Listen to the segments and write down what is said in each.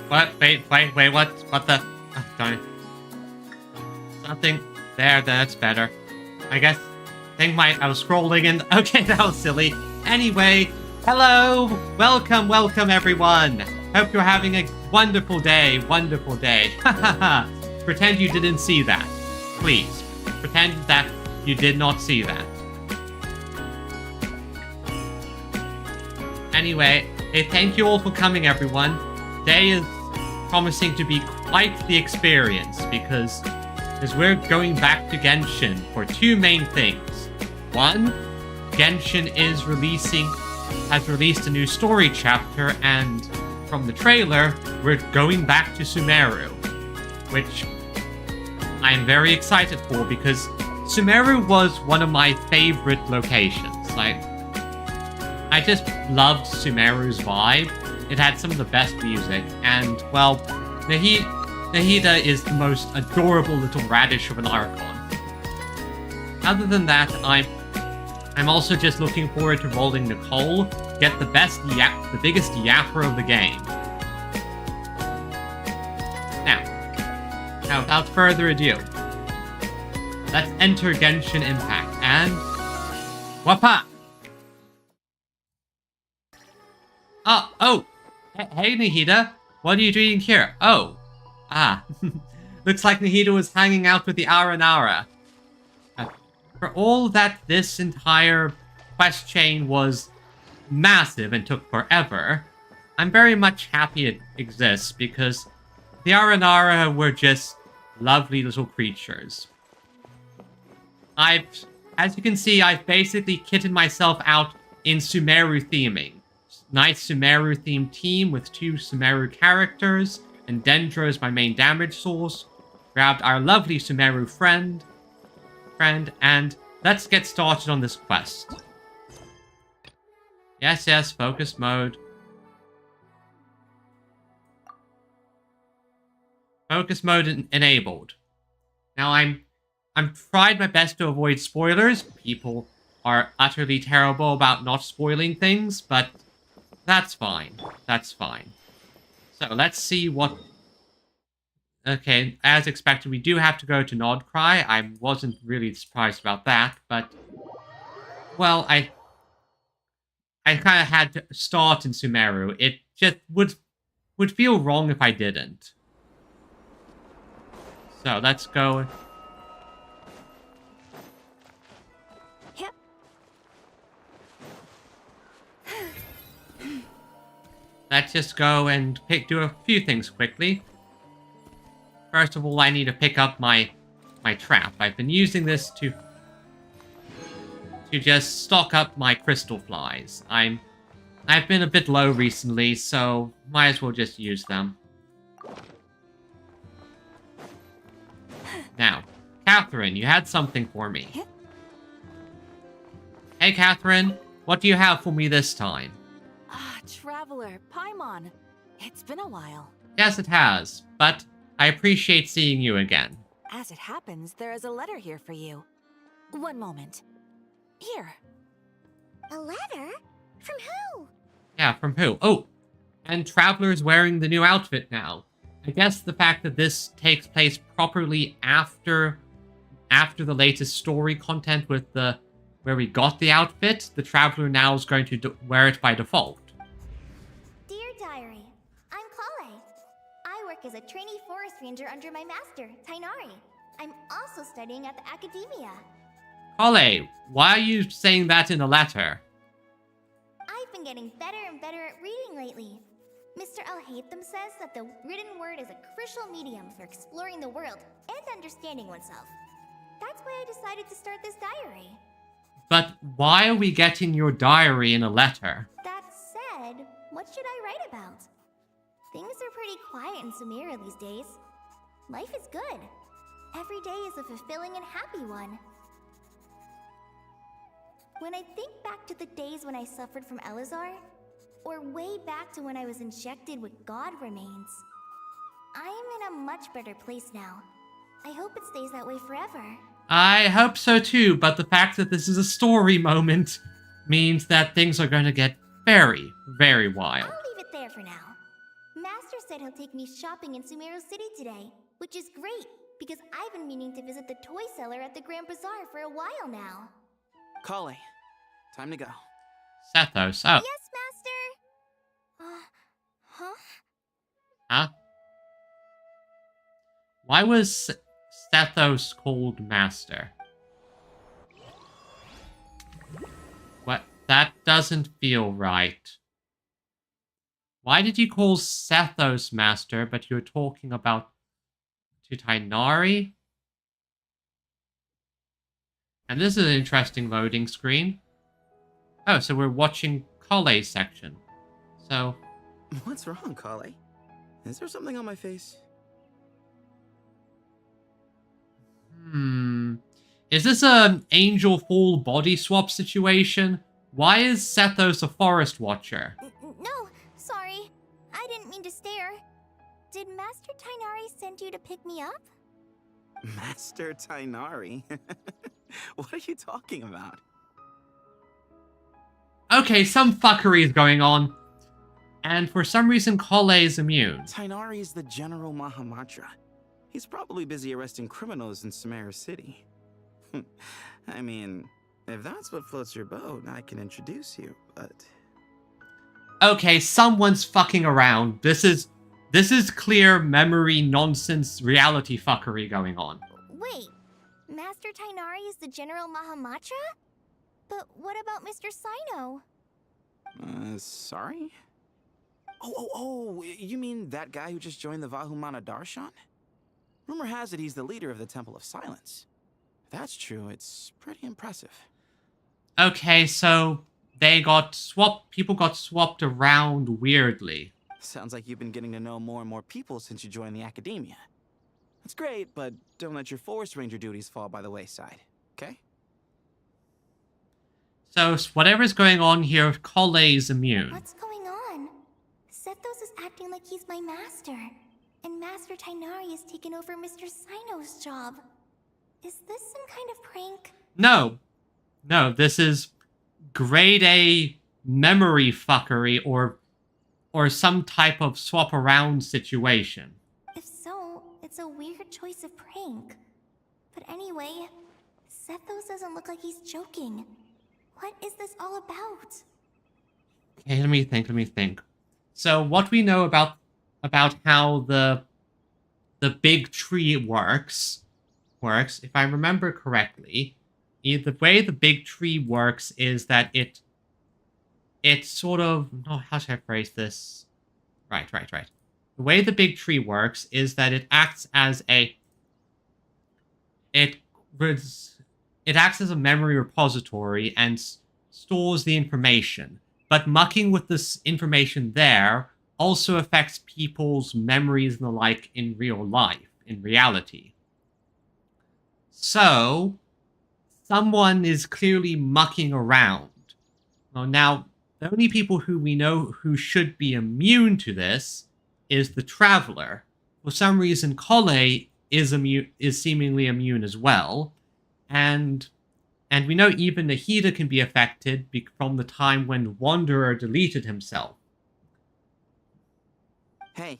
What? Wait, what? What the? Oh, darn it. Something there, that's better. I guess, I was scrolling and, okay, that was silly. Anyway, hello! Welcome everyone! Hope you're having a wonderful day. Hahaha. Pretend you didn't see that. Please, pretend that you did not see that. Anyway, hey, thank you all for coming, everyone. Today is promising to be quite the experience because we're going back to Genshin for two main things. One, Genshin has released a new story chapter, and from the trailer, we're going back to Sumeru, which I'm very excited for because Sumeru was one of my favorite locations. I just loved Sumeru's vibe. It had some of the best music, and, well, Nahida is the most adorable little radish of an Archon. Other than that, I'm also just looking forward to rolling Nicole, get the biggest yapper of the game. Now, without further ado, let's enter Genshin Impact, and... Wappa! Oh! Hey, Nahida, what are you doing here? Oh. Looks like Nahida was hanging out with the Aranara. For all that this entire quest chain was massive and took forever, I'm very much happy it exists because the Aranara were just lovely little creatures. As you can see, I've basically kitted myself out in Sumeru theming. Nice Sumeru themed team with 2 Sumeru characters, and Dendro is my main damage source. Grabbed our lovely Sumeru friend, and let's get started on this quest. Yes, focus mode. Focus mode enabled. Now I'm tried my best to avoid spoilers. People are utterly terrible about not spoiling things, but that's fine. So let's see what... Okay, as expected, we do have to go to Nodcry. I wasn't really surprised about that, but... Well, I kind of had to start in Sumeru. It just would feel wrong if I didn't. So, let's go... Let's just go and do a few things quickly. First of all, I need to pick up my trap. I've been using this to just stock up my crystal flies. I've been a bit low recently, so might as well just use them. Now, Catherine, you had something for me. Hey, Catherine, what do you have for me this time? Traveler, Paimon. It's been a while. Yes, it has, but I appreciate seeing you again. As it happens, there is a letter here for you. One moment. Here. A letter? From who? Yeah, from who? Oh, and Traveler's wearing the new outfit now. I guess the fact that this takes place properly after the latest story content with where we got the outfit, the Traveler now is going to wear it by default. Dear Diary, I'm Kale. I work as a trainee forest ranger under my master, Tainari. I'm also studying at the academia. Kale, why are you saying that in a letter? I've been getting better and better at reading lately. Mr. Alhaitham says that the written word is a crucial medium for exploring the world and understanding oneself. That's why I decided to start this diary. But why are we getting your diary in a letter? That said, what should I write about? Things are pretty quiet in Sumeru these days. Life is good. Every day is a fulfilling and happy one. When I think back to the days when I suffered from Elazar, or way back to when I was injected with God remains, I am in a much better place now. I hope it stays that way forever. I hope so too, but the fact that this is a story moment means that things are going to get very, very wild. I'll leave it there for now. Master master said he'll take me shopping in Sumeru City today, which is great, because I've been meaning to visit the toy seller at the Grand Bazaar for a while now. Kale, time to go. Sethos. Oh. Yes, master! Huh? Huh? Why was Sethos called Master? What? That doesn't feel right. Why did you call Sethos Master, but you're talking about Tainari? And this is an interesting loading screen. Oh, so we're watching Kale's section. So... What's wrong, Kale? Is there something on my face? Is this an Angel Fall body swap situation? Why is Sethos a forest watcher? No, sorry. I didn't mean to stare. Did Master Tainari send you to pick me up? Master Tainari? What are you talking about? Okay, some fuckery is going on. And for some reason, Kale is immune. Tainari is the General Mahamatra. He's probably busy arresting criminals in Sumeru City. I mean, if that's what floats your boat, I can introduce you, but... Okay, someone's fucking around. This is clear memory nonsense reality fuckery going on. Wait, Master Tainari is the General Mahamatra? But what about Mr. Sino? Sorry? Oh, you mean that guy who just joined the Vahumana Darshan? Rumor has it he's the leader of the Temple of Silence. If that's true, it's pretty impressive. Okay, so they got swapped. People got swapped around weirdly. Sounds like you've been getting to know more and more people since you joined the academia. That's great, but don't let your forest ranger duties fall by the wayside, okay? So whatever's going on here, Kale's immune. What's going on? Sethos is acting like he's my master. And Master Tainari has taken over Mr. Sino's job. Is this some kind of prank? No, this is grade A memory fuckery or some type of swap around situation. If so, it's a weird choice of prank. But anyway, Sethos doesn't look like he's joking. What is this all about? Okay, let me think. So what we know about how the big tree works, if I remember correctly, the way the big tree works is that it sort of... Oh, how should I phrase this? Right. The way the big tree works is that it acts as a... It acts as a memory repository and stores the information. But mucking with this information there also affects people's memories and the like in real life, in reality. So, someone is clearly mucking around. Well, now, the only people who we know who should be immune to this is the Traveler. For some reason, Kale is seemingly immune as well, and we know even Nahida can be affected from the time when Wanderer deleted himself. Hey,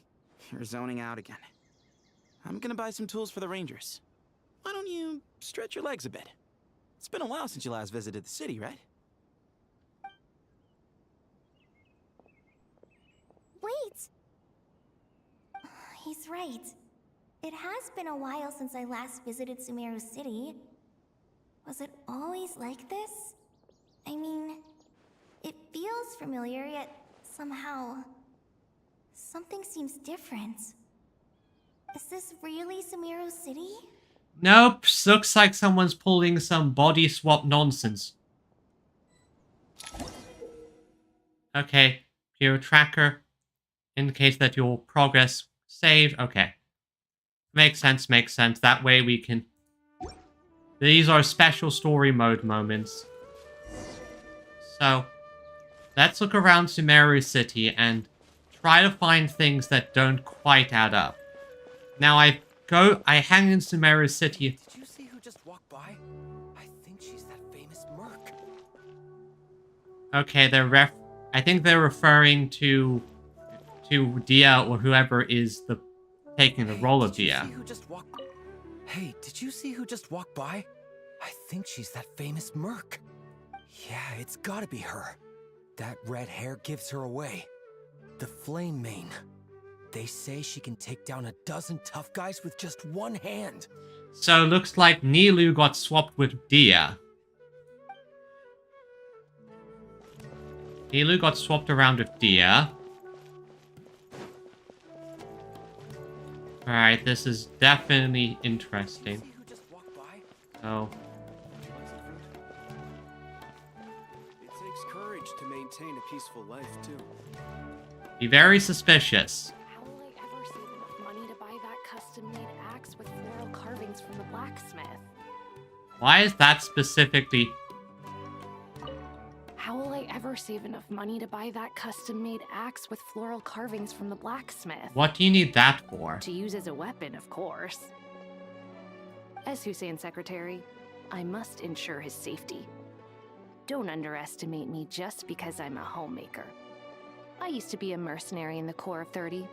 you're zoning out again. I'm gonna buy some tools for the Rangers. Why don't you stretch your legs a bit? It's been a while since you last visited the city, right? Wait! He's right. It has been a while since I last visited Sumeru City. Was it always like this? I mean, it feels familiar, yet somehow... something seems different. Is this really Sumeru City? Nope, looks like someone's pulling some body swap nonsense. Okay, your tracker indicates that your progress saved. Okay. Makes sense. That way we can... These are special story mode moments. So, let's look around Sumeru City and try to find things that don't quite add up. Now I hang in Sumeru City. Did you see who just walked by? I think she's that famous merc. Okay, I think they're referring to to Dia or whoever is taking the role of Did you Dia. see who just walked? Hey, did you see who just walked by? I think she's that famous merc. Yeah, it's gotta be her. That red hair gives her away. The Flame Mane. They say she can take down 12 tough guys with just one hand. So looks like Nilu got swapped with Dia. Nilu got swapped around with Dia. Alright, this is definitely interesting. See who just walked by? So, It takes courage to maintain a peaceful life, too. be very suspicious. How will I ever save enough money to buy that custom-made axe with floral carvings from the blacksmith? Why is that specifically... How will I ever save enough money to buy that custom-made axe with floral carvings from the blacksmith? What do you need that for? To use as a weapon, of course. As Hussein's secretary, I must ensure his safety. Don't underestimate me just because I'm a homemaker. I used to be a mercenary in the Corps of 30.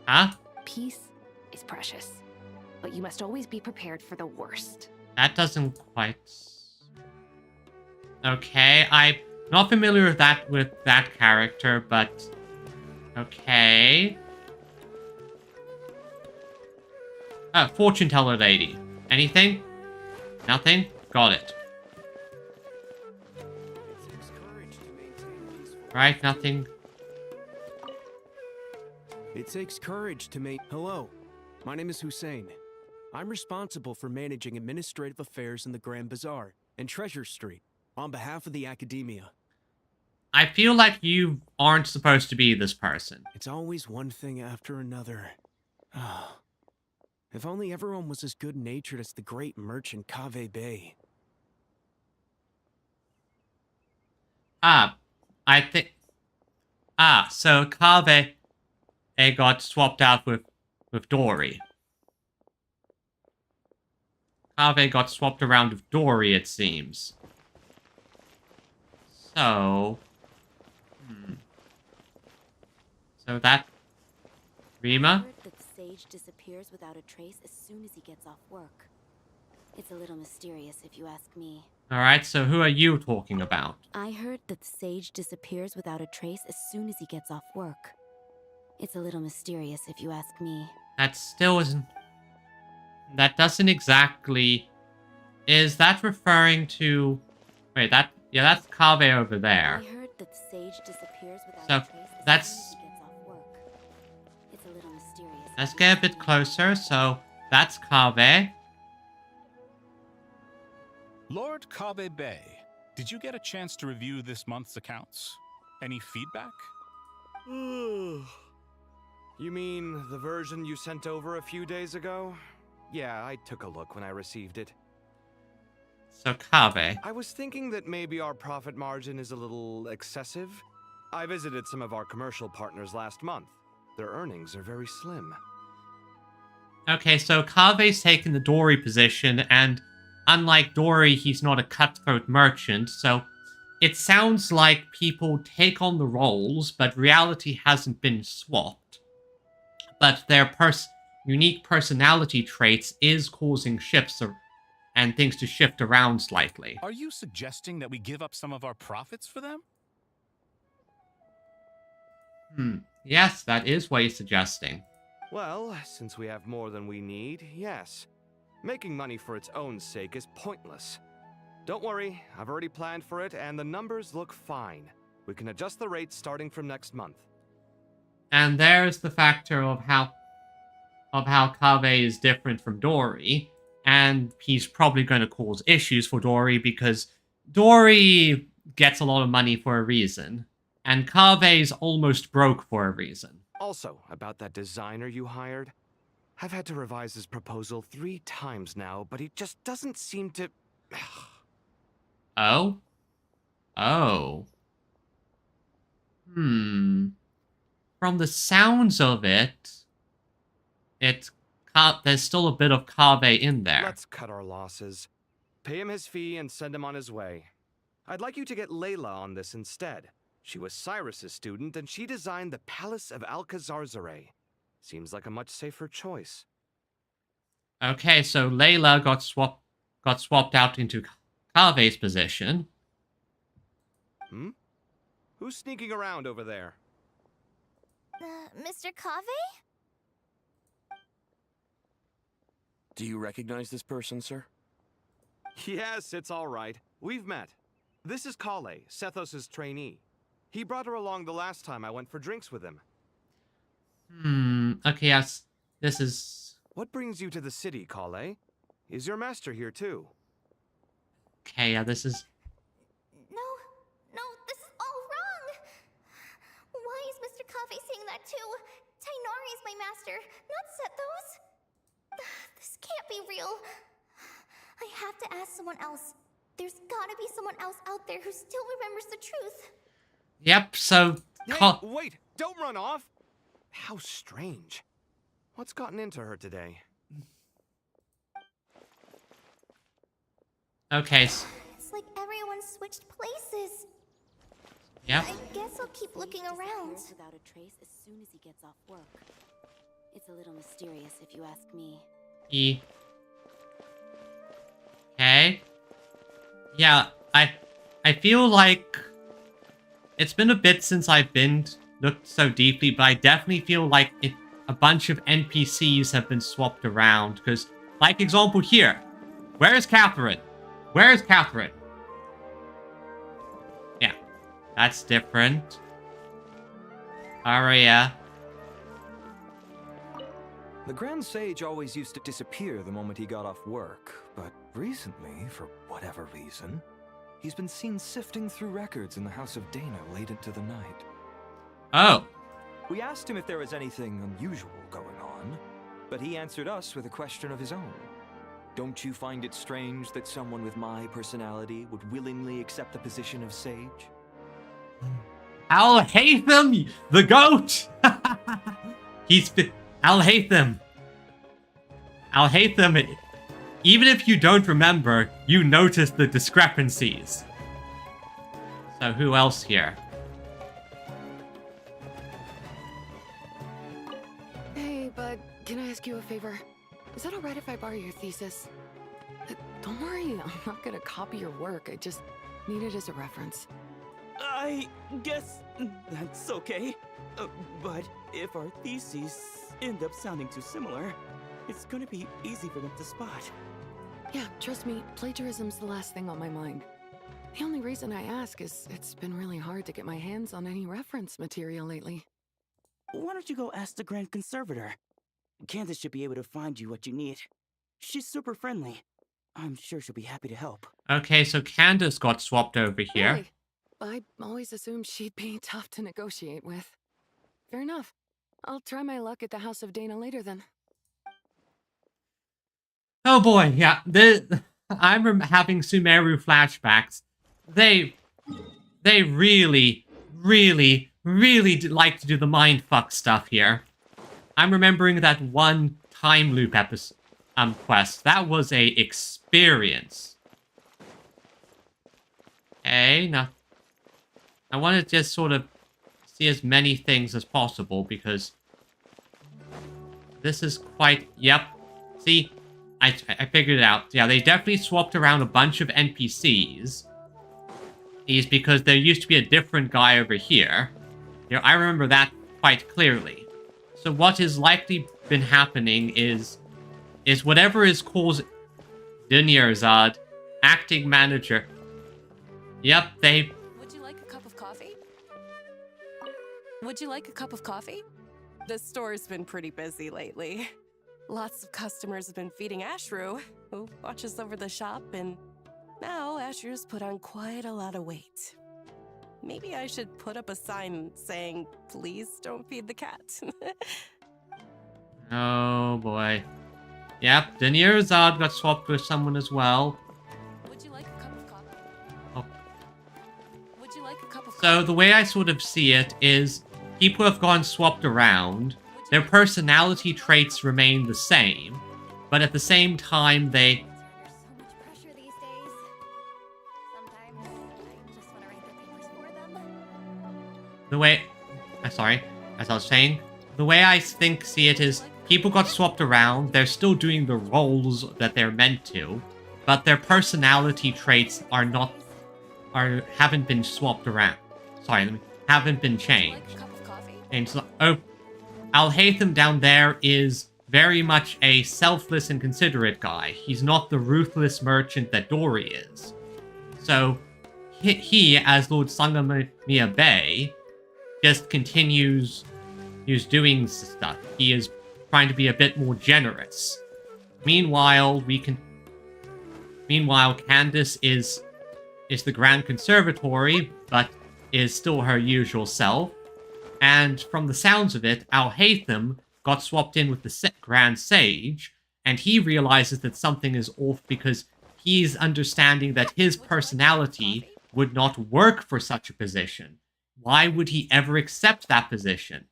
Huh? Peace is precious, but you must always be prepared for the worst. That doesn't quite... Okay, I'm not familiar with that character, but... Okay... fortune teller lady. Anything? Nothing? Got it. It takes courage to maintain a peaceful Right, nothing. It takes courage to make. Hello, my name is Hussein. I'm responsible for managing administrative affairs in the Grand Bazaar and Treasure Street on behalf of the Academia. I feel like you aren't supposed to be this person. It's always one thing after another. Ah, if only everyone was as good-natured as the great merchant Kave Bay. I think... so Kave got swapped out with Dory. Kave got swapped around with Dory, it seems. So... So that... Rima? Word that Sage disappears without a trace as soon as he gets off work. It's a little mysterious if you ask me. Alright, so who are you talking about? I heard that Sage disappears without a trace as soon as he gets off work. It's a little mysterious if you ask me. That still isn't... That doesn't exactly... Is that referring to... Wait, that... Yeah, that's Kave over there. I heard that Sage disappears without So, a trace as that's... soon as he gets off work. It's a little mysterious. Let's get a bit closer. So, that's Kave. Lord Kabe Bay, did you get a chance to review this month's accounts? Any feedback? You mean the version you sent over a few days ago? Yeah, I took a look when I received it. So, Kave. I was thinking that maybe our profit margin is a little excessive. I visited some of our commercial partners last month. Their earnings are very slim. Okay, so Kave's taken the Dory position, and unlike Dory, he's not a cutthroat merchant, so it sounds like people take on the roles, but reality hasn't been swapped. But their unique personality traits is causing shifts and things to shift around slightly. Are you suggesting that we give up some of our profits for them? Yes, that is what he's suggesting. Well, since we have more than we need, yes. Making money for its own sake is pointless. Don't worry, I've already planned for it, and the numbers look fine. We can adjust the rates starting from next month. And there's the factor of how Kave is different from Dory, and he's probably going to cause issues for Dory because Dory gets a lot of money for a reason, and Kave's almost broke for a reason. Also, about that designer you hired, I've had to revise his proposal 3 times now, but he just doesn't seem to... Oh? Oh. From the sounds of it, there's still a bit of Kave in there. Let's cut our losses. Pay him his fee and send him on his way. I'd like you to get Layla on this instead. She was Cyrus's student, and she designed the Palace of Alcazarzaray. Seems like a much safer choice. Okay, so Layla got swapped out into Kave's position. Hmm? Who's sneaking around over there? Mr. Kave? Do you recognize this person, sir? Yes, it's all right. We've met. This is Kale, Sethos' trainee. He brought her along the last time I went for drinks with him. Okay, yes. This is... What brings you to the city, Kale? Is your master here too? Okay, yeah, this is... No, this is all wrong! Why is Mr. Kave saying that too? Tainari is my master, not Sethos! This can't be real. I have to ask someone else. There's gotta be someone else out there who still remembers the truth. Yep, so... Hey, wait! Don't run off! How strange. What's gotten into her today? Okay. It's like everyone switched places. Yep. I guess I'll keep looking around. Disappears without a trace as soon as he gets off work. It's a little mysterious if you ask me. Okay. Yeah, I feel like it's been a bit since I've looked so deeply, but I definitely feel like a bunch of NPCs have been swapped around. Because, like example here, where is Catherine? Where is Catherine? Yeah, that's different. Aria. The Grand Sage always used to disappear the moment he got off work, but recently, for whatever reason, he's been seen sifting through records in the House of Dana late into the night. Oh. We asked him if there was anything unusual going on, but he answered us with a question of his own. Don't you find it strange that someone with my personality would willingly accept the position of sage? Al-Haytham, the goat! Al-Haytham. Al-Haytham, even if you don't remember, you notice the discrepancies. So who else here? Hey, bud, can I ask you a favor? Is that alright if I borrow your thesis? Don't worry, I'm not gonna copy your work, I just need it as a reference. I guess that's okay. But if our theses end up sounding too similar, it's gonna be easy for them to spot. Yeah, trust me, plagiarism's the last thing on my mind. The only reason I ask is it's been really hard to get my hands on any reference material lately. Why don't you go ask the Grand Conservator? Candace should be able to find you what you need. She's super friendly. I'm sure she'll be happy to help. Okay, so Candace got swapped over here. Really? I always assumed she'd be tough to negotiate with. Fair enough. I'll try my luck at the House of Dana later then. Oh boy, yeah. I'm having Sumeru flashbacks. They really like to do the mindfuck stuff here. I'm remembering that one time loop episode quest. That was a experience. Okay, now I want to just sort of see as many things as possible because this is quite... Yep. See, I figured it out. Yeah, they definitely swapped around a bunch of NPCs. Because there used to be a different guy over here. You know, I remember that quite clearly. So what has likely been happening is whatever is called Dunyarzad, acting manager. Yep, they... Would you like a cup of coffee? Would you like a cup of coffee? The store's been pretty busy lately. Lots of customers have been feeding Ashru, who watches over the shop, and now Ashru's put on quite a lot of weight. Maybe I should put up a sign saying, please don't feed the cat. Oh boy. Yep, Dunyarzad got swapped with someone as well. Would you like a cup of coffee? Oh. Would you like a cup of coffee? So the way I sort of see it is people have gone swapped around. Their personality traits remain the same, but at the same time they... There's so much pressure these days. Sometimes I just want to write their papers for them. the way... sorry, as I was saying, the way I see it is people got swapped around, they're still doing the roles that they're meant to, but their personality traits haven't been swapped around. Sorry, haven't been changed. And so, Alhaitham down there is very much a selfless and considerate guy. He's not the ruthless merchant that Dory is. So, he as Lord Sangamia Bay, just continues doing stuff. He is trying to be a bit more generous. Meanwhile, Candace is the Grand Conservatory, but is still her usual self. And from the sounds of it, Alhaitham got swapped in with the Grand Sage, and he realizes that something is off because he's understanding that his personality would not work for such a position. Why would he ever accept that position?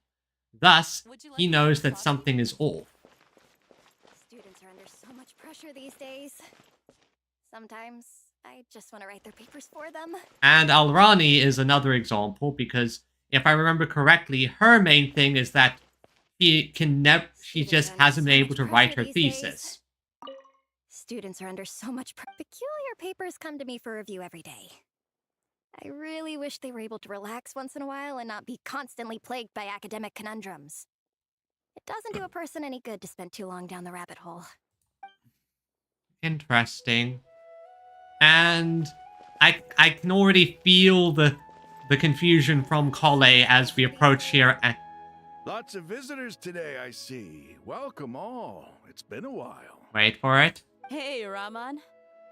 Thus, he knows that something is off. Students are under so much pressure these days. Sometimes I just want to write their papers for them. And Alrani is another example because, if I remember correctly, her main thing is that she just hasn't been able to write her thesis. Students are under so much pressure. Peculiar papers come to me for review every day. I really wish they were able to relax once in a while and not be constantly plagued by academic conundrums. It doesn't do a person any good to spend too long down the rabbit hole. Interesting. And I can already feel the confusion from Kale as we approach here. Lots of visitors today, I see. Welcome all. It's been a while. Wait for it. Hey, Rahman.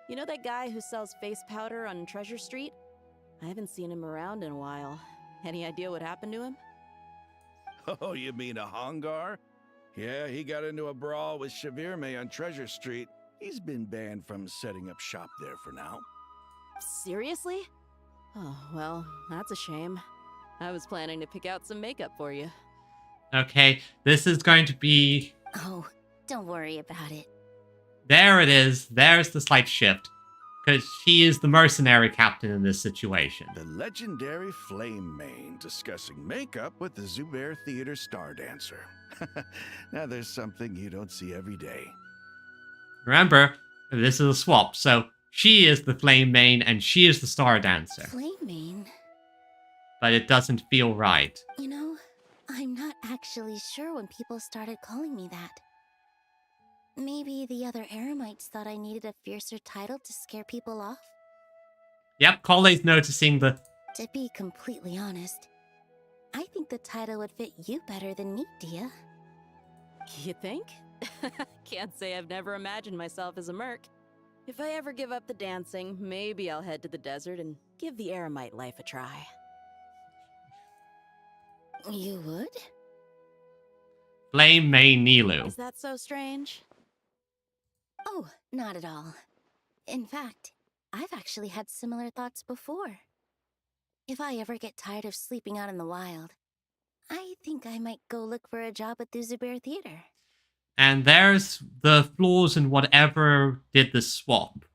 You know that guy who sells face powder on Treasure Street? I haven't seen him around in a while. Any idea what happened to him? Oh, you mean a Hongar? Yeah, he got into a brawl with Shavirme on Treasure Street. He's been banned from setting up shop there for now. Seriously? Oh, well, that's a shame. I was planning to pick out some makeup for you. Okay, this is going to be... Oh, don't worry about it. There it is. There's the slight shift. Because she is the mercenary captain in this situation. The legendary Flame Mane discussing makeup with the Zubair Theater star dancer. Now there's something you don't see every day. Remember, this is a swap, so she is the Flame Mane and she is the star dancer. Flame Mane? But it doesn't feel right. You know, I'm not actually sure when people started calling me that. Maybe the other Eremites thought I needed a fiercer title to scare people off? Yep, Cole's noticing the... To be completely honest, I think the title would fit you better than me, Dia. You think? Can't say I've never imagined myself as a merc. If I ever give up the dancing, maybe I'll head to the desert and give the Eremite life a try. You would? Flame Mane Nilu. Is that so strange? Oh, not at all. In fact, I've actually had similar thoughts before. If I ever get tired of sleeping out in the wild, I think I might go look for a job at the Zubair Theater. And there's the flaws in whatever did the swap.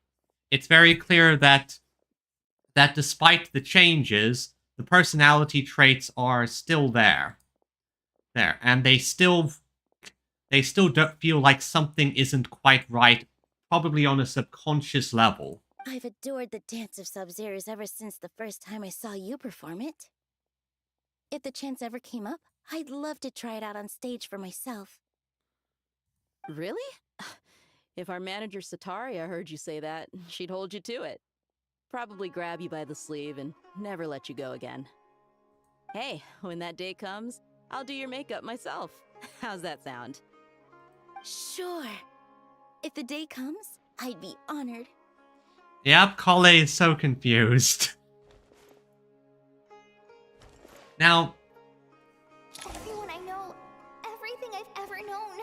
It's very clear that despite the changes, the personality traits are still there. And they still don't feel like something isn't quite right, probably on a subconscious level. I've adored the dance of Sub-Zeros ever since the first time I saw you perform it. If the chance ever came up, I'd love to try it out on stage for myself. Really? If our manager Sataria heard you say that, she'd hold you to it. Probably grab you by the sleeve and never let you go again. Hey, when that day comes, I'll do your makeup myself. How's that sound? Sure. If the day comes, I'd be honored. Yep, Kale is so confused. Now... Everyone I know, everything I've ever known.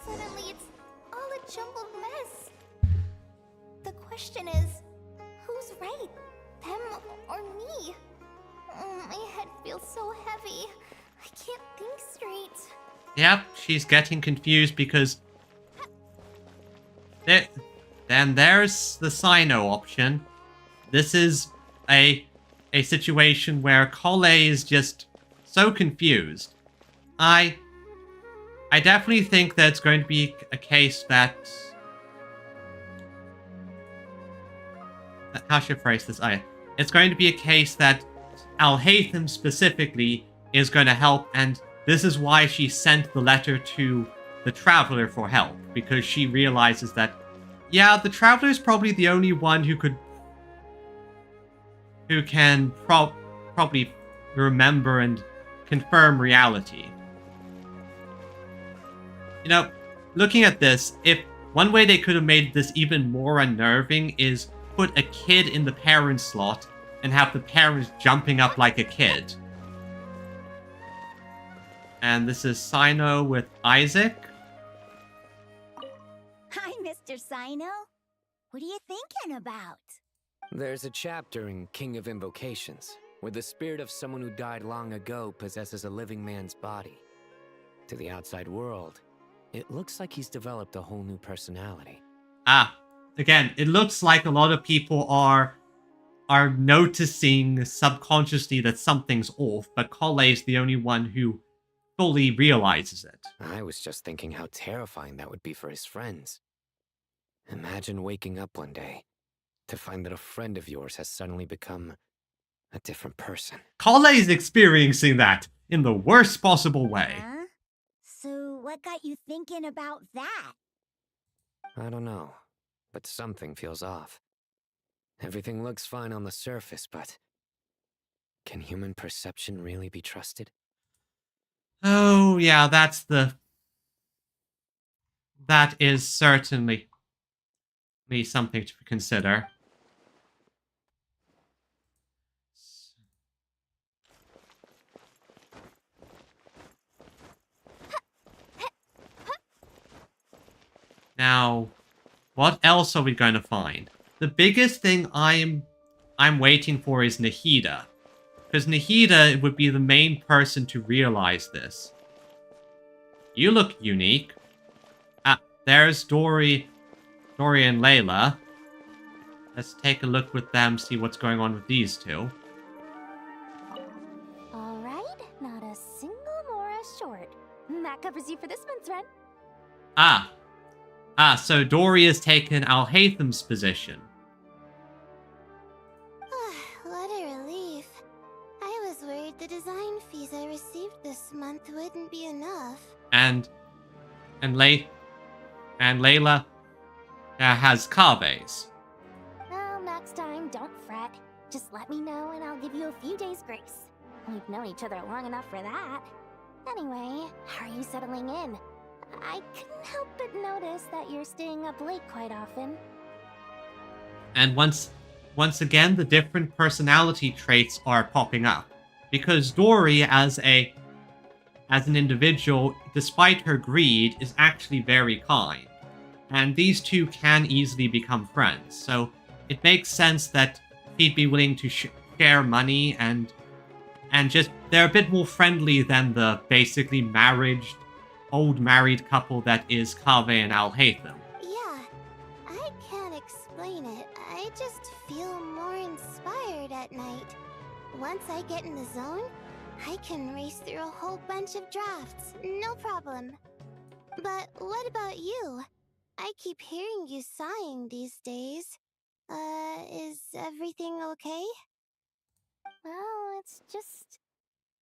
Suddenly it's all a jumbled mess. The question is, who's right? Them or me? My head feels so heavy. I can't think straight. Yep, she's getting confused because... Then there's the Sino option. This is a a situation where Cole is just so confused. I definitely think that it's going to be a case that... How should I phrase this? It's going to be a case that Alhaitham specifically is going to help, and this is why she sent the letter to the Traveler for help, because she realizes that, yeah, the Traveler is probably the only one who can probably remember and confirm reality. You know, looking at this, if one way they could have made this even more unnerving is put a kid in the parent slot and have the parents jumping up like a kid. And this is Sino with Isaac. Hi, Mr. Sino. What are you thinking about? There's a chapter in King of Invocations where the spirit of someone who died long ago possesses a living man's body. To the outside world, it looks like he's developed a whole new personality. Again, it looks like a lot of people are noticing subconsciously that something's off, but Colley's the only one who fully realizes it. I was just thinking how terrifying that would be for his friends. Imagine waking up one day to find that a friend of yours has suddenly become a different person. Colley's experiencing that in the worst possible way. Huh? So what got you thinking about that? I don't know, but something feels off. Everything looks fine on the surface, but can human perception really be trusted? Oh, yeah, that is certainly something to consider. Now, what else are we going to find? The biggest thing I'm waiting for is Nahida. Because Nahida would be the main person to realize this. You look unique. There's Dory and Layla. Let's take a look with them, see what's going on with these two. Alright, not a single Mora short. That covers you for this month's rent. So Dory has taken Alhaitham's position. What a relief. I was worried the design fees I received this month wouldn't be enough. And Layla has Kave's. Well, next time, don't fret. Just let me know and I'll give you a few days' grace. We've known each other long enough for that. Anyway, how are you settling in? I couldn't help but notice that you're staying up late quite often. And once again, the different personality traits are popping up. Because Dory, as an individual, despite her greed, is actually very kind. And these two can easily become friends. So it makes sense that he'd be willing to share money and just, they're a bit more friendly than the basically old married couple that is Kaveh and Alhaitham. Yeah, I can't explain it. I just feel more inspired at night. Once I get in the zone, I can race through a whole bunch of drafts, no problem. But what about you? I keep hearing you sighing these days. Is everything okay? Well, it's just...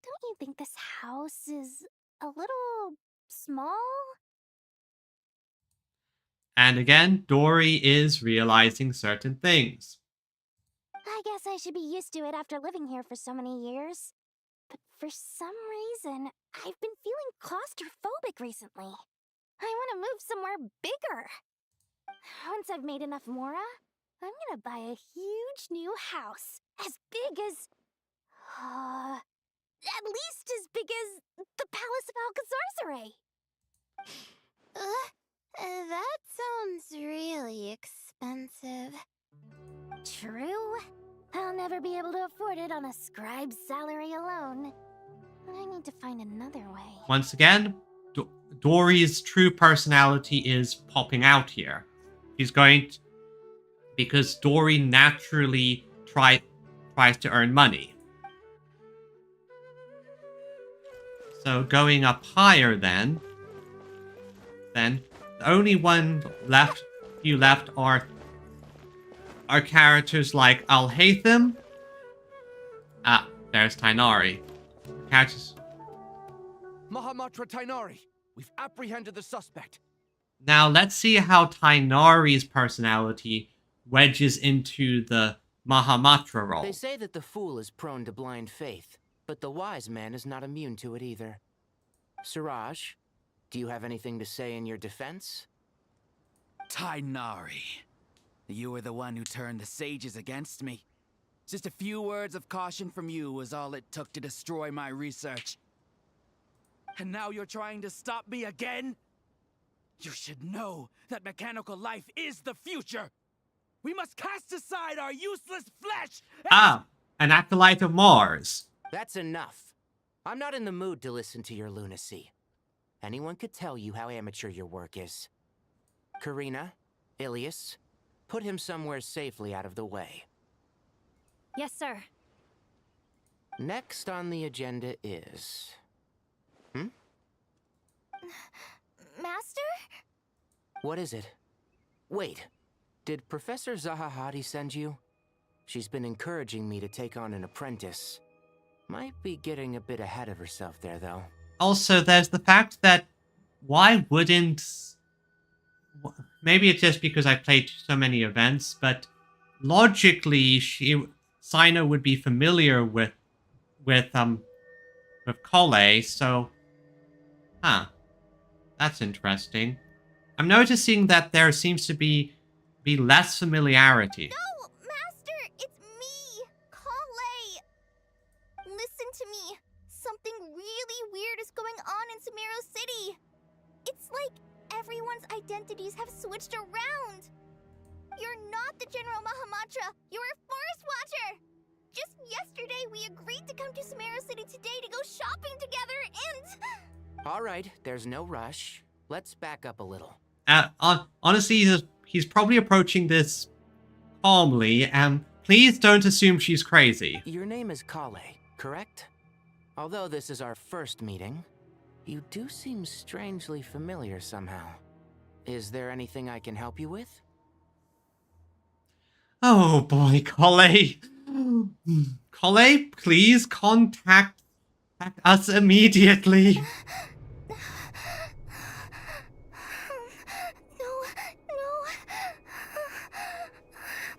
Don't you think this house is a little small? And again, Dory is realizing certain things. I guess I should be used to it after living here for so many years. But for some reason, I've been feeling claustrophobic recently. I want to move somewhere bigger. Once I've made enough Mora, I'm gonna buy a huge new house. As big as... at least as big as the Palace of Alcazarzaray. That sounds really expensive. True. I'll never be able to afford it on a scribe's salary alone. I need to find another way. Once again, Dory's true personality is popping out here. She's going to... Because Dory naturally tries to earn money. So going up higher then the only few left are characters like Alhaitham. Ah, there's Tainari. Characters. Mahamatra Tainari, we've apprehended the suspect. Now let's see how Tainari's personality wedges into the Mahamatra role. They say that the fool is prone to blind faith, but the wise man is not immune to it either. Suraj, do you have anything to say in your defense? Tainari, you were the one who turned the sages against me. Just a few words of caution from you was all it took to destroy my research. And now you're trying to stop me again? You should know that mechanical life is the future. We must cast aside our useless flesh. Ah, an acolyte of Mars. That's enough. I'm not in the mood to listen to your lunacy. Anyone could tell you how amateur your work is. Karina, Ilias, put him somewhere safely out of the way. Yes, sir. Next on the agenda is... Master? What is it? Wait, did Professor Zahahati send you? She's been encouraging me to take on an apprentice. Might be getting a bit ahead of herself there, though. Also, there's the fact that why wouldn't... Maybe it's just because I played so many events, but logically, Sino would be familiar with Kole, so... Huh. That's interesting. I'm noticing that there seems to be less familiarity. No, Master, it's me, Kale. Listen to me. Something really weird is going on in Sumeru City. It's like everyone's identities have switched around. You're not the General Mahamatra. You're a Forest Watcher. Just yesterday, we agreed to come to Sumeru City today to go shopping together and... All right, there's no rush. Let's back up a little. Honestly, he's probably approaching this calmly, and please don't assume she's crazy. Your name is Kale, correct? Although this is our first meeting, you do seem strangely familiar somehow. Is there anything I can help you with? Oh boy, Kale. Kale, please contact us immediately.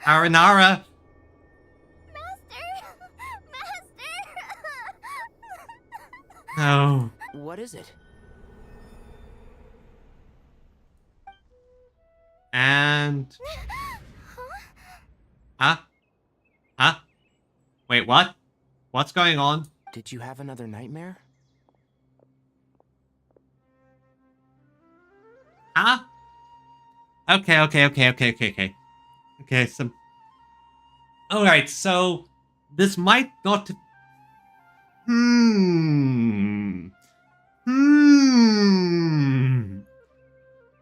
Aranara. No. What is it? And... Huh? Wait, what? What's going on? Did you have another nightmare? Huh? Okay. Okay, so... Alright, so... This might not...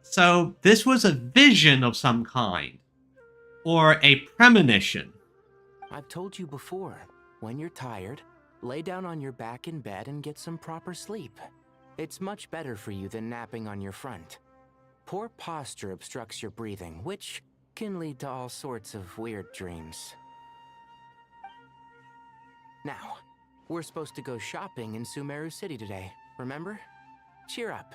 So, this was a vision of some kind. Or a premonition. I've told you before, when you're tired, lay down on your back in bed and get some proper sleep. It's much better for you than napping on your front. Poor posture obstructs your breathing, which can lead to all sorts of weird dreams. Now, we're supposed to go shopping in Sumeru City today, remember? Cheer up.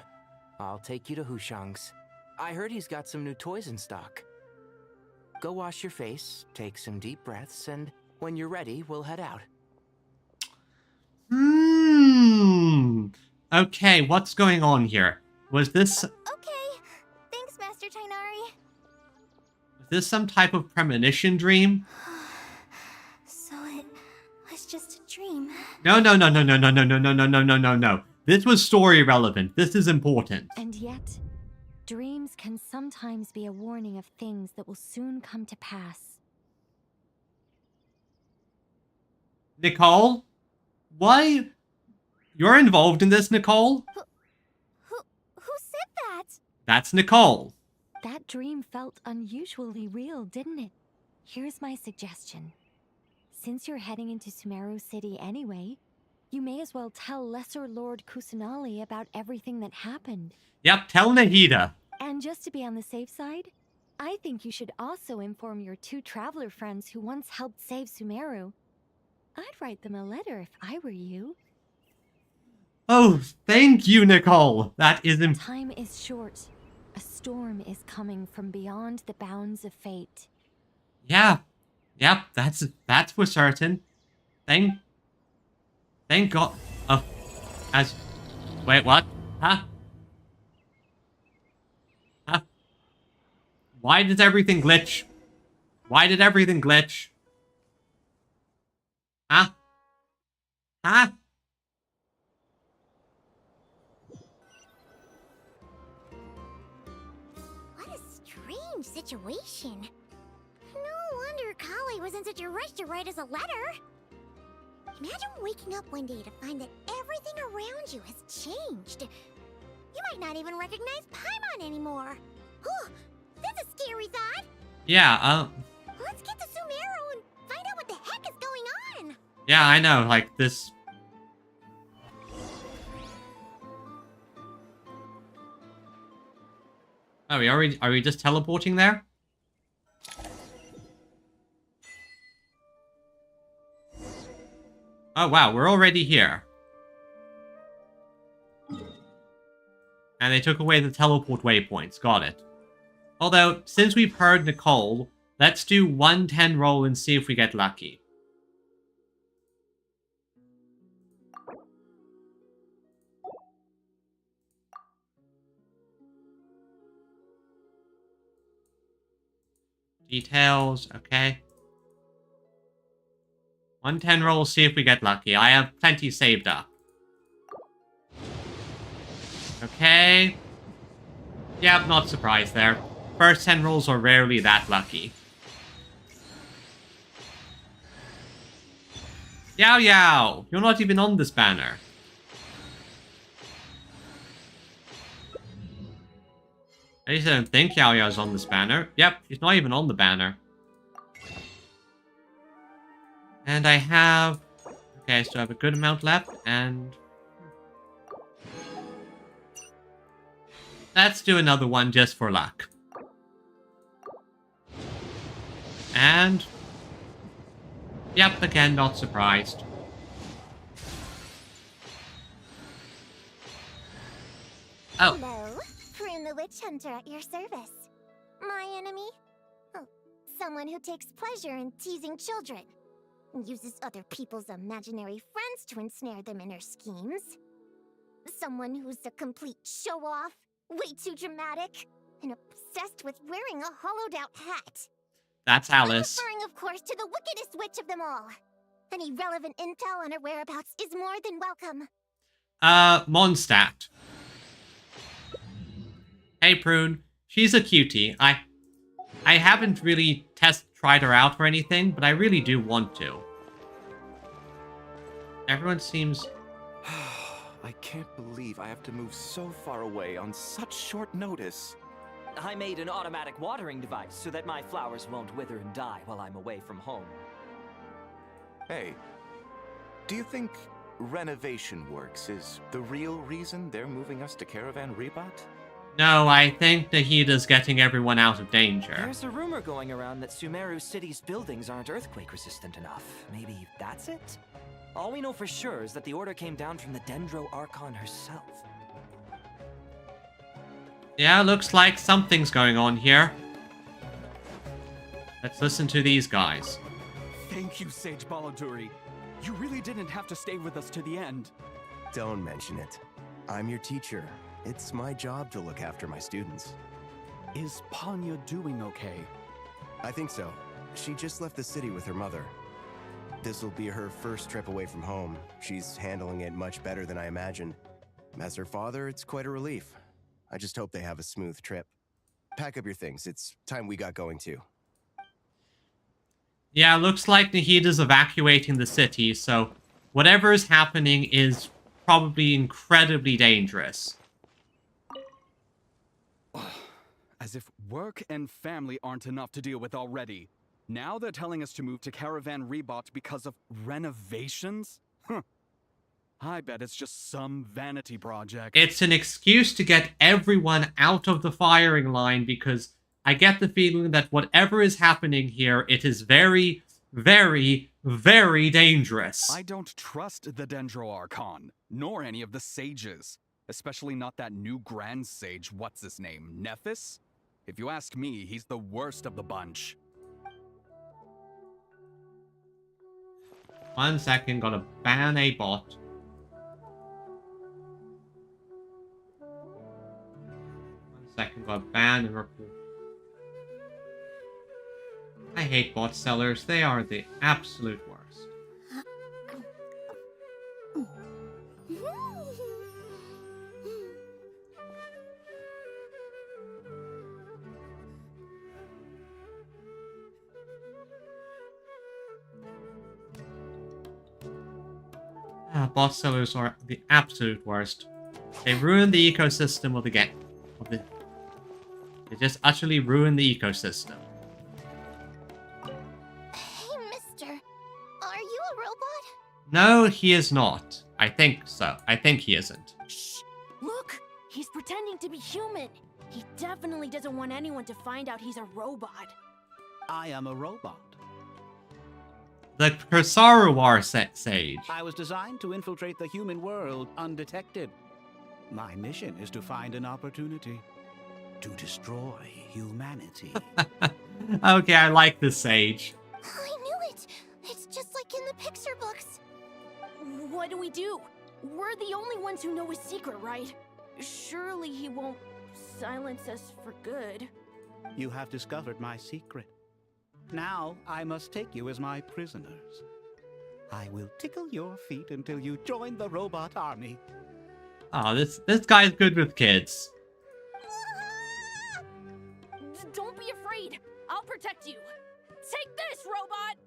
I'll take you to Hushang's. I heard he's got some new toys in stock. Go wash your face, take some deep breaths, and when you're ready, we'll head out. Okay, what's going on here? Was this... Okay. Thanks, Master Tainari. Was this some type of premonition dream? So it was just a dream. No. This was story relevant. This is important. And yet, dreams can sometimes be a warning of things that will soon come to pass. Nicole? Why? You're involved in this, Nicole? Who said that? That's Nicole. That dream felt unusually real, didn't it? Here's my suggestion. since you're heading into Sumeru City anyway, you may as well tell Lesser Lord Kusanali about everything that happened. Yep, tell Nahida. And just to be on the safe side, I think you should also inform your 2 traveler friends who once helped save Sumeru. I'd write them a letter if I were you. Oh, thank you, Nicole. That is Time is short. A storm is coming from beyond the bounds of fate. Yeah. Yep, that's for certain. Thank God. Oh, wait, what? Huh? Huh? Why did everything glitch? Why did everything glitch? Huh? Huh? What a strange situation. No wonder Kali was in such a rush to write us a letter. Imagine waking up one day to find that everything around you has changed. You might not even recognize Paimon anymore. Oh, that's a scary thought. Yeah, Let's get to Sumeru and find out what the heck is going on. yeah, I know, like, this... Oh, are we just teleporting there? Oh, wow, we're already here. And they took away the teleport waypoints. Got it. Although, since we've heard Nicole, let's do 110 roll and see if we get lucky. Details, okay. 110 roll, see if we get lucky. I have plenty saved up. Okay. Yeah, not surprised there. First 10 rolls are rarely that lucky. Yao Yao! You're not even on this banner. At least I don't think Yao Yao's on this banner. Yep, he's not even on the banner. And I have... Okay, I still have a good amount left, and... Let's do another one just for luck. And... Yep, again, not surprised. Oh. Hello, Prune the Witch Hunter at your service. My enemy? Oh, someone who takes pleasure in teasing children. Uses other people's imaginary friends to ensnare them in her schemes. Someone who's a complete show-off, way too dramatic, and obsessed with wearing a hollowed-out hat. That's Alice. I'm referring, of course, to the wickedest witch of them all. Any relevant intel on her whereabouts is more than welcome. Mondstadt. Hey, Prune. She's a cutie. I haven't really tried her out or anything, but I really do want to. Everyone seems... I can't believe I have to move so far away on such short notice. I made an automatic watering device so that my flowers won't wither and die while I'm away from home. Hey, do you think renovation works is the real reason they're moving us to Caravan Rebat? No, I think Nahida's getting everyone out of danger. There's a rumor going around that Sumeru City's buildings aren't earthquake-resistant enough. Maybe that's it? All we know for sure is that the order came down from the Dendro Archon herself. Yeah, looks like something's going on here. Let's listen to these guys. Thank you, Sage Baladuri. You really didn't have to stay with us to the end. Don't mention it. I'm your teacher. It's my job to look after my students. Is Panya doing okay? I think so. She just left the city with her mother. This'll be her first trip away from home. She's handling it much better than I imagined. As her father, it's quite a relief. I just hope they have a smooth trip. Pack up your things. It's time we got going too. Yeah, looks like Nahida's evacuating the city, so whatever is happening is probably incredibly dangerous. As if work and family aren't enough to deal with already. Now they're telling us to move to Caravan Rebot because of renovations? Huh. I bet it's just some vanity project. It's an excuse to get everyone out of the firing line because I get the feeling that whatever is happening here, it is very, very, very dangerous. I don't trust the Dendro Archon, nor any of the sages. Especially not that new Grand Sage, what's his name, Nephis? If you ask me, he's the worst of the bunch. 1 second, gotta ban a bot. 1 second, gotta ban and report. I hate bot sellers, they are the absolute worst. Bot sellers are the absolute worst. They ruin the ecosystem of the game. They just utterly ruin the ecosystem. Hey, mister. Are you a robot? No, he is not. I think so. I think he isn't. Shh! Look! He's pretending to be human. He definitely doesn't want anyone to find out he's a robot. I am a robot. The Kursaruwar sage. I was designed to infiltrate the human world undetected. My mission is to find an opportunity to destroy humanity. Okay, I like this sage. I knew it. It's just like in the picture books. What do we do? We're the only ones who know his secret, right? Surely he won't silence us for good. You have discovered my secret. Now I must take you as my prisoners. I will tickle your feet until you join the robot army. Oh, this guy's good with kids. Don't be afraid. I'll protect you. Take this, robot!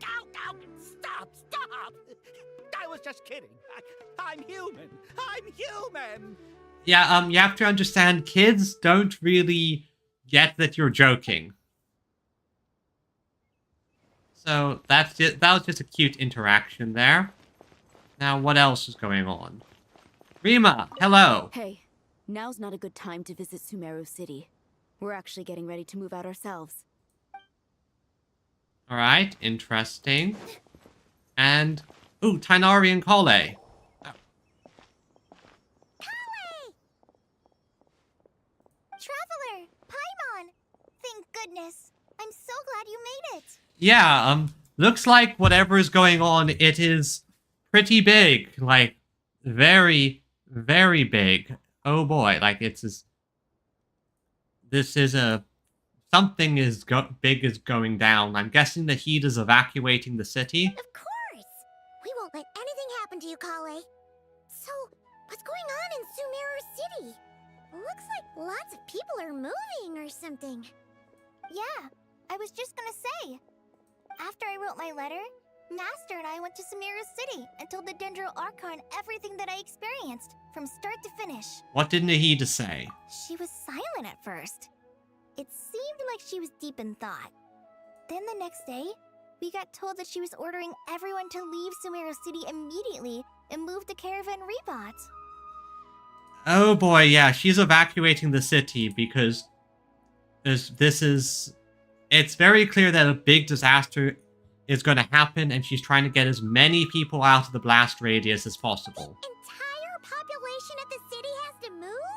Ow, ow, stop, stop! I was just kidding. I'm human. I'm human! Yeah, you have to understand, kids don't really get that you're joking. So that was just a cute interaction there. Now, what else is going on? Rima, hello. Hey, now's not a good time to visit Sumeru City. We're actually getting ready to move out ourselves. All right, interesting. And ooh, Tainari and Kale. Traveler! Paimon! Thank goodness. I'm so glad you made it. Yeah, looks like whatever is going on, it is pretty big. Like, very, very big. Oh boy, like something big is going down. I'm guessing the heat is evacuating the city. Of course! We won't let anything happen to you, Kale. So, what's going on in Sumeru City? Looks like lots of people are moving or something. Yeah, I was just gonna say. After I wrote my letter, Master and I went to Sumeru City and told the Dendro Archon everything that I experienced, from start to finish. What did Nahida say? She was silent at first. It seemed like she was deep in thought. Then the next day, we got told that she was ordering everyone to leave Sumeru City immediately and move to Caravan Rebot. Oh boy, yeah, she's evacuating the city because it's very clear that a big disaster is going to happen, and she's trying to get as many people out of the blast radius as possible. The entire population of the city has to move?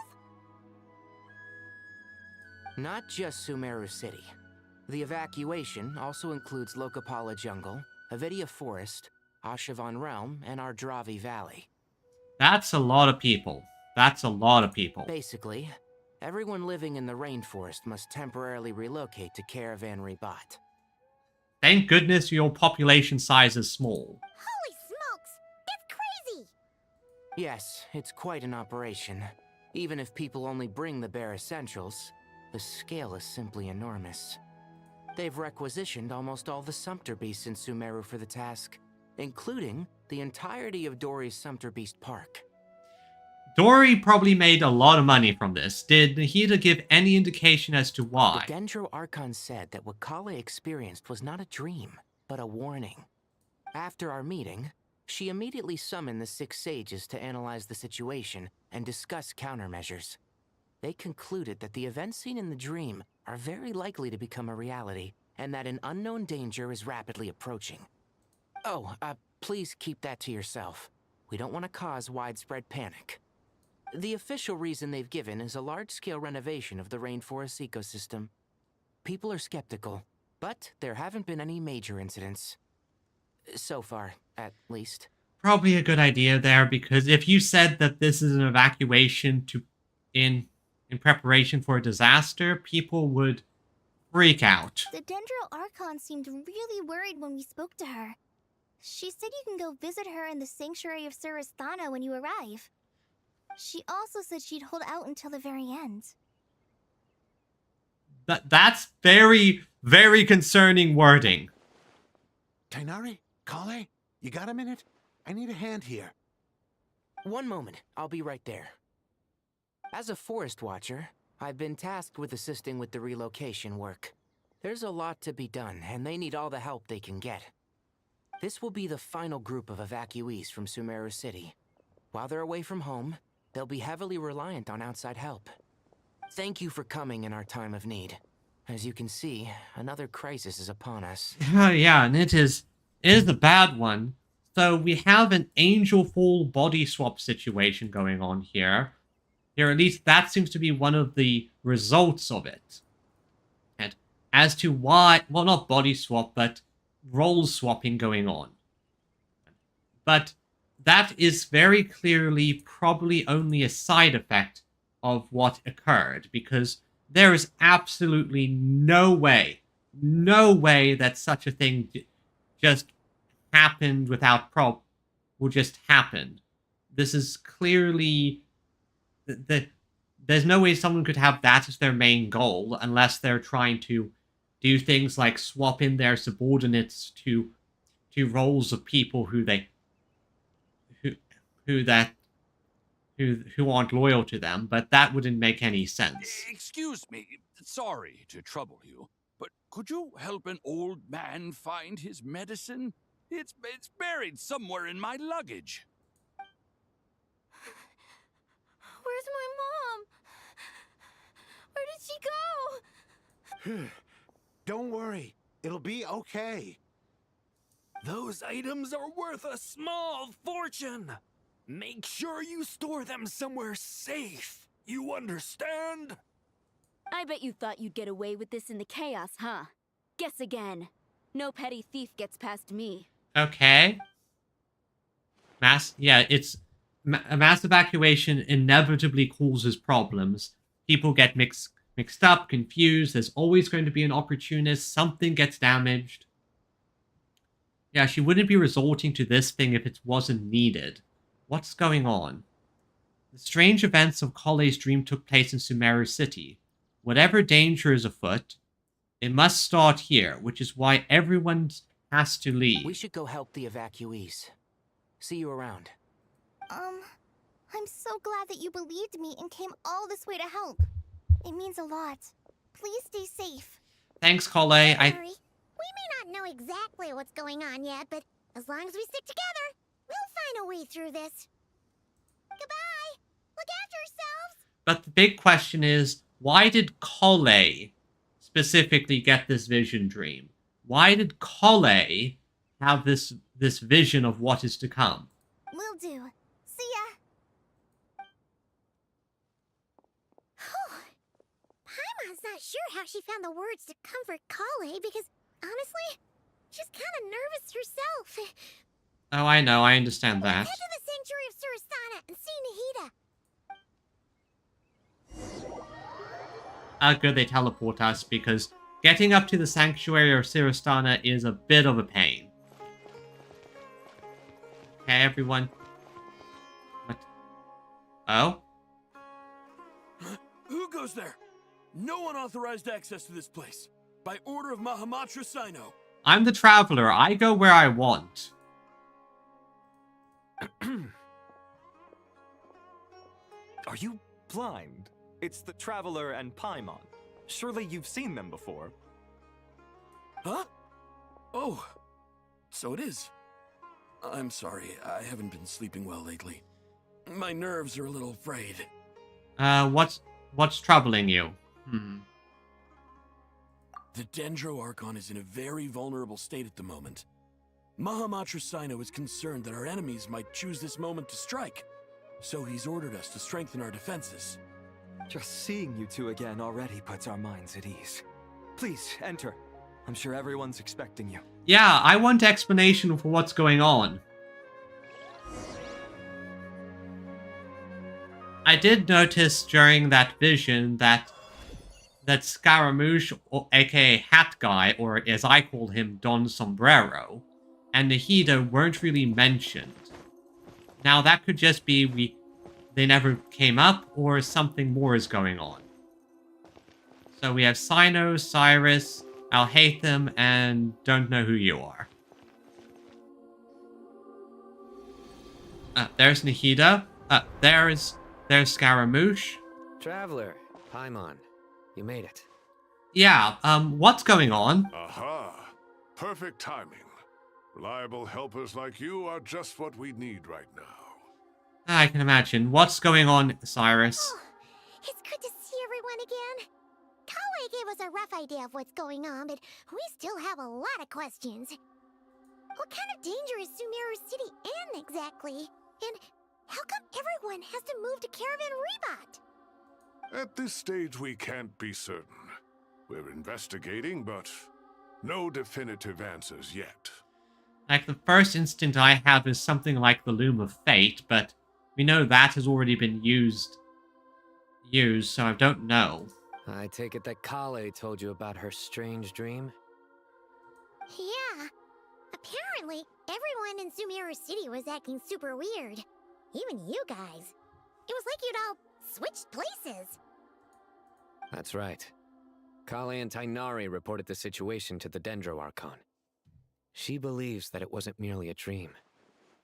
Not just Sumeru City. The evacuation also includes Lokapala Jungle, Avidia Forest, Ashavan Realm, and Ardravi Valley. That's a lot of people. That's a lot of people. Basically, everyone living in the rainforest must temporarily relocate to Caravan Rebot. Thank goodness your population size is small. Holy smokes! That's crazy! Yes, it's quite an operation. Even if people only bring the bare essentials, the scale is simply enormous. They've requisitioned almost all the Sumpter Beasts in Sumeru for the task, including the entirety of Dori's Sumpter Beast Park. Dory probably made a lot of money from this. Did Nahida give any indication as to why? The Dendro Archon said that what Kale experienced was not a dream, but a warning. After our meeting, she immediately summoned the 6 sages to analyze the situation and discuss countermeasures. They concluded that the events seen in the dream are very likely to become a reality, and that an unknown danger is rapidly approaching. Oh, please keep that to yourself. We don't want to cause widespread panic. The official reason they've given is a large-scale renovation of the rainforest ecosystem. People are skeptical, but there haven't been any major incidents. So far, at least. Probably a good idea there, because if you said that this is an evacuation in preparation for a disaster, people would freak out. The Dendro Archon seemed really worried when we spoke to her. She said you can go visit her in the Sanctuary of Surasthana when you arrive. She also said she'd hold out until the very end. That's very, very concerning wording. Tainari? Kale? You got a minute? I need a hand here. One moment, I'll be right there. As a forest watcher, I've been tasked with assisting with the relocation work. There's a lot to be done, and they need all the help they can get. This will be the final group of evacuees from Sumeru City. While they're away from home, they'll be heavily reliant on outside help. Thank you for coming in our time of need. As you can see, another crisis is upon us. Yeah, and it is a bad one. So we have an angel fall body swap situation going on here. Here, at least that seems to be one of the results of it. And as to why, well, not body swap, but role swapping going on. But that is very clearly probably only a side effect of what occurred, because there is absolutely no way that such a thing just happened without will just happen. This is clearly there's no way someone could have that as their main goal unless they're trying to do things like swap in their subordinates to roles of people who aren't loyal to them, but that wouldn't make any sense. Excuse me, sorry to trouble you, but could you help an old man find his medicine? It's buried somewhere in my luggage. Where's my mom? Where did she go? Don't worry. It'll be okay. Those items are worth a small fortune. Make sure you store them somewhere safe. You understand? I bet you thought you'd get away with this in the chaos, huh? Guess again. No petty thief gets past me. Okay. It's a mass evacuation inevitably causes problems. People get mixed up, confused. There's always going to be an opportunist. Something gets damaged. Yeah, she wouldn't be resorting to this thing if it wasn't needed. What's going on? The strange events of Kale's dream took place in Sumeru City. Whatever danger is afoot, it must start here, which is why everyone has to leave. We should go help the evacuees. See you around. I'm so glad that you believed me and came all this way to help. It means a lot. Please stay safe. Thanks, Kale. Don't worry. We may not know exactly what's going on yet, but as long as we stick together, we'll find a way through this. Goodbye! Look after yourselves! But the big question is, why did Kale specifically get this vision dream? Why did Kale have this vision of what is to come? Will do. See ya! Paimon's not sure how she found the words to comfort Kale because, honestly, she's kind of nervous herself. Oh, I know. I understand Let's that. head to the Sanctuary of Surasthana and see Nahida. Good they teleport us, because getting up to the Sanctuary of Surasthana is a bit of a pain. Okay, everyone. What? Oh? Who goes there? No unauthorized access to this place. By order of Mahamatra Sino. I'm the traveler. I go where I want. Are you blind? It's the Traveler and Paimon. Surely you've seen them before. Huh? Oh, so it is. I'm sorry, I haven't been sleeping well lately. My nerves are a little frayed. What's troubling you? The Dendro Archon is in a very vulnerable state at the moment. Mahamatra Sino is concerned that our enemies might choose this moment to strike, so he's ordered us to strengthen our defenses. Just seeing you two again already puts our minds at ease. Please, enter. I'm sure everyone's expecting you. Yeah, I want explanation for what's going on. I did notice during that vision that Scaramouche, aka Hat Guy, or as I call him, Don Sombrero, and Nahida weren't really mentioned. Now that could just be they never came up, or something more is going on. So we have Sino, Cyrus, Alhaitham, and don't know who you are. There's Nahida. There's Scaramouche. Traveler, Paimon, you made it. Yeah, what's going on? Aha! Perfect timing. Reliable helpers like you are just what we need right now. I can imagine. What's going on, Cyrus? Oh, it's good to see everyone again. Kale gave us a rough idea of what's going on, but we still have a lot of questions. What kind of danger is Sumeru City in exactly? And how come everyone has to move to Caravan Rebot? At this stage, we can't be certain. We're investigating, but no definitive answers yet. Like, the first instinct I have is something like the Loom of Fate, but we know that has already been used, so I don't know. I take it that Kale told you about her strange dream? Yeah. Apparently, everyone in Sumeru City was acting super weird. Even you guys. It was like you'd all switched places. That's right. Kale and Tainari reported the situation to the Dendro Archon. She believes that it wasn't merely a dream,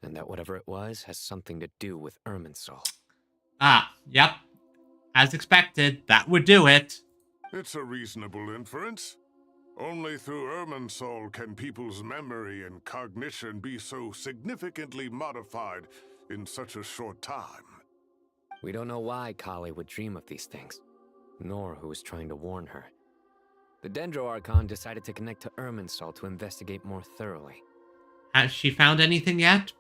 and that whatever it was has something to do with Irminsul. Yep. As expected, that would do it. It's a reasonable inference. Only through Irminsul can people's memory and cognition be so significantly modified in such a short time. We don't know why Kale would dream of these things, nor who was trying to warn her. The Dendro Archon decided to connect to Irminsul to investigate more thoroughly. Has she found anything yet?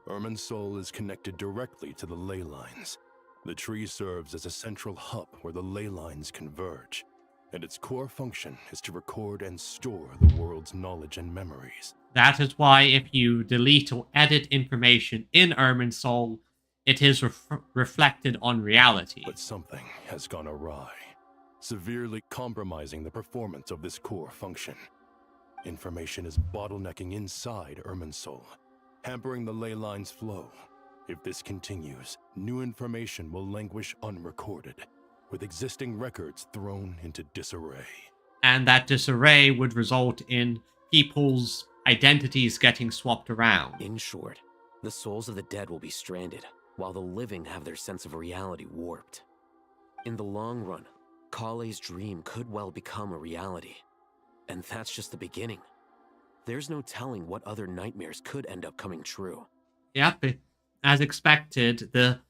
Irminsul is connected directly to the ley lines. The tree serves as a central hub where the ley lines converge, and its core function is to record and store the world's knowledge and memories. That is why if you delete or edit information in Irminsul, it is reflected on reality. But something has gone awry, severely compromising the performance of this core function. Information is bottlenecking inside Irminsul, hampering the ley line's flow. If this continues, new information will languish unrecorded, with existing records thrown into disarray. And that disarray would result in people's identities getting swapped around. In short, the souls of the dead will be stranded, while the living have their sense of reality warped. In the long run, Kale's dream could well become a reality. And that's just the beginning. There's no telling what other nightmares could end up coming true. Yep, as expected, the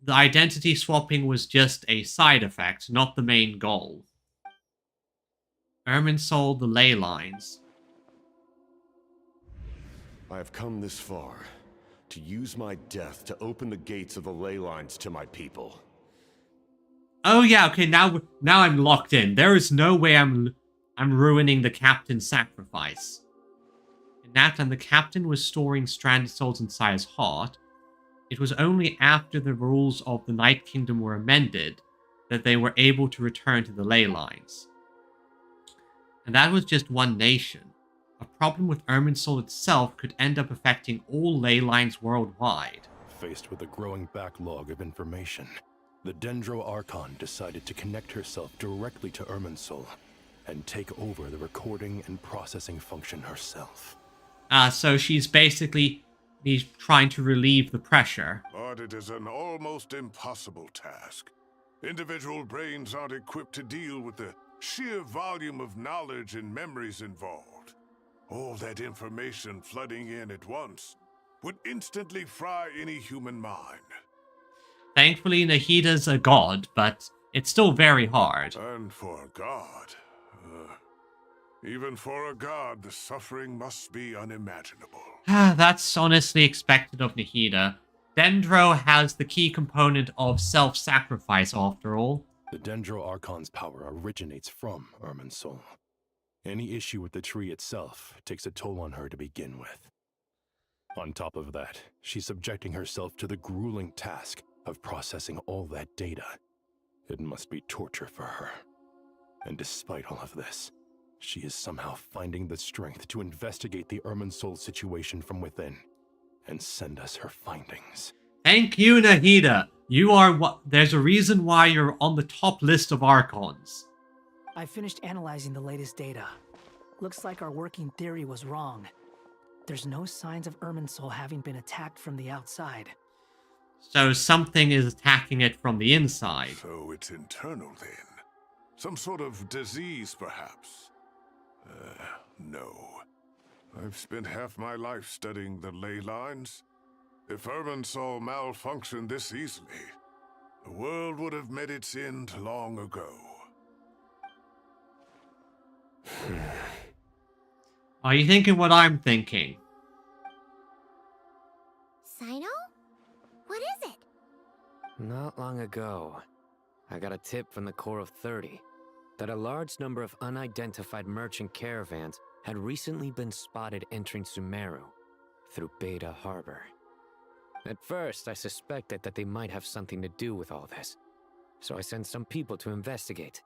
identity swapping was just a side effect, not the main goal. Irminsul, the ley lines. I have come this far to use my death to open the gates of the ley lines to my people. Oh yeah, okay, now I'm locked in. There is no way I'm ruining the captain's sacrifice. In that time, the captain was storing stranded souls inside his heart. It was only after the rules of the Night Kingdom were amended that they were able to return to the ley lines. And that was just one nation. A problem with Irminsul itself could end up affecting all ley lines worldwide. Faced with a growing backlog of information, the Dendro Archon decided to connect herself directly to Irminsul and take over the recording and processing function herself. So she's basically he's trying to relieve the pressure. But it is an almost impossible task. Individual brains aren't equipped to deal with the sheer volume of knowledge and memories involved. All that information flooding in at once would instantly fry any human mind. Thankfully, Nahida's a god, but it's still very hard. And for a god, even for a god, the suffering must be unimaginable. That's honestly expected of Nahida. Dendro has the key component of self-sacrifice, after all. The Dendro Archon's power originates from Irminsul. Any issue with the tree itself takes a toll on her to begin with. On top of that, she's subjecting herself to the grueling task of processing all that data. It must be torture for her. And despite all of this, she is somehow finding the strength to investigate the Irminsul situation from within and send us her findings. Thank you, Nahida. You are there's a reason why you're on the top list of Archons. I finished analyzing the latest data. Looks like our working theory was wrong. There's no signs of Irminsul having been attacked from the outside. So something is attacking it from the inside. So it's internal then. Some sort of disease, perhaps. No. I've spent half my life studying the ley lines. If Irminsul malfunctioned this easily, the world would have met its end long ago. Are you thinking what I'm thinking? Sino? What is it? Not long ago, I got a tip from the Core of 30 that a large number of unidentified merchant caravans had recently been spotted entering Sumeru through Beta Harbor. At first, I suspected that they might have something to do with all this, so I sent some people to investigate.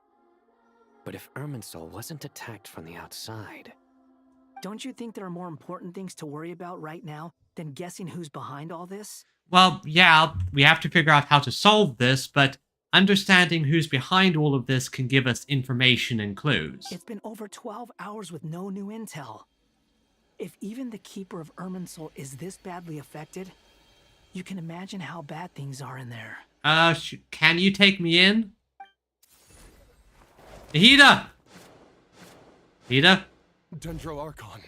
But if Irminsul wasn't attacked from the outside... Don't you think there are more important things to worry about right now than guessing who's behind all this? Well, yeah, we have to figure out how to solve this, but understanding who's behind all of this can give us information and clues. It's been over 12 hours with no new intel. If even the Keeper of Irminsul is this badly affected, you can imagine how bad things are in there. Can you take me in? Nahida! Nahida? Dendro Archon.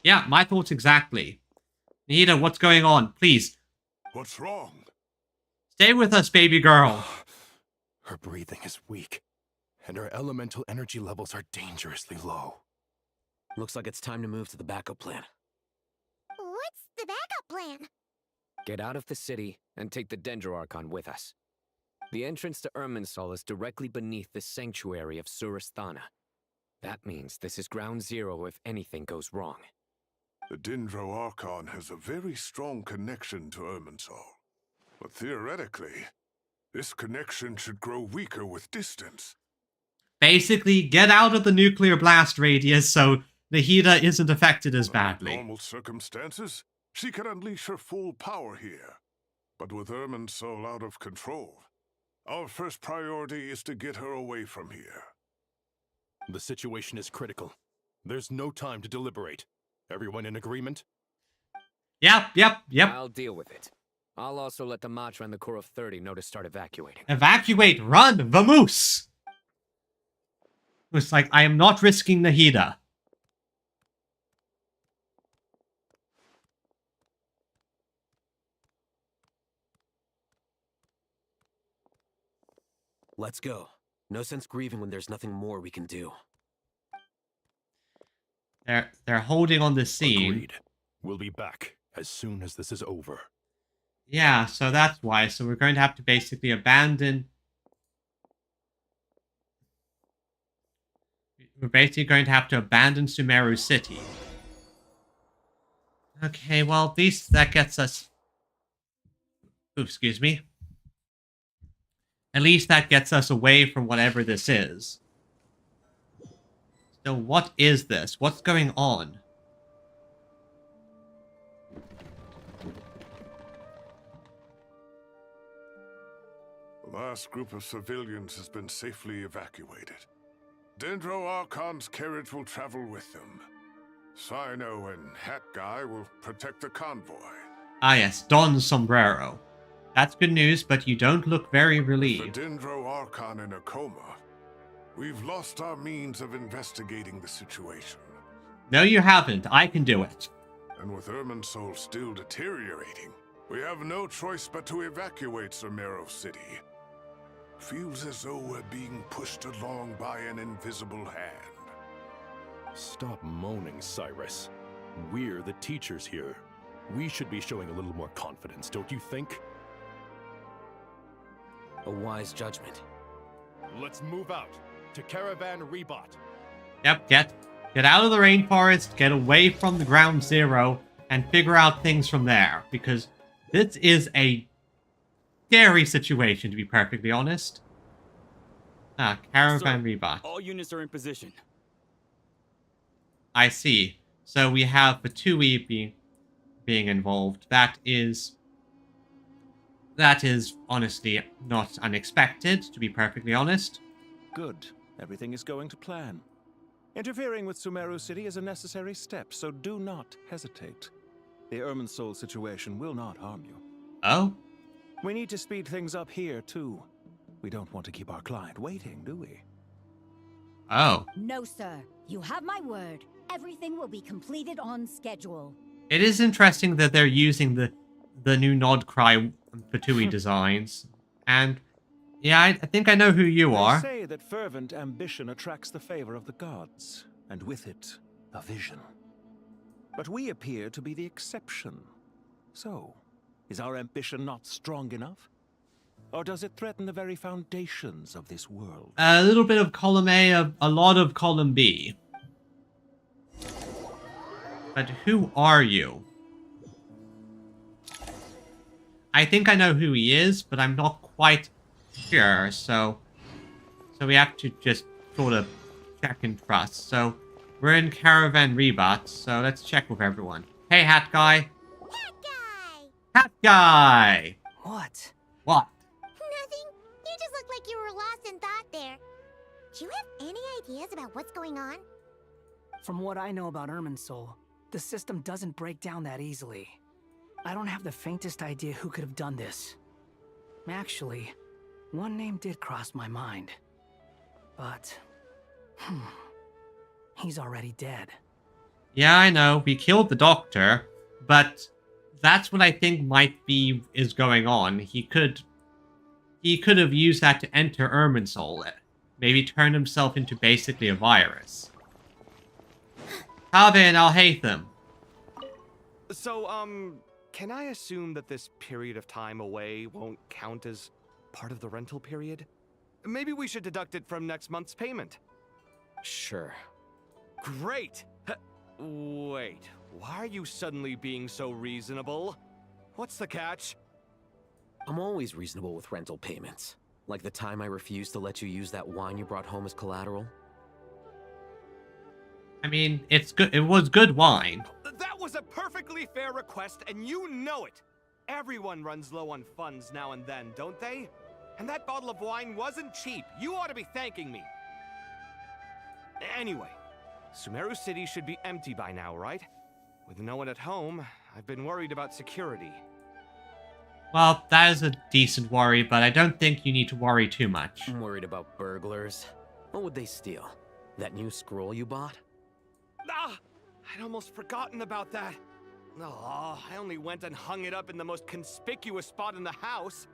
Yeah, my thoughts exactly. Nahida, what's going on? Please. What's wrong? Stay with us, baby girl. Her breathing is weak, and her elemental energy levels are dangerously low. Looks like it's time to move to the backup plan. What's the backup plan? Get out of the city and take the Dendro Archon with us. The entrance to Irminsul is directly beneath the sanctuary of Surasthana. That means this is ground zero if anything goes wrong. The Dendro Archon has a very strong connection to Irminsul. But theoretically, this connection should grow weaker with distance. Basically, get out of the nuclear blast radius so Nahida isn't affected as badly. In normal circumstances, she can unleash her full power here. But with Irminsul out of control, our first priority is to get her away from here. The situation is critical. There's no time to deliberate. Everyone in agreement? Yep. I'll deal with it. I'll also let the Matra and the Core of 30 know to start evacuating. Evacuate! Run! Vamoose! It's like, I am not risking Nahida. Let's go. No sense grieving when there's nothing more we can do. They're holding on the scene. Agreed. We'll be back as soon as this is over. Yeah, so that's why. So we're going to have to basically abandon... We're basically going to have to abandon Sumeru City. Okay, well, at least that gets us... Oops, excuse me. At least that gets us away from whatever this is. So what is this? What's going on? The last group of civilians has been safely evacuated. Dendro Archon's carriage will travel with them. Sino and Hat Guy will protect the convoy. Ah yes, Don Sombrero. That's good news, but you don't look very The relieved. Dendro Archon in a coma. We've lost our means of investigating the situation. No, you haven't. I can do it. And with Irminsul still deteriorating, we have no choice but to evacuate Sumeru City. Feels as though we're being pushed along by an invisible hand. Stop moaning, Cyrus. We're the teachers here. We should be showing a little more confidence, don't you think? A wise judgment. Let's move out to Caravan Rebot. Yep, get out of the rainforest, get away from the ground zero, and figure out things from there. Because this is a scary situation, to be perfectly honest. Ah, Caravan Rebot. All units are in position. I see. So we have Fatui being involved. That is honestly not unexpected, to be perfectly honest. Good. Everything is going to plan. Interfering with Sumeru City is a necessary step, so do not hesitate. The Irminsul situation will not harm you. Oh? We need to speed things up here, too. We don't want to keep our client waiting, do we? Oh. No, sir. You have my word. Everything will be completed on schedule. It is interesting that they're using the new Nod Cry Fatui designs. And yeah, I think I know who you are. They say that fervent ambition attracts the favor of the gods, and with it, a vision. But we appear to be the exception. So, is our ambition not strong enough? Or does it threaten the very foundations of this world? A little bit of column A, a lot of column B. But who are you? I think I know who he is, but I'm not quite sure, so we have to just sort of check and trust. So we're in Caravan Rebot, so let's check with everyone. Hey, Hat Guy. Hat Guy! Hat Guy! What? What? Nothing. You just look like you were lost in thought there. Do you have any ideas about what's going on? From what I know about Irminsul, the system doesn't break down that easily. I don't have the faintest idea who could have done this. Actually, one name did cross my mind. But, he's already dead. Yeah, I know. We killed the doctor, but that's what I think is going on. He could have used that to enter Irminsul. Maybe turn himself into basically a virus. Calvin, I'll hate them. So, can I assume that this period of time away won't count as part of the rental period? Maybe we should deduct it from next month's payment. Sure. Great! Wait, why are you suddenly being so reasonable? What's the catch? I'm always reasonable with rental payments. Like the time I refused to let you use that wine you brought home as collateral. I mean, it's good. It was good wine. That was a perfectly fair request, and you know it! Everyone runs low on funds now and then, don't they? And that bottle of wine wasn't cheap. You ought to be thanking me. Anyway, Sumeru City should be empty by now, right? With no one at home, I've been worried about security. Well, that is a decent worry, but I don't think you need to worry too much. I'm worried about burglars. What would they steal? That new scroll you bought? Ah! I'd almost forgotten about that. Oh, I only went and hung it up in the most conspicuous spot in the house.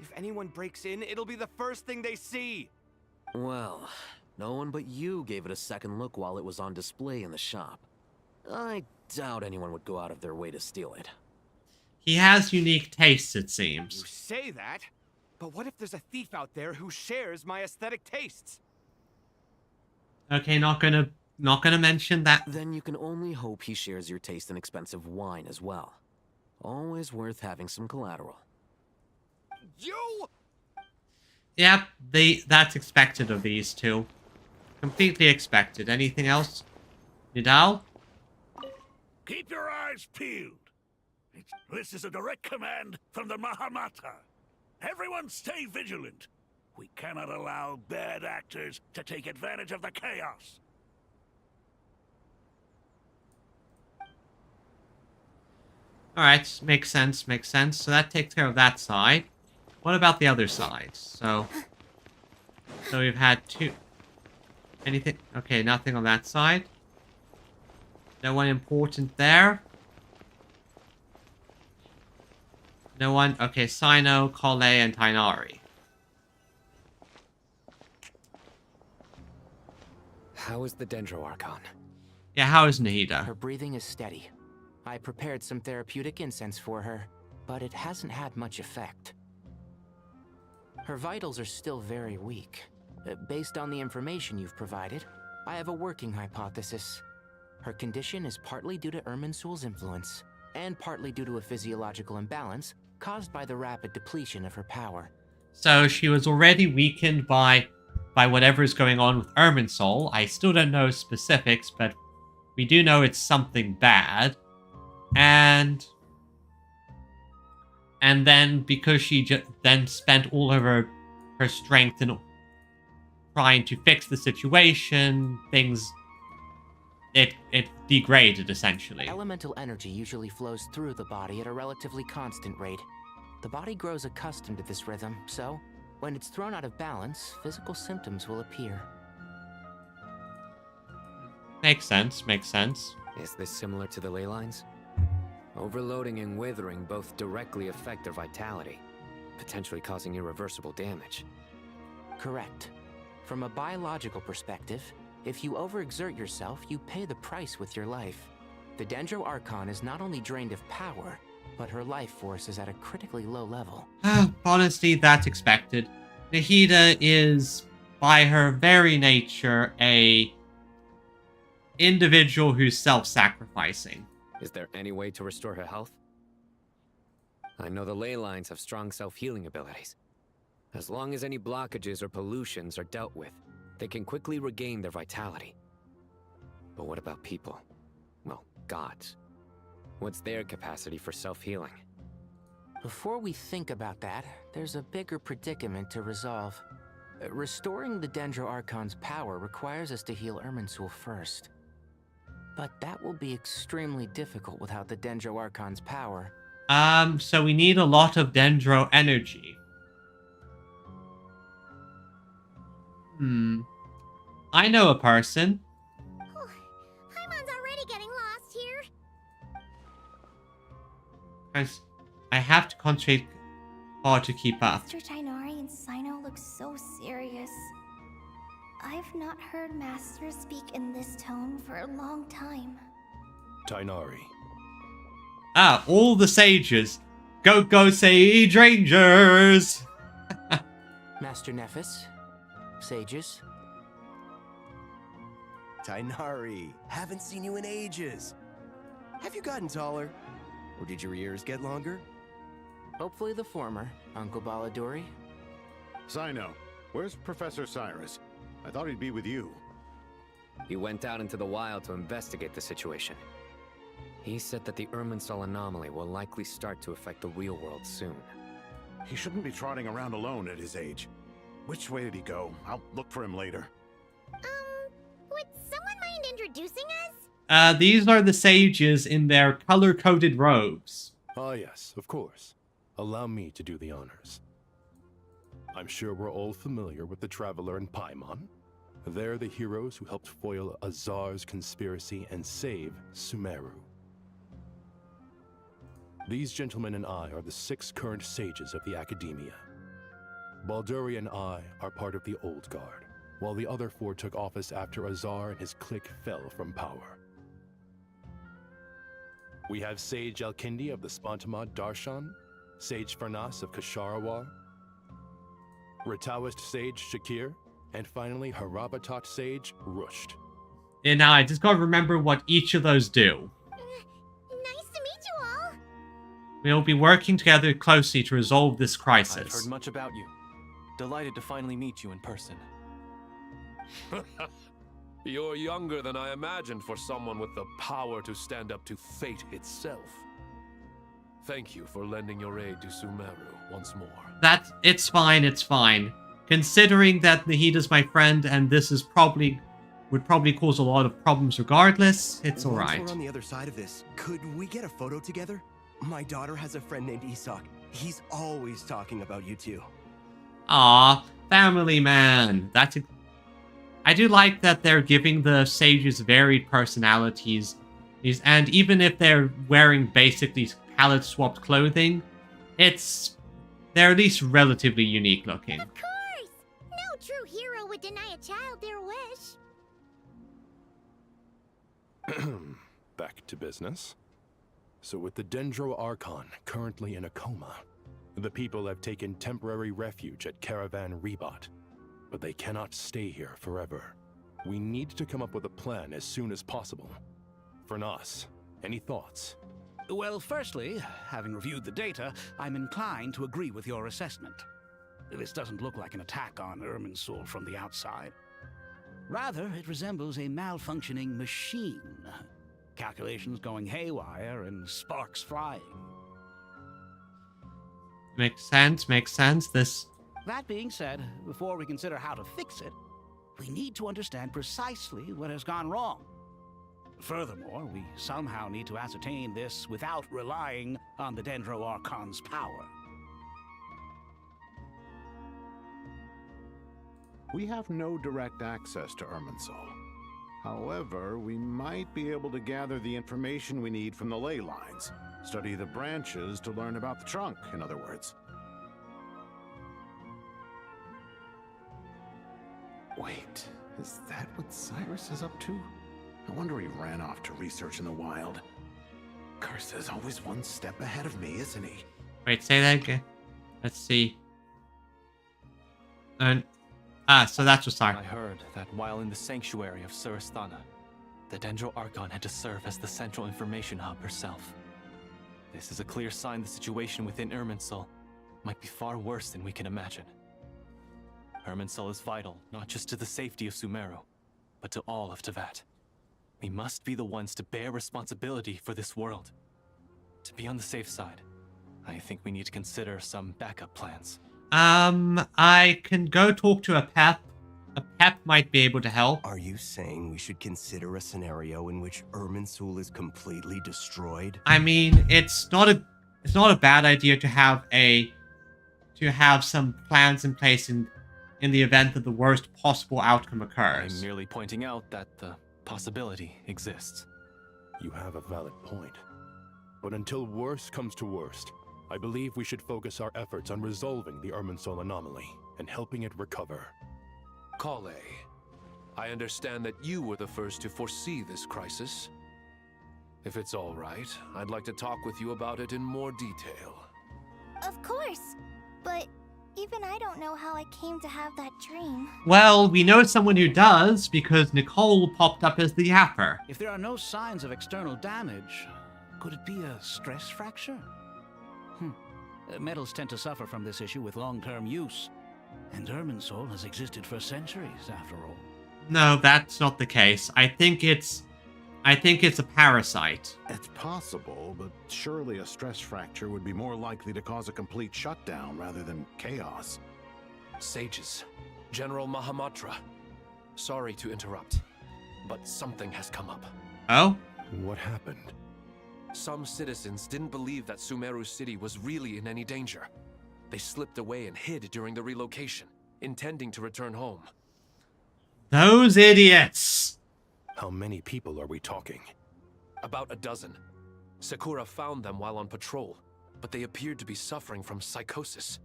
If anyone breaks in, it'll be the first thing they see. Well, no one but you gave it a second look while it was on display in the shop. I doubt anyone would go out of their way to steal it. He has unique tastes, it seems. You say that, but what if there's a thief out there who shares my aesthetic tastes? Okay, not gonna mention that. Then you can only hope he shares your taste in expensive wine as well. Always worth having some collateral. You? Yep, that's expected of these two. Completely expected. Anything else? Nidal? Keep your eyes peeled. This is a direct command from the Mahamata. Everyone stay vigilant. We cannot allow bad actors to take advantage of the chaos. Alright, makes sense, makes sense. So that takes care of that side. What about the other side? So we've had two... Anything? Okay, nothing on that side. No one important there. No one... Okay, Sino, Kale, and Tainari. How is the Dendro Archon? Yeah, how is Nahida? Her breathing is steady. I prepared some therapeutic incense for her, but it hasn't had much effect. Her vitals are still very weak. Based on the information you've provided, I have a working hypothesis. Her condition is partly due to Irminsul's influence, and partly due to a physiological imbalance caused by the rapid depletion of her power. So she was already weakened by whatever is going on with Irminsul. I still don't know specifics, but we do know it's something bad. And then because she then spent all of her strength in trying to fix the situation, it degraded essentially. Elemental energy usually flows through the body at a relatively constant rate. The body grows accustomed to this rhythm, so when it's thrown out of balance, physical symptoms will appear. Makes sense, makes sense. Is this similar to the ley lines? Overloading and withering both directly affect their vitality, potentially causing irreversible damage. Correct. From a biological perspective, if you overexert yourself, you pay the price with your life. The Dendro Archon is not only drained of power, but her life force is at a critically low level. Honestly, that's expected. Nahida is, by her very nature, a individual who's self-sacrificing. Is there any way to restore her health? I know the ley lines have strong self-healing abilities. As long as any blockages or pollutions are dealt with, they can quickly regain their vitality. But what about people? Well, gods. What's their capacity for self-healing? Before we think about that, there's a bigger predicament to resolve. Restoring the Dendro Archon's power requires us to heal Irminsul first. But that will be extremely difficult without the Dendro Archon's power. So we need a lot of Dendro energy. I know a person. Paimon's already getting lost here. I have to concentrate hard to keep up. Mr. Tainari and Sino look so serious. I've not heard Master speak in this tone for a long time. Tainari. Ah, all the sages. Go, Sage Rangers! Master Nephis, sages. Tainari, haven't seen you in ages. Have you gotten taller? Or did your ears get longer? Hopefully the former, Uncle Baladuri. Sino, where's Professor Cyrus? I thought he'd be with you. He went out into the wild to investigate the situation. He said that the Irminsul anomaly will likely start to affect the real world soon. He shouldn't be trotting around alone at his age. Which way did he go? I'll look for him later. Would someone mind introducing us? These are the sages in their color-coded robes. Ah, yes, of course. Allow me to do the honors. I'm sure we're all familiar with the Traveler and Paimon. They're the heroes who helped foil Azar's conspiracy and save Sumeru. These gentlemen and I are the 6 current sages of the Academia. Balduri and I are part of the Old Guard, while the other 4 took office after Azar and his clique fell from power. We have Sage Alkindi of the Spontamad Darshan, Sage Farnas of Kasharawar, Rataoist Sage Shakir, and finally Harabatot Sage Rusht. And now I just gotta remember what each of those do. Nice to meet you all. We'll be working together closely to resolve this crisis. I've heard much about you. Delighted to finally meet you in person. You're younger than I imagined for someone with the power to stand up to fate itself. Thank you for lending your aid to Sumeru once more. It's fine, it's fine. Considering that Nahida's my friend and this is would probably cause a lot of problems regardless, it's alright. Once we're on the other side of this, could we get a photo together? My daughter has a friend named Isak. He's always talking about you two. Aw, family man. I do like that they're giving the sages varied personalities. And even if they're wearing basically palette-swapped clothing, they're at least relatively unique looking. Of course! No true hero would deny a child their wish. Back to business. So with the Dendro Archon currently in a coma, the people have taken temporary refuge at Caravan Rebot. But they cannot stay here forever. We need to come up with a plan as soon as possible. For Nas, any thoughts? Well, firstly, having reviewed the data, I'm inclined to agree with your assessment. This doesn't look like an attack on Irminsul from the outside. Rather, it resembles a malfunctioning machine. Calculations going haywire and sparks flying. Makes sense. That being said, before we consider how to fix it, we need to understand precisely what has gone wrong. Furthermore, we somehow need to ascertain this without relying on the Dendro Archon's power. We have no direct access to Irminsul. However, we might be able to gather the information we need from the ley lines. Study the branches to learn about the trunk, in other words. Wait, is that what Cyrus is up to? No wonder he ran off to research in the wild. Curse's always one step ahead of me, isn't he? Wait, say that again. Let's see. So that's what's I heard that while in the sanctuary of Surasthana, the Dendro Archon had to serve as the central information hub herself. This is a clear sign the situation within Irminsul might be far worse than we can imagine. Irminsul is vital, not just to the safety of Sumeru, but to all of Teyvat. We must be the ones to bear responsibility for this world. To be on the safe side, I think we need to consider some backup plans. I can go talk to a Pep. A Pep might be able to help. Are you saying we should consider a scenario in which Irminsul is completely destroyed? I mean, it's not a bad idea to have some plans in place in the event that the worst possible outcome occurs. I'm merely pointing out that the possibility exists. You have a valid point. But until worst comes to worst, I believe we should focus our efforts on resolving the Irminsul anomaly and helping it recover. Kale, I understand that you were the first to foresee this crisis. If it's all right, I'd like to talk with you about it in more detail. Of course, but even I don't know how I came to have that dream. Well, we know someone who does, because Nicole popped up as the Yapper. If there are no signs of external damage, could it be a stress fracture? Metals tend to suffer from this issue with long-term use, and Irminsul has existed for centuries, after all. No, that's not the case. I think it's a parasite. It's possible, but surely a stress fracture would be more likely to cause a complete shutdown rather than chaos. Sages, General Mahamatra, sorry to interrupt, but something has come up. Oh? What happened? Some citizens didn't believe that Sumeru City was really in any danger. They slipped away and hid during the relocation, intending to return home. Those idiots! How many people are we talking? About a dozen. Sakura found them while on patrol, but they appeared to be suffering from psychosis.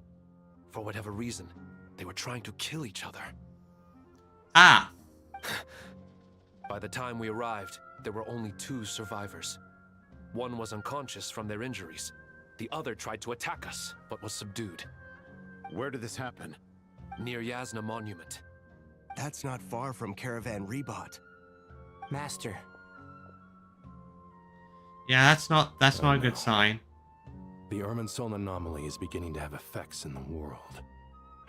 For whatever reason, they were trying to kill each other. Ah! By the time we arrived, there were only 2 survivors. One was unconscious from their injuries. The other tried to attack us, but was subdued. Where did this happen? Near Yasna Monument. That's not far from Caravan Rebot. Master. Yeah, that's not a good sign. The Irminsul anomaly is beginning to have effects in the world.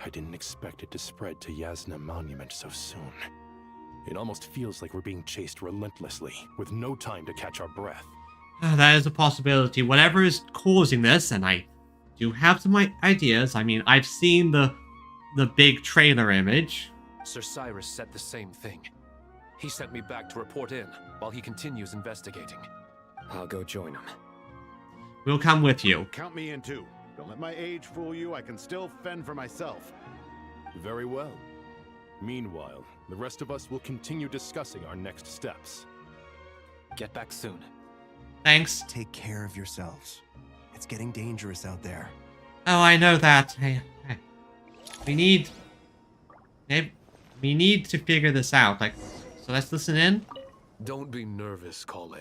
I didn't expect it to spread to Yasna Monument so soon. It almost feels like we're being chased relentlessly, with no time to catch our breath. That is a possibility. Whatever is causing this, and I do have some ideas. I mean, I've seen the big trailer image. Sir Cyrus said the same thing. He sent me back to report in, while he continues investigating. I'll go join him. We'll come with you. Count me in too. Don't let my age fool you. I can still fend for myself. Very well. Meanwhile, the rest of us will continue discussing our next steps. Get back soon. Thanks. Take care of yourselves. It's getting dangerous out there. Oh, I know that. Hey. We need to figure this out. Like, so let's listen in. Don't be nervous, Kale.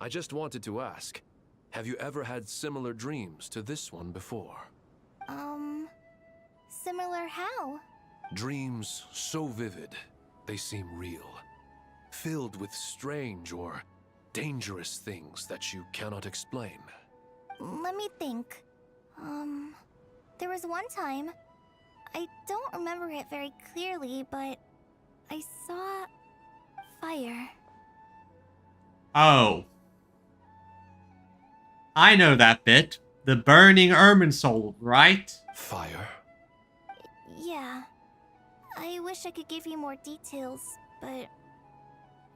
I just wanted to ask, have you ever had similar dreams to this one before? Similar how? Dreams so vivid, they seem real. Filled with strange or dangerous things that you cannot explain. Let me think. There was one time, I don't remember it very clearly, but I saw fire. Oh. I know that bit. The burning Ermin soul, right? Fire? Yeah. I wish I could give you more details, but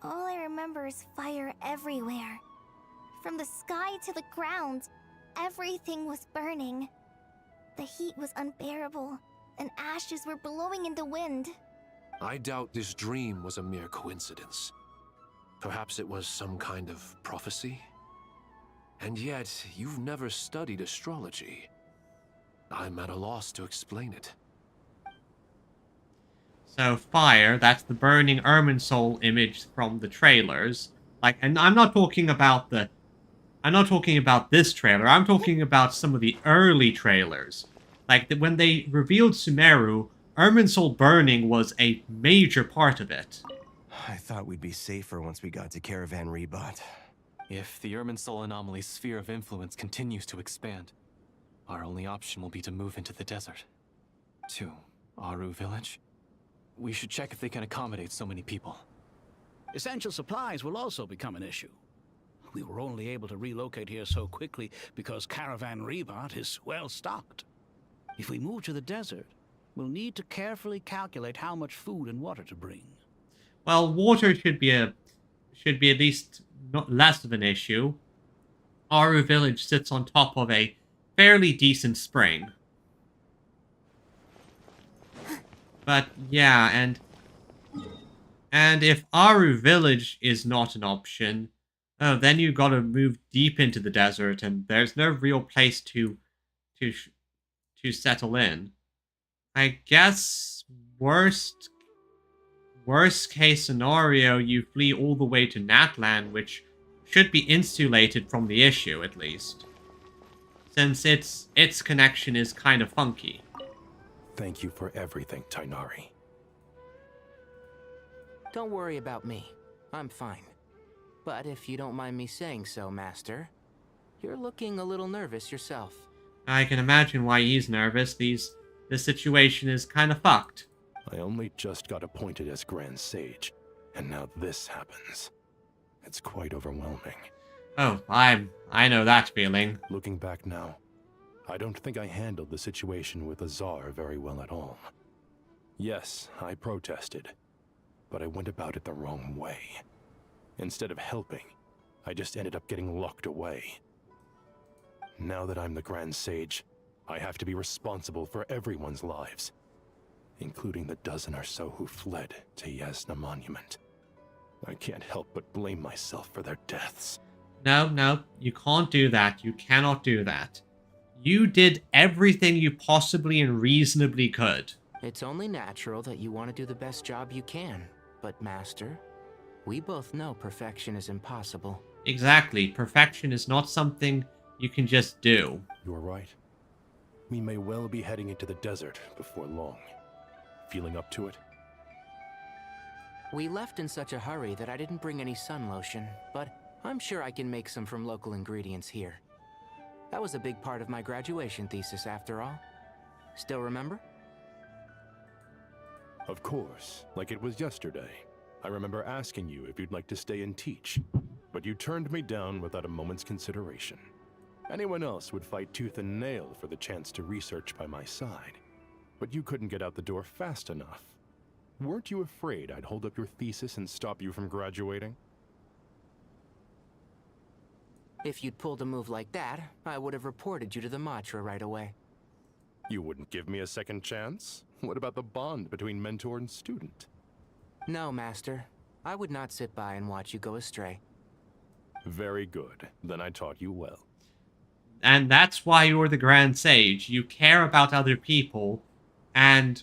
all I remember is fire everywhere. From the sky to the ground, everything was burning. The heat was unbearable, and ashes were blowing in the wind. I doubt this dream was a mere coincidence. Perhaps it was some kind of prophecy? And yet, you've never studied astrology. I'm at a loss to explain it. So fire, that's the burning Ermin soul image from the trailers. Like, and I'm not talking about this trailer. I'm talking about some of the early trailers. Like, when they revealed Sumeru, Ermin soul burning was a major part of it. I thought we'd be safer once we got to Caravan Rebot. If the Irminsul anomaly's sphere of influence continues to expand, our only option will be to move into the desert. To Aru village? We should check if they can accommodate so many people. Essential supplies will also become an issue. We were only able to relocate here so quickly because Caravan Rebot is well stocked. If we move to the desert, we'll need to carefully calculate how much food and water to bring. Well, water should be at least not less of an issue. Aru village sits on top of a fairly decent spring. But yeah, and if Aru village is not an option, oh, then you gotta move deep into the desert, and there's no real place to settle in. I guess worst case scenario, you flee all the way to Natlan, which should be insulated from the issue at least, since its connection is kind of funky. Thank you for everything, Tainari. Don't worry about me. I'm fine. But if you don't mind me saying so, Master, you're looking a little nervous yourself. I can imagine why he's nervous. This situation is kind of fucked. I only just got appointed as Grand Sage, and now this happens. It's quite overwhelming. Oh, I know that feeling. Looking back now, I don't think I handled the situation with Azar very well at all. Yes, I protested, but I went about it the wrong way. Instead of helping, I just ended up getting locked away. Now that I'm the Grand Sage, I have to be responsible for everyone's lives, including the dozen or so who fled to Yasna Monument. I can't help but blame myself for their deaths. No, you can't do that. You cannot do that. You did everything you possibly and reasonably could. It's only natural that you want to do the best job you can, but Master, we both know perfection is impossible. Exactly. Perfection is not something you can just do. You're right. We may well be heading into the desert before long. Feeling up to it? We left in such a hurry that I didn't bring any sun lotion, but I'm sure I can make some from local ingredients here. That was a big part of my graduation thesis, after all. Still remember? Of course, like it was yesterday. I remember asking you if you'd like to stay and teach, but you turned me down without a moment's consideration. Anyone else would fight tooth and nail for the chance to research by my side, but you couldn't get out the door fast enough. Weren't you afraid I'd hold up your thesis and stop you from graduating? If you'd pulled a move like that, I would have reported you to the Matra right away. You wouldn't give me a second chance? What about the bond between mentor and student? No, Master. I would not sit by and watch you go astray. Very good. Then I taught you well. And that's why you're the Grand Sage. You care about other people, and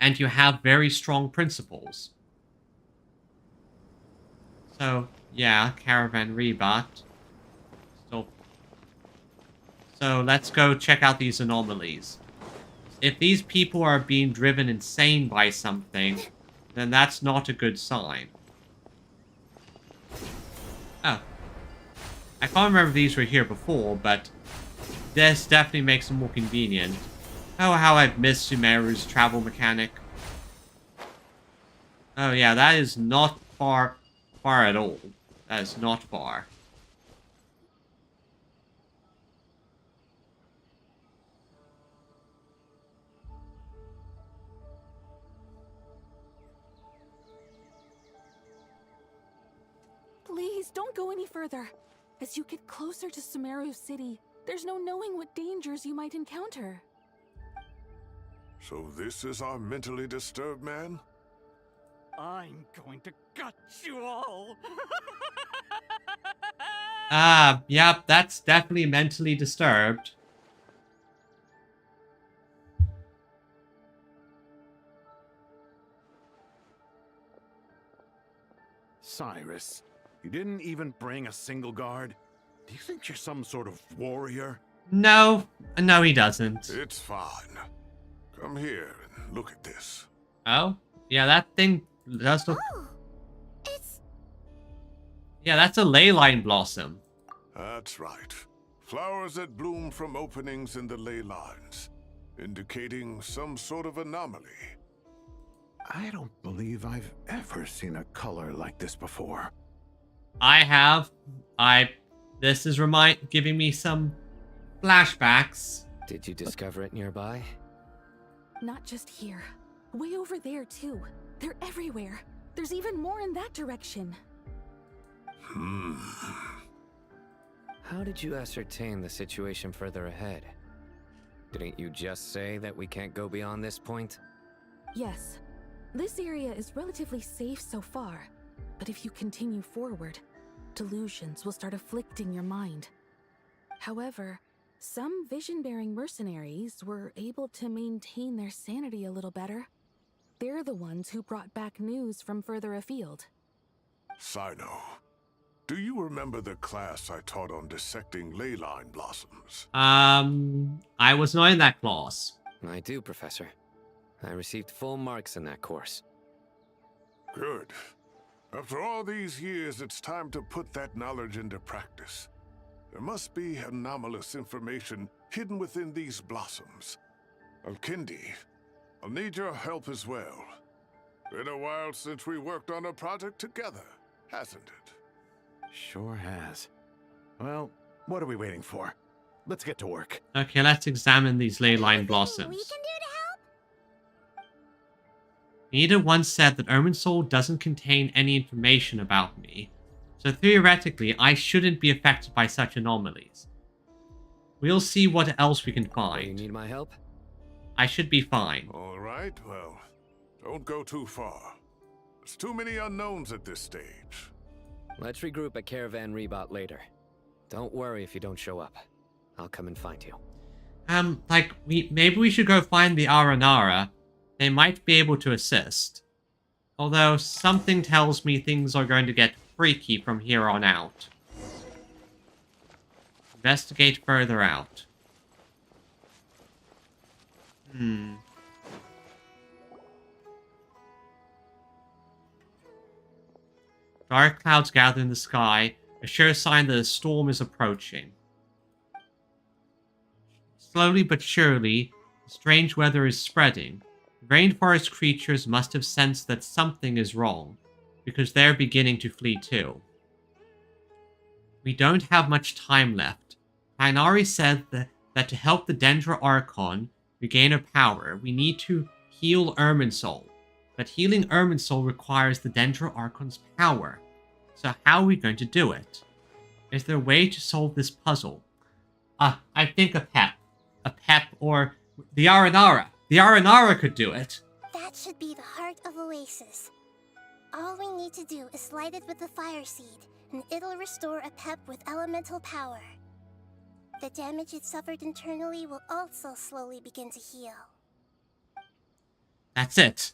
you have very strong principles. So, yeah, Caravan Rebot. Still. So, let's go check out these anomalies. If these people are being driven insane by something, then that's not a good sign. Oh. I can't remember if these were here before, but this definitely makes them more convenient. Oh, how I've missed Sumeru's travel mechanic. Oh yeah, that is not far at all. That is not far. Please, don't go any further. As you get closer to Sumeru City, there's no knowing what dangers you might encounter. So this is our mentally disturbed man? I'm going to gut you all. Yep, that's definitely mentally disturbed. Cyrus, you didn't even bring a single guard? Do you think you're some sort of warrior? No, he doesn't. It's fine. Come here and look at this. Oh? Yeah, that thing does look... Yeah, that's a ley line blossom. That's right. Flowers that bloom from openings in the ley lines, indicating some sort of anomaly. I don't believe I've ever seen a color like this before. I have. This is giving me some flashbacks. Did you discover it nearby? Not just here. Way over there, too. They're everywhere. There's even more in that direction. How did you ascertain the situation further ahead? Didn't you just say that we can't go beyond this point? Yes. This area is relatively safe so far. But if you continue forward, delusions will start afflicting your mind. However, some vision-bearing mercenaries were able to maintain their sanity a little better. They're the ones who brought back news from further afield. Sino, do you remember the class I taught on dissecting ley line blossoms? I was not in that class. I do, Professor. I received full marks in that course. Good. After all these years, it's time to put that knowledge into practice. There must be anomalous information hidden within these blossoms. Alkindi, I'll need your help as well. Been a while since we worked on a project together, hasn't it? Sure has. Well, what are we waiting for? Let's get to work. Okay, let's examine these ley line blossoms. We can do to help? Nita once said that Irminsul doesn't contain any information about me, so theoretically I shouldn't be affected by such anomalies. We'll see what else we can find. You need my help? I should be fine. All right, well, don't go too far. There's too many unknowns at this stage. Let's regroup at Caravan Rebot later. Don't worry if you don't show up. I'll come and find you. Maybe we should go find the Aranara. They might be able to assist. Although, something tells me things are going to get freaky from here on out. Investigate further out. Dark clouds gather in the sky, a sure sign that a storm is approaching. Slowly but surely, strange weather is spreading. Rainforest creatures must have sensed that something is wrong, because they're beginning to flee too. We don't have much time left. Kainari said that to help the Dendra Archon regain her power, we need to heal Irminsul. But healing Irminsul requires the Dendra Archon's power. So how are we going to do it? Is there a way to solve this puzzle? I think a pep. A pep or the Aranara. The Aranara could do it. That should be the heart of Oasis. All we need to do is light it with the fire seed, and it'll restore a pep with elemental power. The damage it suffered internally will also slowly begin to heal. That's it.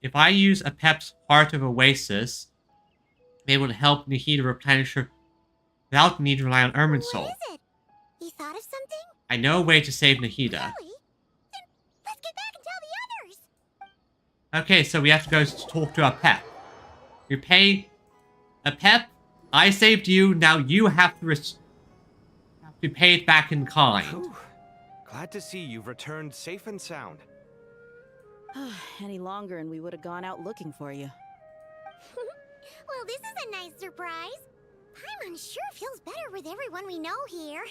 If I use a pep's Heart of Oasis, it would help Nahida replenish her without the need to rely on Irmin's soul. What is it? You thought of something? I know a way to save Nahida. Really? Then let's get back and tell the others! Okay, so we have to go talk to our pep. You pay a pep. I saved you. Now you have to pay it back in kind. Whew. Glad to see you've returned safe and sound. Any longer and we would have gone out looking for you. Well, this is a nice surprise. Paimon sure feels better with everyone we know here.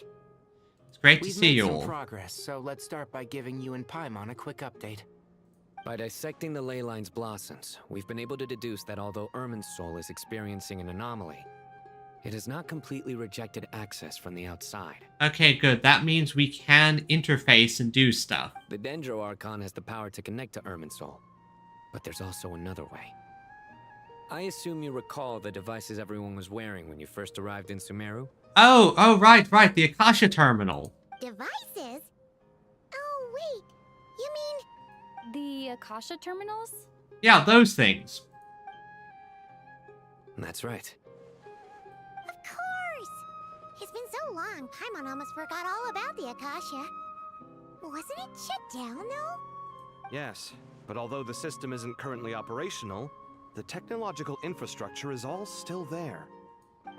It's great to We've see made you some all. progress, so let's start by giving you and Paimon a quick update. By dissecting the ley line's blossoms, we've been able to deduce that although Irmin's soul is experiencing an anomaly, it has not completely rejected access from the outside. Okay, good. That means we can interface and do stuff. The Dendro Archon has the power to connect to Irmin's soul, but there's also another way. I assume you recall the devices everyone was wearing when you first arrived in Sumeru? Oh, right. The Akasha terminal. Devices? Oh, wait. You mean... The Akasha terminals? Yeah, those things. That's right. Of course! It's been so long, Paimon almost forgot all about the Akasha. Wasn't it shut down, though? Yes, but although the system isn't currently operational, the technological infrastructure is all still there.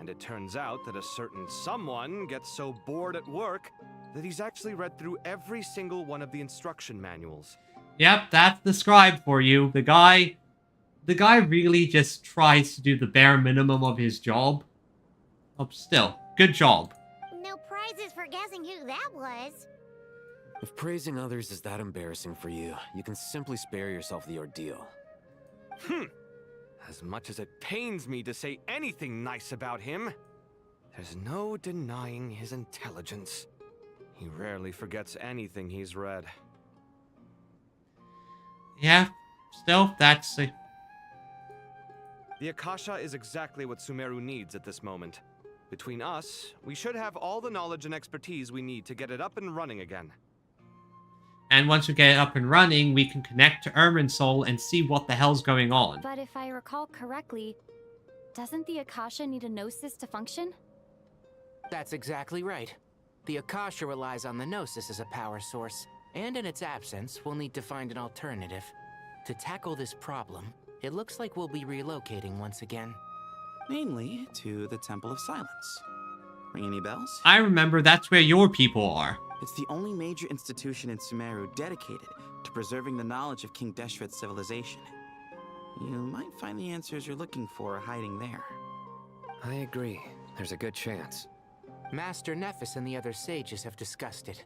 And it turns out that a certain someone gets so bored at work that he's actually read through every single one of the instruction manuals. Yep, that's the scribe for you. The guy really just tries to do the bare minimum of his job. Oh, still, good job. No prizes for guessing who that was. If praising others is that embarrassing for you, you can simply spare yourself the ordeal. As much as it pains me to say anything nice about him, there's no denying his intelligence. He rarely forgets anything he's read. Yeah, still, that's... The Akasha is exactly what Sumeru needs at this moment. Between us, we should have all the knowledge and expertise we need to get it up and running again. And once we get it up and running, we can connect to Irmin's soul and see what the hell's going on. But if I recall correctly, doesn't the Akasha need a Gnosis to function? That's exactly right. The Akasha relies on the Gnosis as a power source, and in its absence, we'll need to find an alternative. To tackle this problem, it looks like we'll be relocating once again. Namely, to the Temple of Silence. Ring any bells? I remember that's where your people are. It's the only major institution in Sumeru dedicated to preserving the knowledge of King Deshret's civilization. You might find the answers you're looking for hiding there. I agree. There's a good chance. Master Nephis and the other sages have discussed it.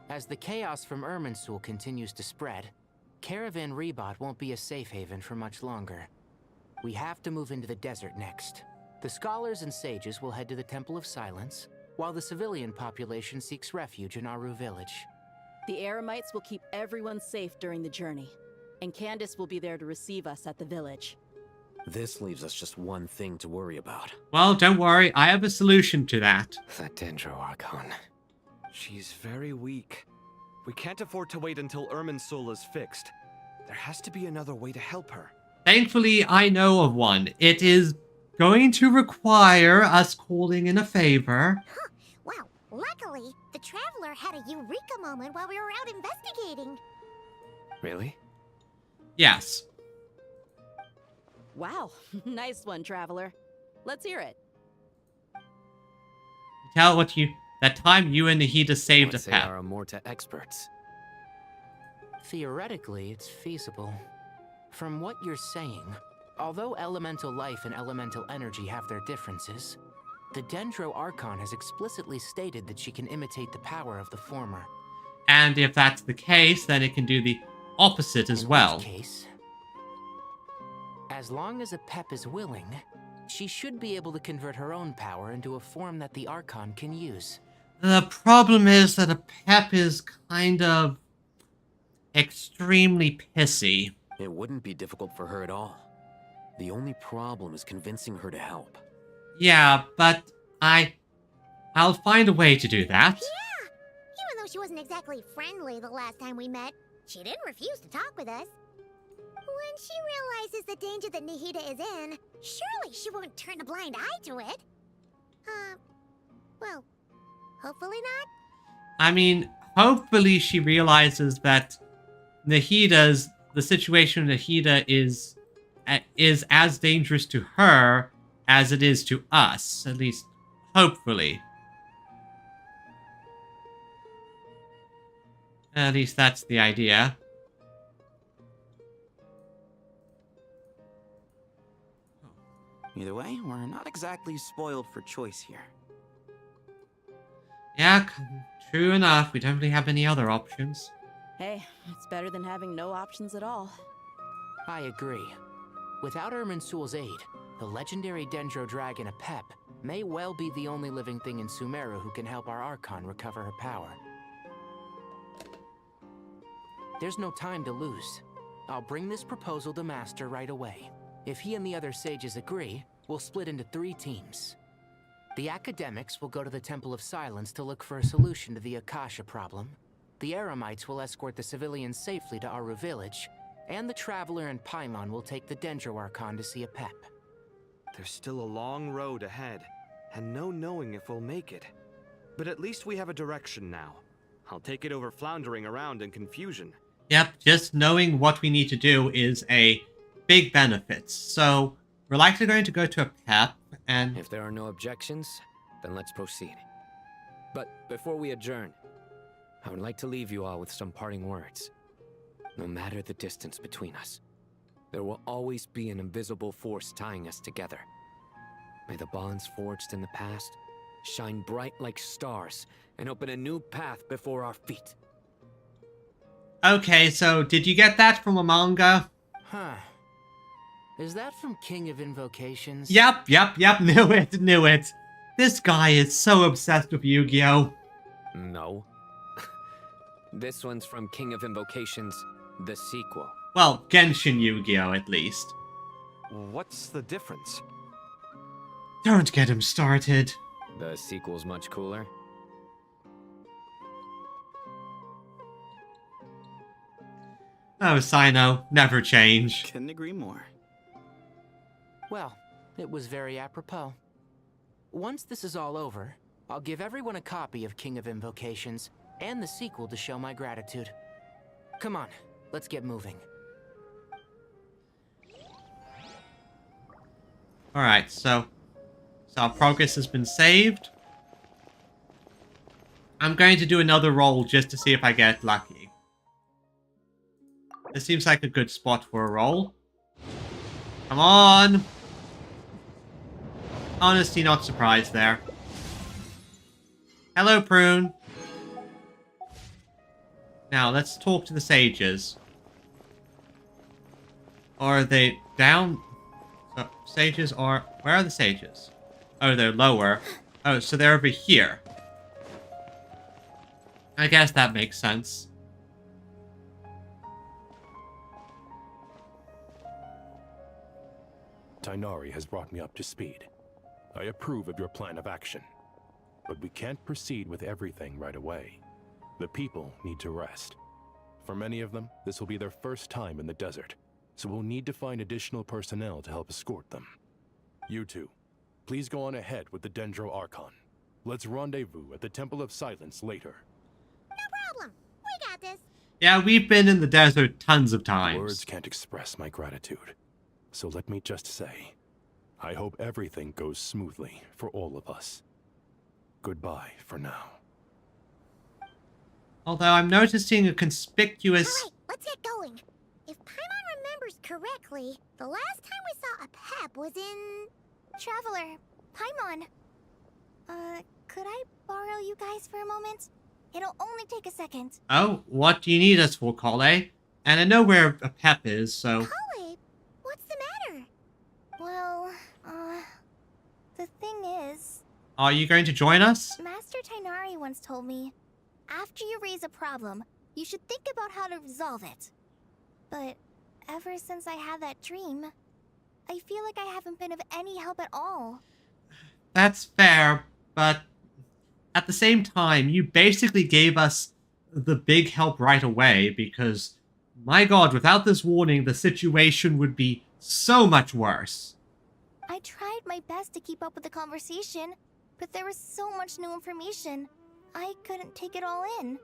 As the chaos from Irminsul continues to spread, Caravan Rebot won't be a safe haven for much longer. We have to move into the desert next. The scholars and sages will head to the Temple of Silence, while the civilian population seeks refuge in Aru village. The Eremites will keep everyone safe during the journey, and Candace will be there to receive us at the village. This leaves us just one thing to worry about. Well, don't worry, I have a solution to that. The Dendro Archon. She's very weak. We can't afford to wait until Irminsul is fixed. There has to be another way to help her. Thankfully, I know of one. It is going to require us calling in a favor. Wow, luckily, the Traveler had a eureka moment while we were out investigating. Really? Yes. Wow, nice one, Traveler. Let's hear it. Tell what you... That time you and Nahida saved a They pet. are Amorta experts. Theoretically, it's feasible. From what you're saying, although elemental life and elemental energy have their differences, the Dendro Archon has explicitly stated that she can imitate the power of the former. And if that's the case, then it can do the opposite as well. In which case, as long as a Pep is willing, She should be able to convert her own power into a form that the Archon can use. The problem is that a pep is kind of extremely pissy. It wouldn't be difficult for her at all. The only problem is convincing her to help. Yeah, but I'll find a way to do that. Yeah! Even though she wasn't exactly friendly the last time we met, she didn't refuse to talk with us. When she realizes the danger that Nahida is in, surely she won't turn a blind eye to it. Well, hopefully not. I mean, hopefully she realizes that the situation of Nahida is as dangerous to her as it is to us. At least, hopefully. At least that's the idea. Either way, we're not exactly spoiled for choice here. Yeah, true enough. We don't really have any other options. Hey, it's better than having no options at all. I agree. Without Irminsul's aid, the legendary Dendro Dragon Apep may well be the only living thing in Sumeru who can help our Archon recover her power. There's no time to lose. I'll bring this proposal to Master right away. If he and the other sages agree, we'll split into 3 teams. The academics will go to the Temple of Silence to look for a solution to the Akasha problem. The Eremites will escort the civilians safely to Aru village, and the Traveler and Paimon will take the Dendro Archon to see Apep. There's still a long road ahead, and no knowing if we'll make it. But at least we have a direction now. I'll take it over floundering around in confusion. Yep, just knowing what we need to do is a big benefit. So, we're likely going to go to Apep, and if there are no objections, then let's proceed. But before we adjourn, I would like to leave you all with some parting words. No matter the distance between us, there will always be an invisible force tying us together. May the bonds forged in the past shine bright like stars and open a new path before our feet. Okay, so did you get that from a manga? Huh. Is that from King of Invocations? Yep, knew it. This guy is so obsessed with Yu-Gi-Oh! No. This one's from King of Invocations, the sequel. Well, Genshin Yu-Gi-Oh! At least. What's the difference? Don't get him started. The sequel's much cooler. Oh, Sino, never change. Couldn't agree more. Well, it was very apropos. Once this is all over, I'll give everyone a copy of King of Invocations and the sequel to show my gratitude. Come on, let's get moving. Alright, so our progress has been saved. I'm going to do another roll just to see if I get lucky. This seems like a good spot for a roll. Come on! Honestly, not surprised there. Hello, Prune. Now, let's talk to the sages. Or are they down? So, sages are... Where are the sages? Oh, they're lower. Oh, so they're over here. I guess that makes sense. Tighnari has brought me up to speed. I approve of your plan of action. But we can't proceed with everything right away. The people need to rest. For many of them, this will be their first time in the desert, so we'll need to find additional personnel to help escort them. You two, please go on ahead with the Dendro Archon. Let's rendezvous at the Temple of Silence later. No problem. We got this. Yeah, we've been in the desert tons of times. Words can't express my gratitude. So let me just say, I hope everything goes smoothly for all of us. Goodbye for now. Although I'm noticing a conspicuous... Alright, let's get going. If Paimon remembers correctly, the last time we saw Apep was in... Traveler, Paimon. Could I borrow you guys for a moment? It'll only take a second. Oh, what do you need us for, Kale? And I know where Apep is, so... Kale, what's the matter? Well, Are you going to join us? Master Tainari once told me, after you raise a problem, you should think about how to resolve it. But ever since I had that dream, I feel like I haven't been of any help at all. That's fair, but at the same time, you basically gave us the big help right away because, my god, without this warning, the situation would be so much worse. I tried my best to keep up with the conversation, but there was so much new information, I couldn't take it all in.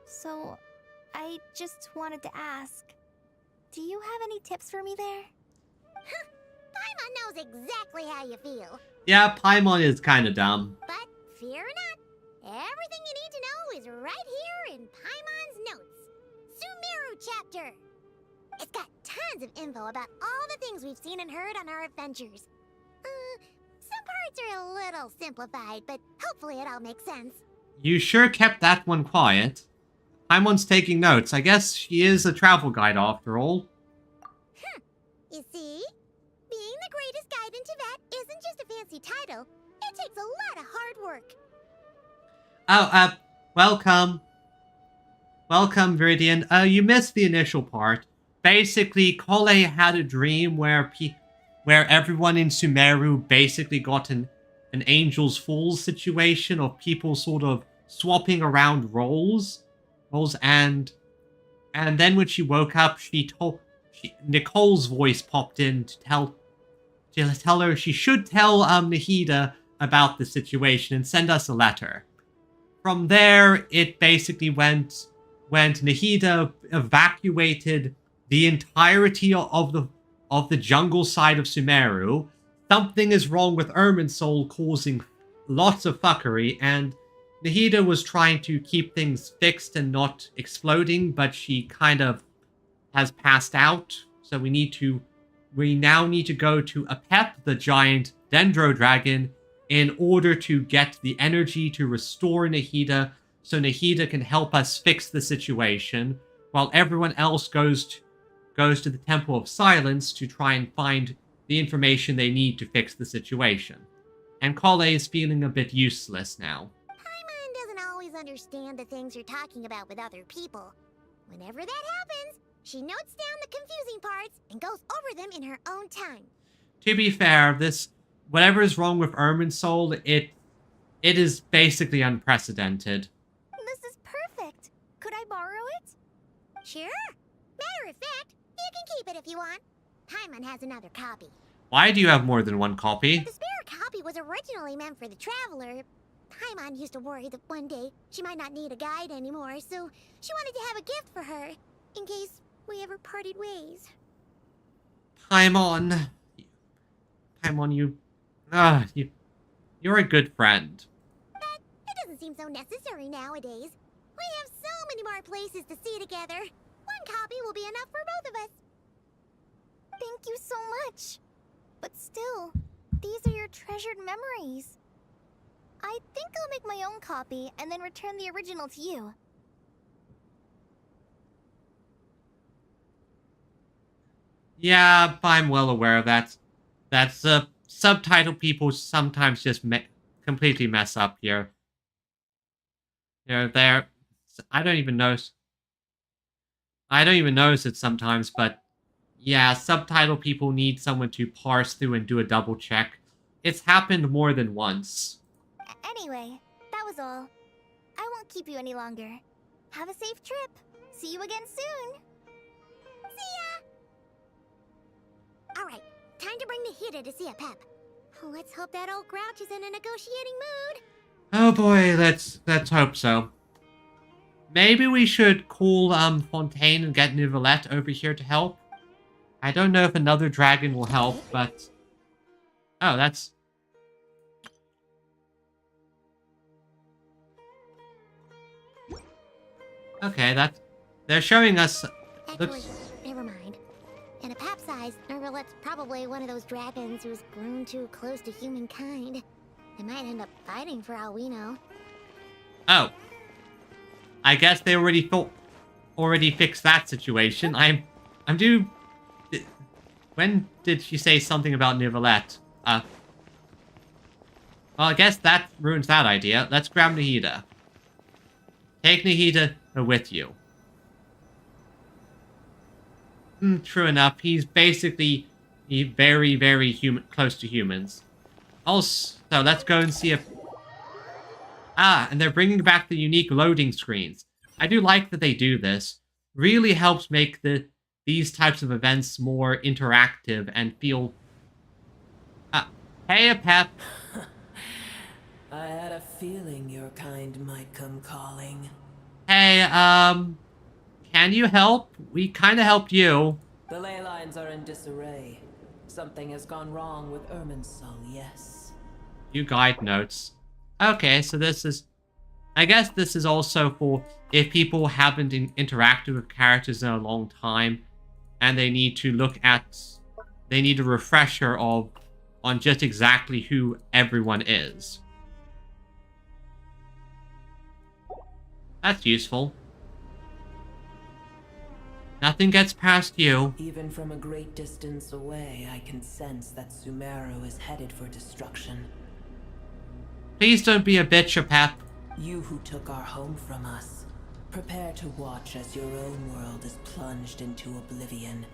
So, I just wanted to ask, do you have any tips for me there? Paimon knows exactly how you feel. Yeah, Paimon is kinda dumb. But fear not, everything you need to know is right here in Paimon's notes. Sumeru chapter. It's got tons of info about all the things we've seen and heard on our adventures. Some parts are a little simplified, but hopefully it all makes sense. You sure kept that one quiet. Paimon's taking notes. I guess she is a travel guide after all. You see? Being the greatest guide in Tibet isn't just a fancy title. It takes a lot of hard work. Oh, welcome. Welcome, Viridian. You missed the initial part. Basically, Kole had a dream where everyone in Sumeru basically got an Angel's Falls situation of people sort of swapping around roles, and then when she woke up, Nicole's voice popped in to tell her she should tell Nahida about the situation and send us a letter. From there, it basically went Nahida evacuated the entirety of the jungle side of Sumeru. Something is wrong with Irminsul, causing lots of fuckery, and Nahida was trying to keep things fixed and not exploding, but she kind of has passed out. So we now need to go to Apep, the giant Dendro Dragon, in order to get the energy to restore Nahida, so Nahida can help us fix the situation, while everyone else goes to the Temple of Silence to try and find the information they need to fix the situation. And Kole is feeling a bit useless now. Paimon doesn't always understand the things you're talking about with other people. Whenever that happens, she notes down the confusing parts and goes over them in her own time. To be fair, whatever is wrong with Irminsul, it is basically unprecedented. This is perfect. Could I borrow it? Sure. Matter of fact, you can keep it if you want. Paimon has another copy. Why do you have more than one copy? The spare copy was originally meant for the Traveler. Paimon used to worry that one day she might not need a guide anymore, so she wanted to have a gift for her, in case we ever parted ways. Paimon, you're a good friend. But it doesn't seem so necessary nowadays. We have so many more places to see together. One copy will be enough for both of us. Thank you so much. But still, these are your treasured memories. I think I'll make my own copy and then return the original to you. Yeah, I'm well aware of that. That's subtitle people sometimes just completely mess up here. I don't even notice it sometimes, but yeah, subtitle people need someone to parse through and do a double check. It's happened more than once. Anyway, that was all. I won't keep you any longer. Have a safe trip. See you again soon. See ya! Alright, time to bring Nahida to see Apep. Let's hope that old grouch is in a negotiating mood. Oh boy, let's hope so. Maybe we should call Fontaine and get Nicolette over here to help. I don't know if another dragon will help, but... Oh, that's... Okay, they're showing us... Actually, never mind. In Apep's eyes, Nicolette's probably one of those dragons who's grown too close to humankind. They might end up fighting for all we know. Oh. I guess they already fixed that situation. I'm due... When did she say something about Nicolette? Well, I guess that ruins that idea. Let's grab Nahida. Take Nahida with you. True enough, he's basically very, very close to humans. Also, let's go and see if... Ah, and they're bringing back the unique loading screens. I do like that they do this. Really helps make these types of events more interactive and feel... Hey, Pep. I had a feeling your kind might come calling. Hey, can you help? We kind of helped you. The ley lines are in disarray. Something has gone wrong with Irminsul, yes. New guide notes. Okay, so this is... I guess this is also for if people haven't interacted with characters in a long time and they need to look at... They need a refresher on just exactly who everyone is. That's useful. Nothing gets past you. Even from a great distance away, I can sense that Sumeru is headed for destruction. Please don't be a bitch, Pep. You who took our home from us, prepare to watch as your own world is plunged into oblivion.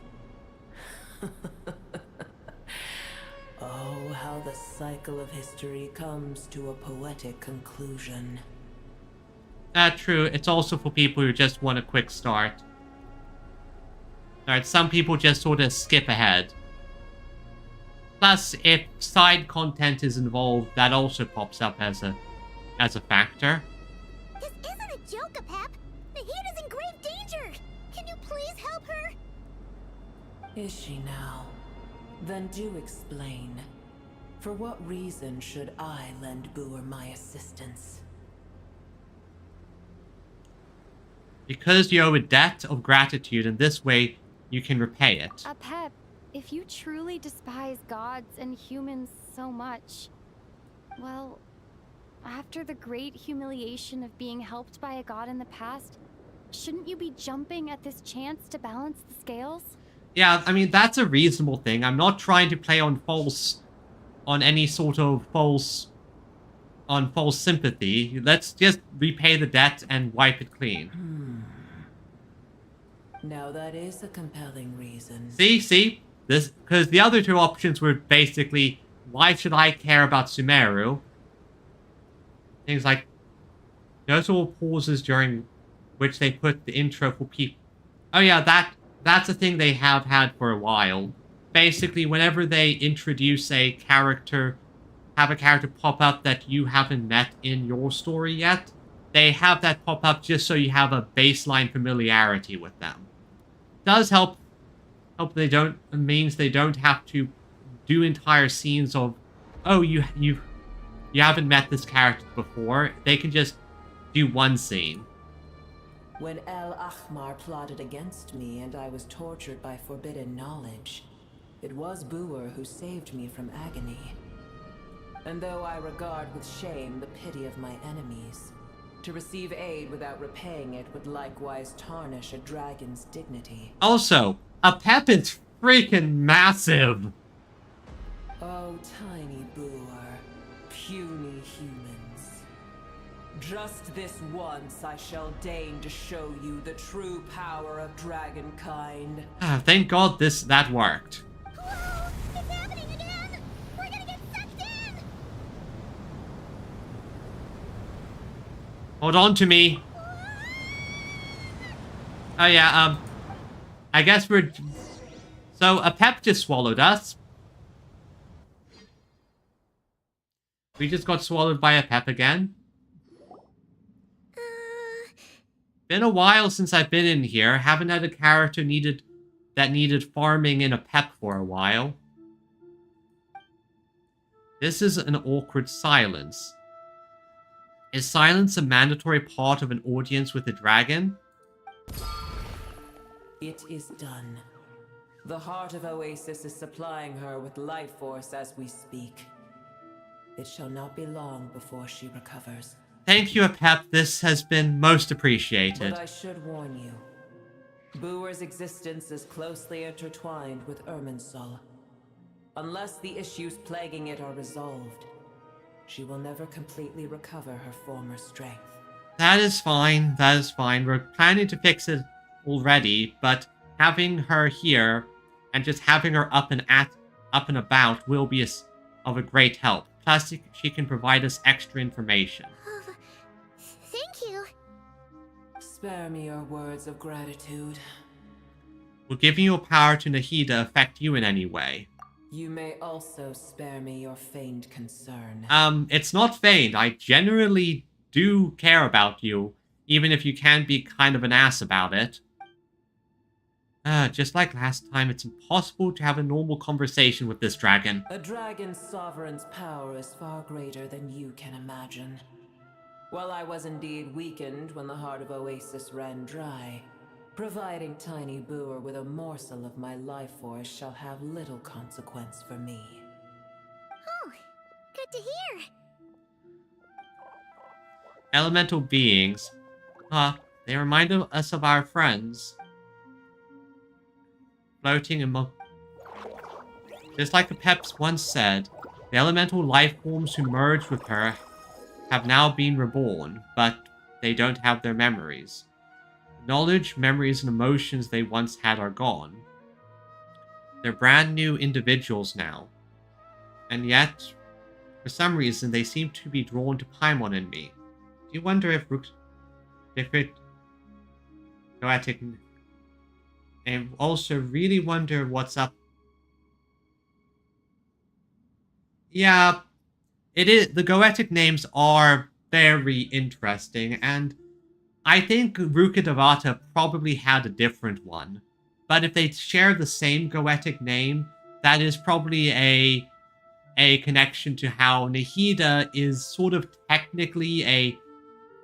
Oh, how the cycle of history comes to a poetic conclusion. True. It's also for people who just want a quick start. Alright, some people just sort of skip ahead. Plus, if side content is involved, that also pops up as a factor. This isn't a joke, Pep. Nahida's in grave danger. Can you please help her? Is she now? Then do explain. For what reason should I lend Booer my assistance? Because you owe a debt of gratitude, and this way you can repay it. Pep, if you truly despise gods and humans so much, well, after the great humiliation of being helped by a god in the past, shouldn't you be jumping at this chance to balance the scales? Yeah, I mean, that's a reasonable thing. I'm not trying to play on any sort of false sympathy. Let's just repay the debt and wipe it clean. Now that is a compelling reason. See? This, because the other two options were basically, why should I care about Sumeru? Things like, notable pauses during which they put the intro for people. Oh yeah, that's a thing they have had for a while. Basically, whenever they introduce a character, have a character pop up that you haven't met in your story yet, they have that pop up just so you have a baseline familiarity with them. Does help means they don't have to do entire scenes of, oh, you haven't met this character before. They can just do one scene. When El Ahmar plotted against me and I was tortured by forbidden knowledge, it was Booer who saved me from agony. And though I regard with shame the pity of my enemies, to receive aid without repaying it would likewise tarnish a dragon's dignity. Also, a Pep is freaking massive. Oh, tiny Booer, puny humans. Just this once I shall deign to show you the true power of dragonkind. Thank God that worked. Whoa! It's happening again! We're gonna get sucked in! Hold on to me. Oh yeah, I guess we're... So, a Pep just swallowed us. We just got swallowed by a Pep again. Been a while since I've been in here. Haven't had a character that needed farming in a Pep for a while. This is an awkward silence. Is silence a mandatory part of an audience with a dragon? It is done. The heart of Oasis is supplying her with life force as we speak. It shall not be long before she recovers. Thank you, Pep. This has been most appreciated. But I should warn you. Booer's existence is closely intertwined with Irminsul. Unless the issues plaguing it are resolved, she will never completely recover her former strength. That is fine. That is fine. We're planning to fix it already, but having her here and just having her up and about will be of a great help. Plus, she can provide us extra information. Thank you. Spare me your words of gratitude. Will giving your power to Nahida affect you in any way? You may also spare me your feigned concern. It's not feigned. I genuinely do care about you, even if you can be kind of an ass about it. Just like last time, it's impossible to have a normal conversation with this dragon. A dragon's sovereign's power is far greater than you can imagine. While I was indeed weakened when the heart of Oasis ran dry, providing Tiny Booer with a morsel of my life force shall have little consequence for me. Oh, good to hear. Elemental beings. They remind us of our friends. Floating among... Just like the Peps once said, the elemental life forms who merged with her have now been reborn, but they don't have their memories. Knowledge, memories, and emotions they once had are gone. They're brand new individuals now. And yet, for some reason, they seem to be drawn to Paimon and me. Do you wonder if different Goetic... And also really wonder what's up. Yeah, it is. The Goetic names are very interesting, and I think Ruka Devata probably had a different one. But if they share the same Goetic name, that is probably a connection to how Nahida is sort of technically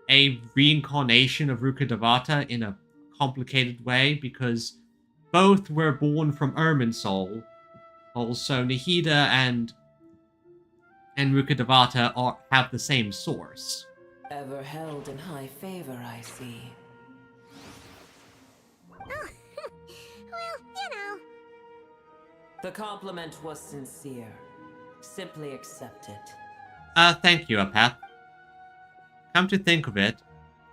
a reincarnation of Ruka Devata in a complicated way, because both were born from Irminsul. Also, Nahida and Ruka Devata have the same source. Ever held in high favor, I see. Oh, well, you know. The compliment was sincere. Simply accept it. Thank you, Apep. Come to think of it,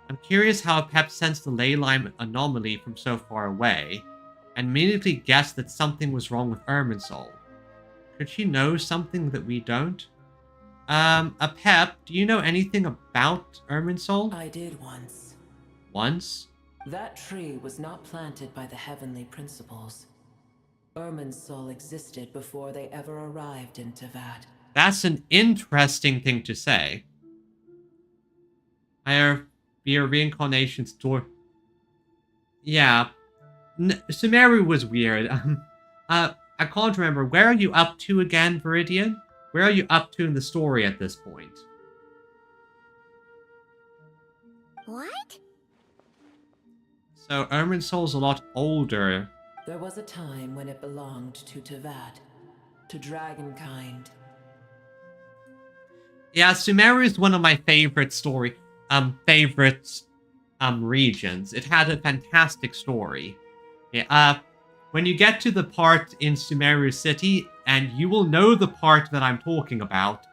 I'm curious how Apep sensed the ley line anomaly from so far away, and immediately guessed that something was wrong with Irminsul. Could she know something that we don't? Apep, do you know anything about Irminsul? I did once. Once? That tree was not planted by the heavenly principles. Irminsul existed before they ever arrived in Tevat. That's an interesting thing to say. Be a reincarnation story. Yeah. Sumeru was weird. I can't remember. Where are you up to again, Viridian? Where are you up to in the story at this point? What? So, Irminsul's a lot older. There was a time when it belonged to Tevat, to dragonkind. Yeah, Sumeru is one of my favorite regions. It had a fantastic story. Yeah, when you get to the part in Sumeru City, and you will know the part that I'm talking about,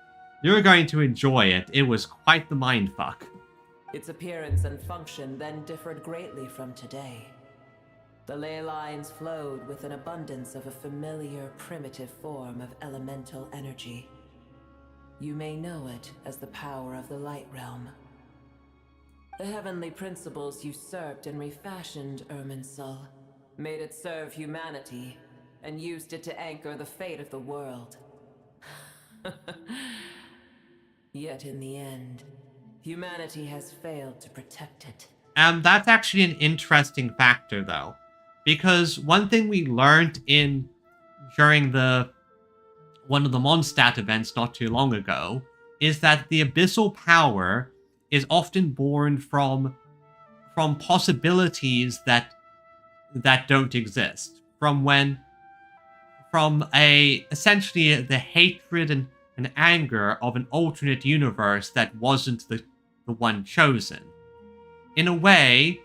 you're going to enjoy it. It was quite the mindfuck. Its appearance and function then differed greatly from today. The ley lines flowed with an abundance of a familiar, primitive form of elemental energy. You may know it as the power of the Light Realm. The heavenly principles usurped and refashioned Irminsul, made it serve humanity, and used it to anchor the fate of the world. Yet in the end, humanity has failed to protect it. That's actually an interesting factor, though. Because one thing we learned during one of the Mondstadt events not too long ago is that the abyssal power is often born from possibilities that don't exist. Essentially the hatred and anger of an alternate universe that wasn't the one chosen. In a way,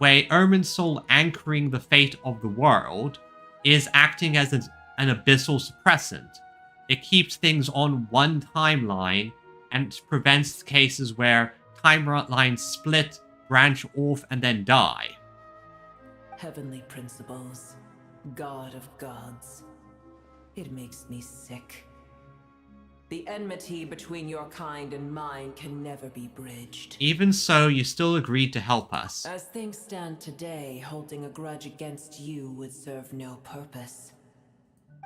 Irminsul anchoring the fate of the world is acting as an abyssal suppressant. It keeps things on one timeline and prevents cases where timelines split, branch off, and then die. Heavenly principles, God of gods. It makes me sick. The enmity between your kind and mine can never be bridged. Even so, you still agreed to help us. As things stand today, holding a grudge against you would serve no purpose.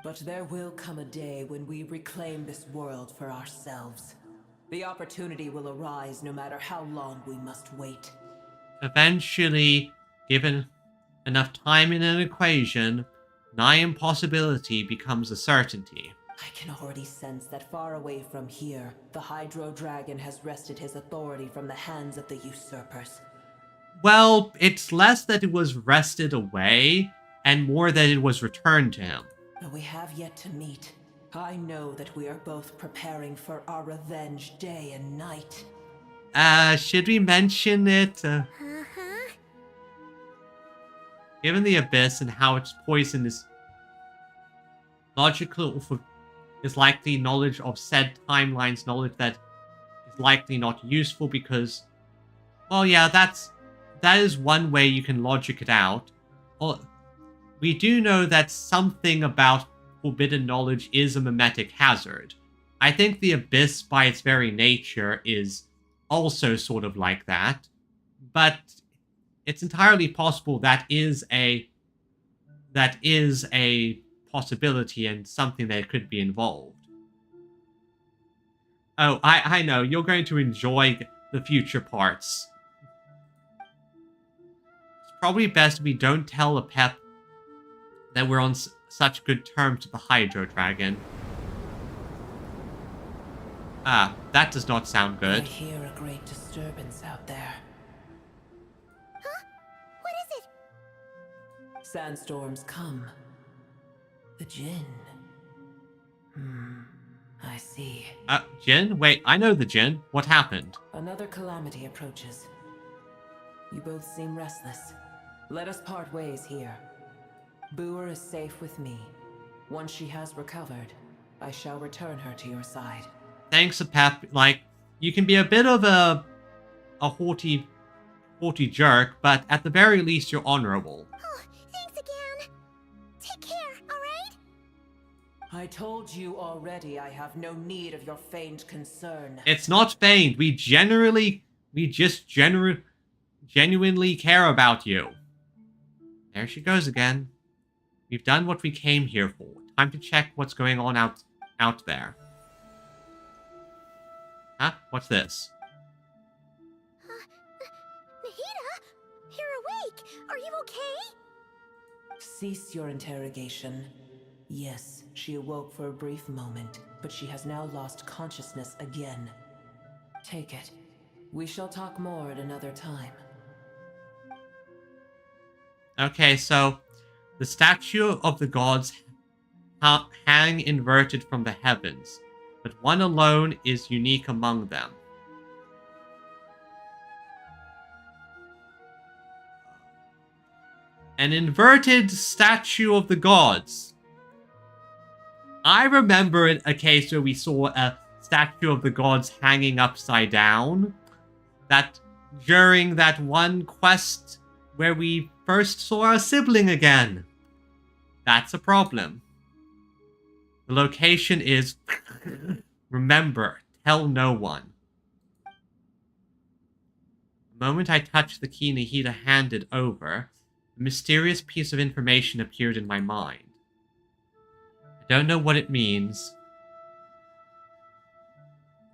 But there will come a day when we reclaim this world for ourselves. The opportunity will arise no matter how long we must wait. Eventually, given enough time in an equation, nigh impossibility becomes a certainty. I can already sense that far away from here, the Hydro Dragon has wrested his authority from the hands of the usurpers. Well, it's less that it was wrested away, and more that it was returned to him. Though we have yet to meet, I know that we are both preparing for our revenge day and night. Should we mention it? Given the Abyss and how its poison is logical for is likely knowledge of said timelines, knowledge that is likely not useful because, well, yeah, that is one way you can logic it out. We do know that something about forbidden knowledge is a mimetic hazard. I think the Abyss, by its very nature, is also sort of like that, but it's entirely possible that is a possibility and something that could be involved. Oh, I know, you're going to enjoy the future parts. It's probably best we don't tell Apep that we're on such good terms with the Hydro Dragon. Ah, that does not sound good. I hear a great disturbance out there. Huh? What is it? Sandstorms come. The Jinn. I see. Jinn? Wait, I know the Jinn. What happened? Another calamity approaches. You both seem restless. Let us part ways here. Boer is safe with me. Once she has recovered, I shall return her to your side. Thanks, Apep. Like, you can be a bit of a haughty jerk, but at the very least, you're honorable. Oh, thanks again. Take care, alright? I told you already I have no need of your feigned concern. It's not feigned. We just genuinely care about you. There she goes again. We've done what we came here for. Time to check what's going on out there. Huh? What's this? Nahida? You're awake! Are you okay? Cease your interrogation. Yes, she awoke for a brief moment, but she has now lost consciousness again. Take it. We shall talk more at another time. Okay, so the statue of the gods hang inverted from the heavens, but one alone is unique among them. An inverted statue of the gods. I remember a case where we saw a statue of the gods hanging upside down. That during that one quest where we first saw our sibling again. That's a problem. The location is... Remember, tell no one. The moment I touched the key Nahida handed over, a mysterious piece of information appeared in my mind. I don't know what it means.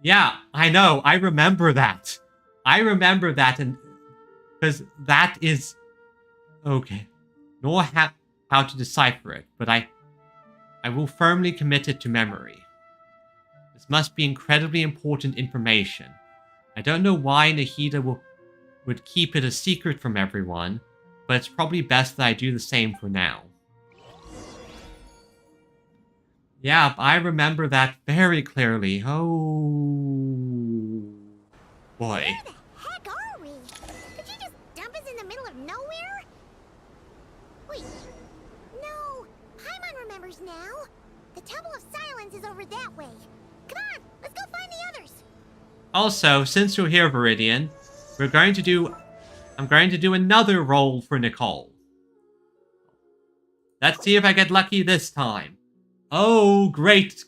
Yeah, I know. I remember that. I remember that, and because that is okay. Nor how to decipher it, but I will firmly commit it to memory. This must be incredibly important information. I don't know why Nahida would keep it a secret from everyone, but it's probably best that I do the same for now. Yeah, I remember that very clearly. Oh boy. Where the heck are we? Did you just dump us in the middle of nowhere? Wait. No. Paimon remembers now. The Temple of Silence is over that way. Come on, let's go find the others. Also, since you're here, Viridian, I'm going to do another roll for Nicole. Let's see if I get lucky this time. Oh, great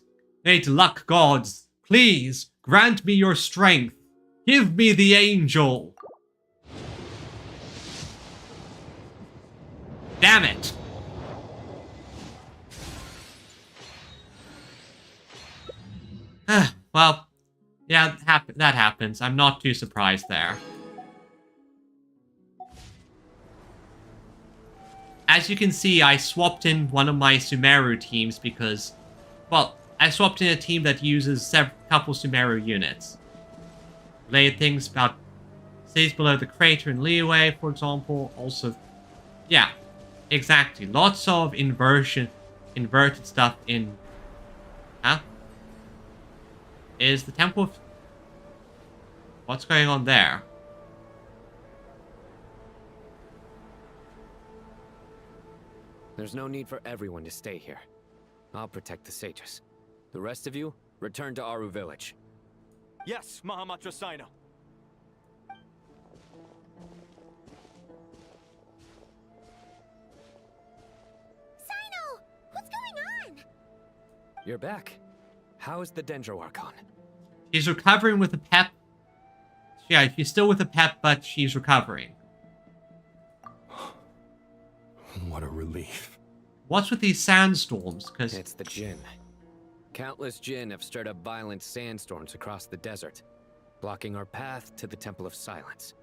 luck gods, please grant me your strength. Give me the angel. Damn it. Well, yeah, that happens. I'm not too surprised there. As you can see, I swapped in one of my Sumeru teams because, well, I swapped in a team that uses a couple Sumeru units. Related things about cities below the crater in Leeway, for example. Also, yeah, exactly. Lots of inverted stuff in... Huh? Is the Temple of... What's going on there? There's no need for everyone to stay here. I'll protect the sages. The rest of you, return to Aru village. Yes, Mahamatra Sino. Sino! What's going on? You're back. How is the Dendro Archon? She's recovering with a pep. Yeah, she's still with a pep, but she's recovering. What a relief. What's with these sandstorms? Because it's the Jinn. Countless Jinn have stirred up violent sandstorms across the desert, blocking our path to the Temple of Silence.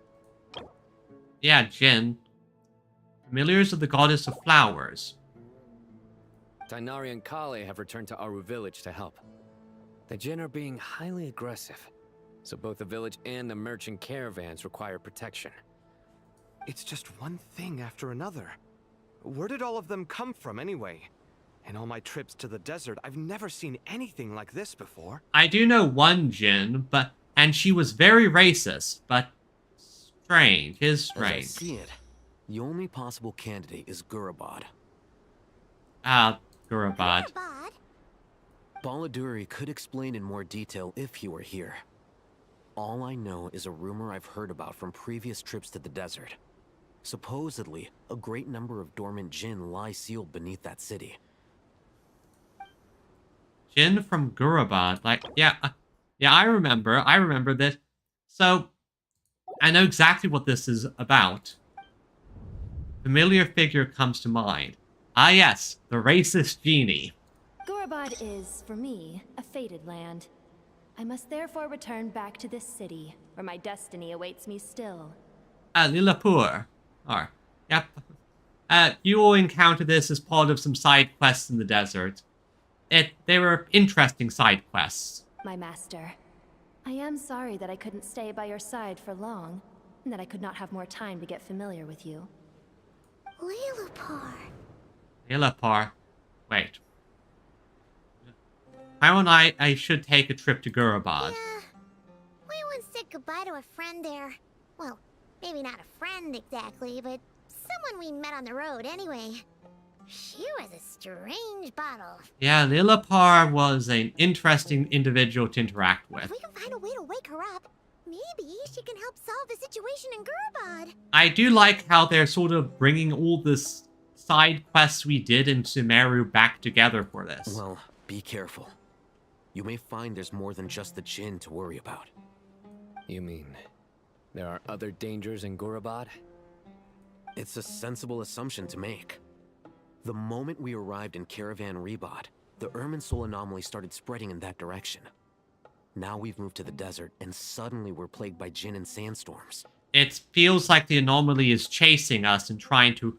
Yeah, Jinn. Familiars of the goddess of flowers. Tainari and Kale have returned to Aru village to help. The Jinn are being highly aggressive, so both the village and the merchant caravans require protection. It's just one thing after another. Where did all of them come from anyway? In all my trips to the desert, I've never seen anything like this before. I do know one Jinn, and she was very racist, but strange. Is strange. As I see it, the only possible candidate is Gurabad. Gurabad. Baladuri could explain in more detail if he were here. All I know is a rumor I've heard about from previous trips to the desert. Supposedly, a great number of dormant Jinn lie sealed beneath that city. Jinn from Gurabad, yeah, I remember this. So, I know exactly what this is about. Familiar figure comes to mind. Ah yes, the racist genie. Gurabad is, for me, a fated land. I must therefore return back to this city, where my destiny awaits me still. Lilliput. Yep. You will encounter this as part of some side quests in the desert. They were interesting side quests. My master, I am sorry that I couldn't stay by your side for long, and that I could not have more time to get familiar with you. Lilliput. Wait. How and I should take a trip to Gurabad. Yeah. We once said goodbye to a friend there. Well, maybe not a friend exactly, but someone we met on the road anyway. She was a strange bottle. Yeah, Lilliput was an interesting individual to interact with. If we can find a way to wake her up, maybe she can help solve the situation in Gurabad. I do like how they're sort of bringing all this side quests we did in Sumeru back together for this. Well, be careful. You may find there's more than just the Jinn to worry about. You mean there are other dangers in Gurabad? It's a sensible assumption to make. The moment we arrived in Caravan Rebad, the Irminsul anomaly started spreading in that direction. Now we've moved to the desert, and suddenly we're plagued by Jinn and sandstorms. It feels like the anomaly is chasing us and trying to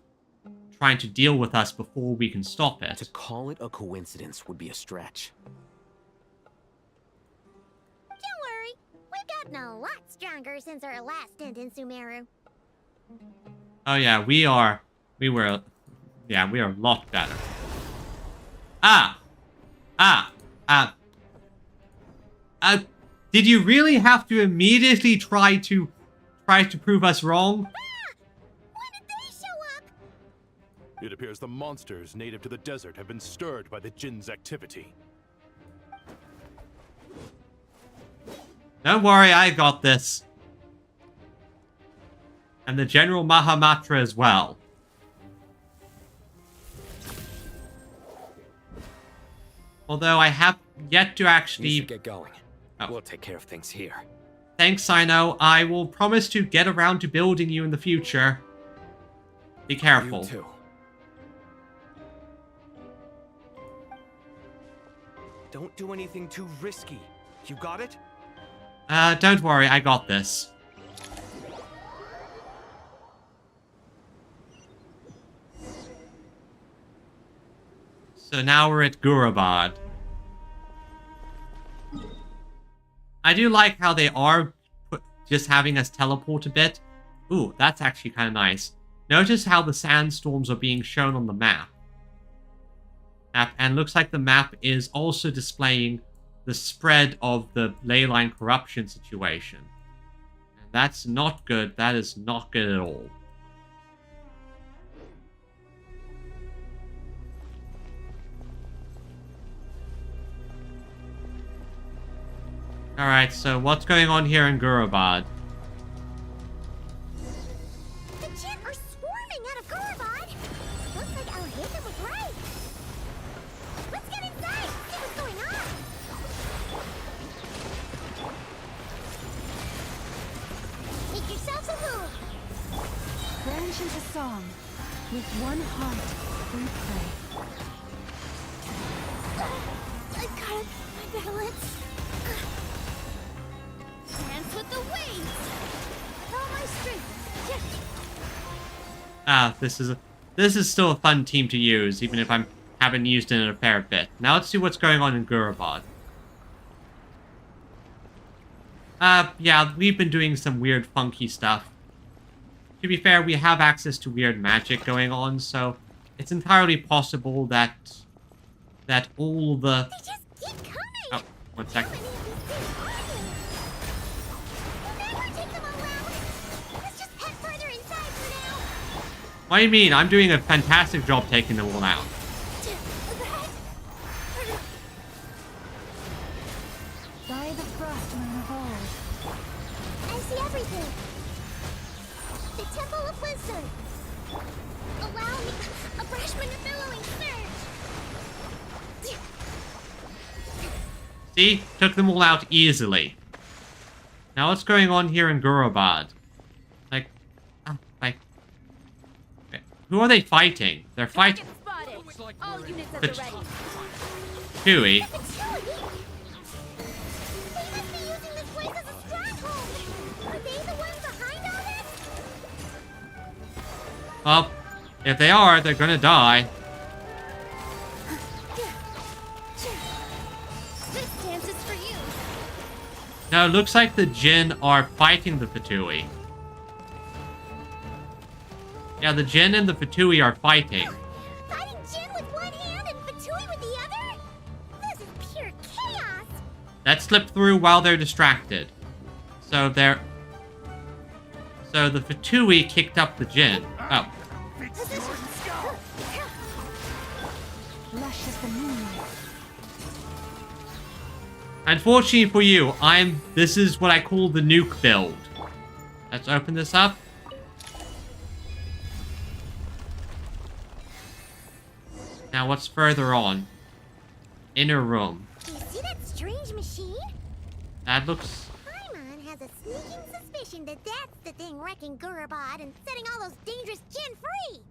deal with us before we can stop it. To call it a coincidence would be a stretch. Don't worry, we've gotten a lot stronger since our last stint in Sumeru. Oh yeah, we were a lot better. Did you really have to immediately try to prove us wrong? When did they show up? It appears the monsters native to the desert have been stirred by the Jinn's activity. Don't worry, I got this. And the General Mahamatra as well. Although I have yet to actually... You should get going. We'll take care of things here. Thanks, Sino. I will promise to get around to building you in the future. Be careful. You too. Don't do anything too risky. You got it? Don't worry, I got this. So now we're at Gurabad. I do like how they are just having us teleport a bit. Ooh, that's actually kind of nice. Notice how the sandstorms are being shown on the map. And looks like the map is also displaying the spread of the leyline corruption situation. And that's not good. That is not good at all. Alright, so what's going on here in Gurabad? The Jinn are swarming out of Gurabad! Looks like Al-Haytham was right! Let's get inside and see what's going on! Make yourselves a move! Branch into song. With one heart, we pray. I got my balance. Dance with the waves! With all my strength! Ah, this is still a fun team to use, even if I haven't used it in a fair bit. Now let's see what's going on in Gurabad. Yeah, we've been doing some weird funky stuff. To be fair, we have access to weird magic going on, so it's entirely possible that all the... They just keep coming! Oh, one second. What do you mean? I'm doing a fantastic job taking them all out. By the frost moon of old. I see everything. The Temple of Wisdom. Allow me a freshman of billowing surge. See? Took them all out easily. Now what's going on here in Gurabad? Who are they fighting? They're fighting... All units at the ready. Tui. They must be using this place as a stronghold. Are they the ones behind all this? Well, if they are, they're gonna die. This dance is for you. Now it looks like the Jinn are fighting the Fatui. Yeah, the Jinn and the Fatui are fighting. Fighting Jinn with one hand and Fatui with the other? This is pure chaos. That slipped through while they're distracted. So the Fatui kicked up the Jinn. Oh. Lush as the moonlight. Unfortunately for you, this is what I call the nuke build. Let's open this up. Now what's further on? Inner room. Do you see that strange machine? That looks... Paimon has a sneaking suspicion that that's the thing wrecking Gurabad and setting all those dangerous Jinn free.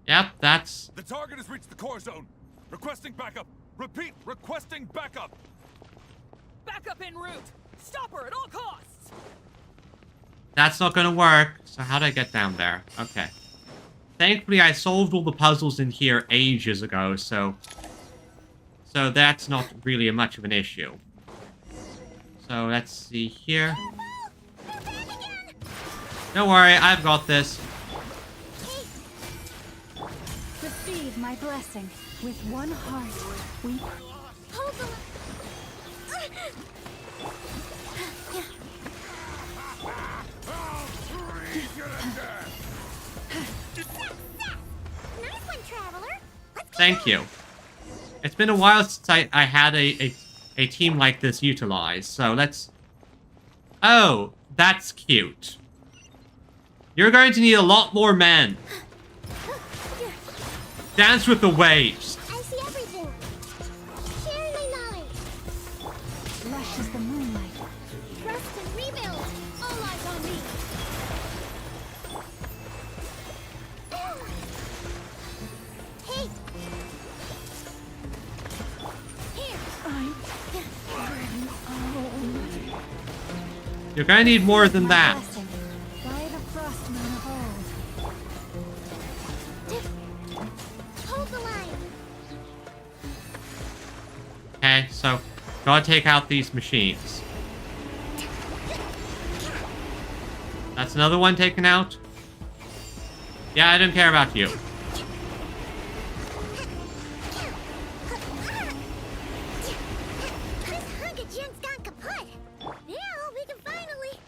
Yep, that's... The target has reached the core zone. Requesting backup. Repeat, requesting backup. Backup en route. Stop her at all costs. That's not gonna work. So how do I get down there? Okay. Thankfully, I solved all the puzzles in here ages ago, so that's not really much of an issue. So let's see here. Don't worry, I've got this. Receive my blessing. With one heart, we... Hold the... Nice one, traveler. Thank you. It's been a while since I had a team like this utilized, so let's Oh, that's cute. You're going to need a lot more men. Dance with the waves. I see everything. Share my knowledge. Lush is the moonlight. Trust and rebuild. All eyes on me. Hey. Here. You're going to need more than that. By the frost moon of old. Hold the line. Okay, so gotta take out these machines. That's another one taken out. Yeah, I don't care about you. This hunk of junk's gone kaput. Now we can finally.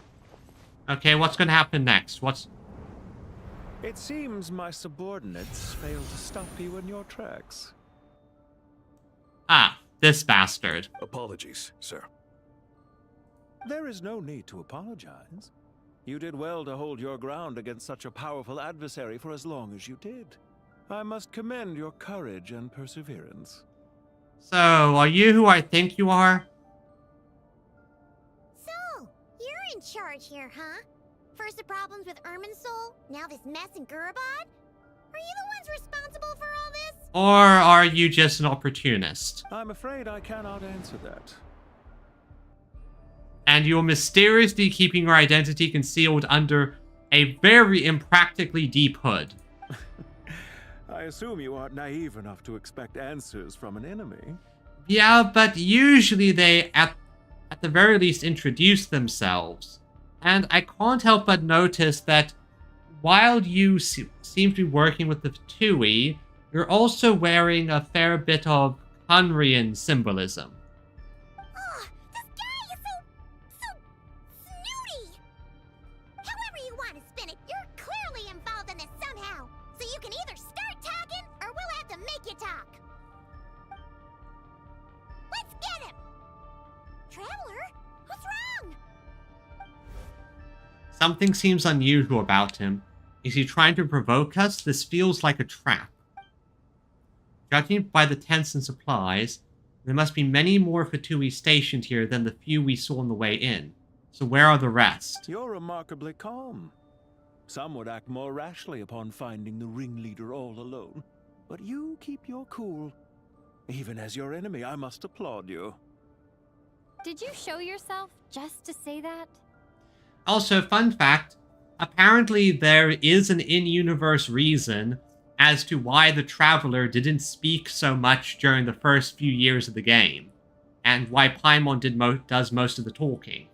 Okay, what's gonna happen next? It seems my subordinates failed to stop you in your tracks. Ah, this bastard. Apologies, sir. There is no need to apologize. You did well to hold your ground against such a powerful adversary for as long as you did. I must commend your courage and perseverance. So, are you who I think you are? So, you're in charge here, huh? First the problems with Irminsul, now this mess in Gurabad? Are you the ones responsible for all this? Or are you just an opportunist? I'm afraid I cannot answer that. And you're mysteriously keeping your identity concealed under a very impractically deep hood. I assume you aren't naive enough to expect answers from an enemy. Yeah, but usually they, at the very least, introduce themselves. And I can't help but notice that while you seem to be working with the Fatui, you're also wearing a fair bit of Hunrian symbolism. Oh, this guy is so snooty! However you want to spin it, you're clearly involved in this somehow. So you can either start talking, or we'll have to make you talk. Let's get him! Traveler, what's wrong? Something seems unusual about him. Is he trying to provoke us? This feels like a trap. Judging by the tents and supplies, there must be many more Fatui stationed here than the few we saw on the way in. So where are the rest? You're remarkably calm. Some would act more rashly upon finding the ringleader all alone. But you keep your cool. Even as your enemy, I must applaud you. Did you show yourself just to say that? Also, fun fact, apparently there is an in-universe reason as to why the Traveler didn't speak so much during the first few years of the game, and why Paimon does most of the talking.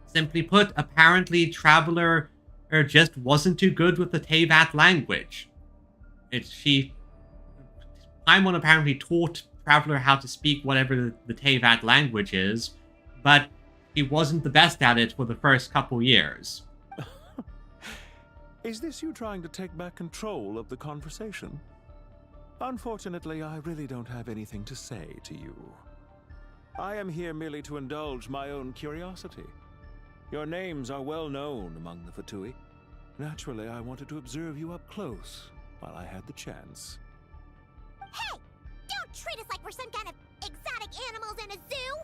Simply put, apparently Traveler just wasn't too good with the Teyvat language. Paimon apparently taught Traveler how to speak whatever the Teyvat language is, but he wasn't the best at it for the first couple years. Is this you trying to take back control of the conversation? Unfortunately, I really don't have anything to say to you. I am here merely to indulge my own curiosity. Your names are well known among the Fatui. Naturally, I wanted to observe you up close while I had the chance. Hey! Don't treat us like we're some kind of exotic animals in a zoo!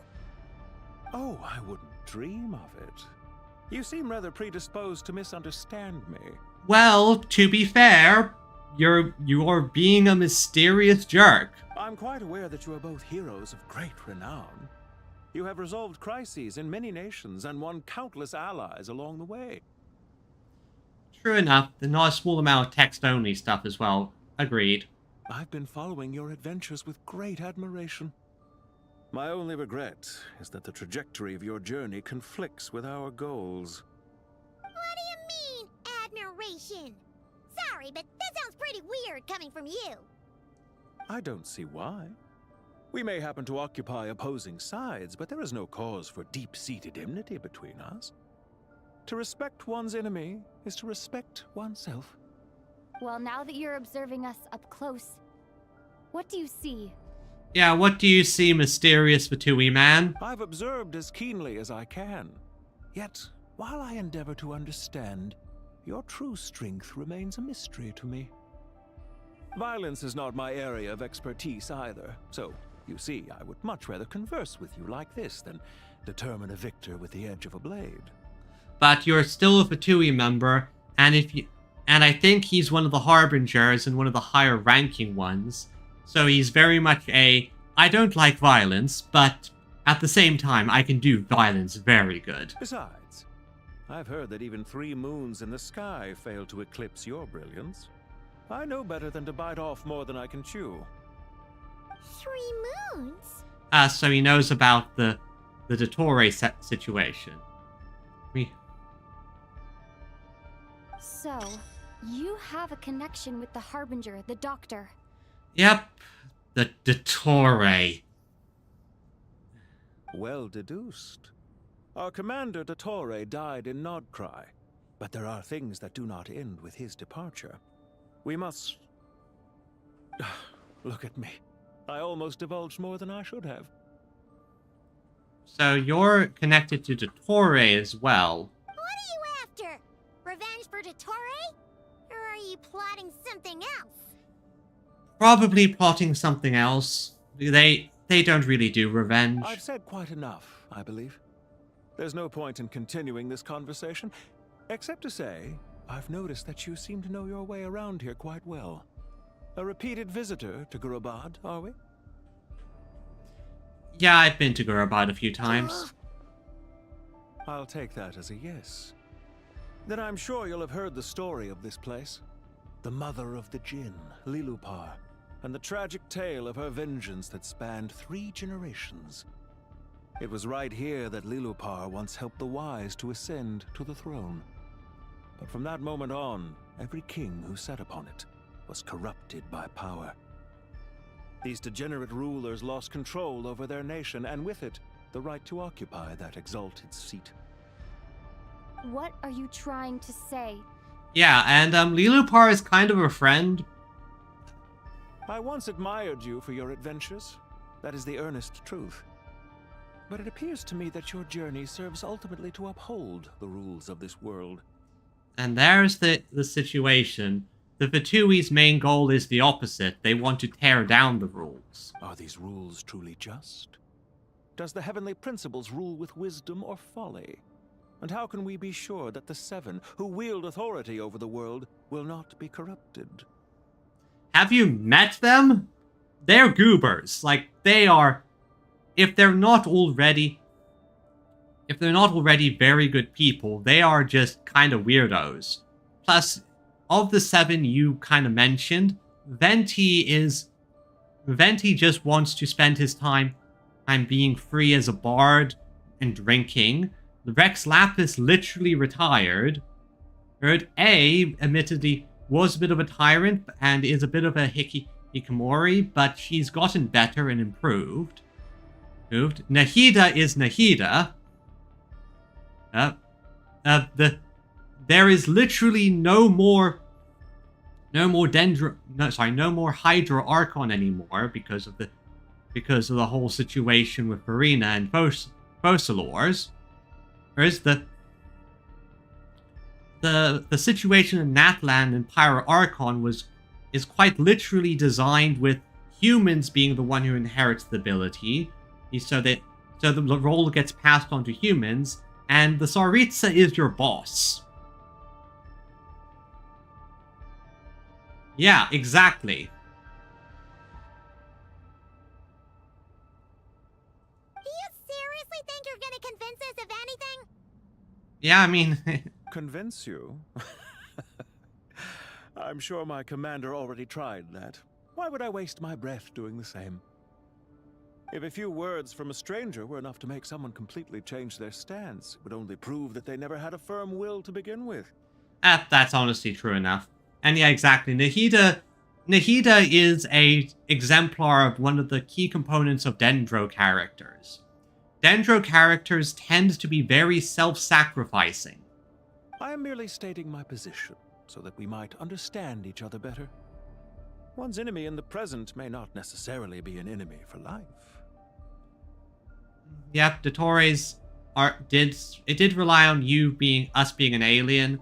Oh, I wouldn't dream of it. You seem rather predisposed to misunderstand me. Well, to be fair, you're being a mysterious jerk. I'm quite aware that you are both heroes of great renown. You have resolved crises in many nations and won countless allies along the way. True enough, there's not a small amount of text-only stuff as well. Agreed. I've been following your adventures with great admiration. My only regret is that the trajectory of your journey conflicts with our goals. What do you mean, admiration? Sorry, but that sounds pretty weird coming from you. I don't see why. We may happen to occupy opposing sides, but there is no cause for deep-seated enmity between us. To respect one's enemy is to respect oneself. Well, now that you're observing us up close, what do you see? Yeah, what do you see, mysterious Fatui man? I've observed as keenly as I can. Yet, while I endeavor to understand, your true strength remains a mystery to me. Violence is not my area of expertise either, so, you see, I would much rather converse with you like this than determine a victor with the edge of a blade. But you're still a Fatui member, and I think he's one of the Harbingers and one of the higher ranking ones, so he's very much I don't like violence, but at the same time, I can do violence very good. Besides, I've heard that even 3 moons in the sky fail to eclipse your brilliance. I know better than to bite off more than I can chew. 3 moons? So he knows about the Dottore situation. So, you have a connection with the Harbinger, the Doctor. Yep, the Dottore. Well deduced. Our commander Dottore died in Nodcry, but there are things that do not end with his departure. We must... Look at me. I almost divulged more than I should have. So you're connected to Dottore as well. What are you after? Revenge for Dottore? Or are you plotting something else? Probably plotting something else. They don't really do revenge. I've said quite enough, I believe. There's no point in continuing this conversation, except to say, I've noticed that you seem to know your way around here quite well. A repeated visitor to Gurabad, are we? Yeah, I've been to Gurabad a few times. I'll take that as a yes. Then I'm sure you'll have heard the story of this place. The mother of the Jinn, Lilupar, and the tragic tale of her vengeance that spanned 3 generations. It was right here that Lilupar once helped the wise to ascend to the throne. But from that moment on, every king who sat upon it was corrupted by power. These degenerate rulers lost control over their nation, and with it, the right to occupy that exalted seat. What are you trying to say? Yeah, and Lilupar is kind of a friend. I once admired you for your adventures. That is the earnest truth. But it appears to me that your journey serves ultimately to uphold the rules of this world. And there's the situation. The Vatui's main goal is the opposite. They want to tear down the rules. Are these rules truly just? Does the heavenly principles rule with wisdom or folly? And how can we be sure that the 7 who wield authority over the world will not be corrupted? Have you met them? They're goobers. Like, they are... If they're not already very good people, they are just kind of weirdos. Plus, of the 7 you kind of mentioned, Venti just wants to spend his time being free as a bard and drinking. Rex Lapis literally retired. A, admittedly, was a bit of a tyrant and is a bit of a hikikomori, but she's gotten better and improved. Nahida is Nahida. There is literally no more Hydra Archon anymore because of the whole situation with Verena and Focalors. Whereas the situation in Natlan and Pyro Archon is quite literally designed with humans being the one who inherits the ability, so the role gets passed on to humans, and the Tsaritsa is your boss. Yeah, exactly. Do you seriously think you're gonna convince us of anything? Yeah, I mean... Convince you? I'm sure my commander already tried that. Why would I waste my breath doing the same? If a few words from a stranger were enough to make someone completely change their stance, it would only prove that they never had a firm will to begin with. That's honestly true enough. And yeah, exactly. Nahida is a exemplar of one of the key components of Dendro characters. Dendro characters tend to be very self-sacrificing. I am merely stating my position, so that we might understand each other better. One's enemy in the present may not necessarily be an enemy for life. Yep, Dottore's did rely on us being an alien.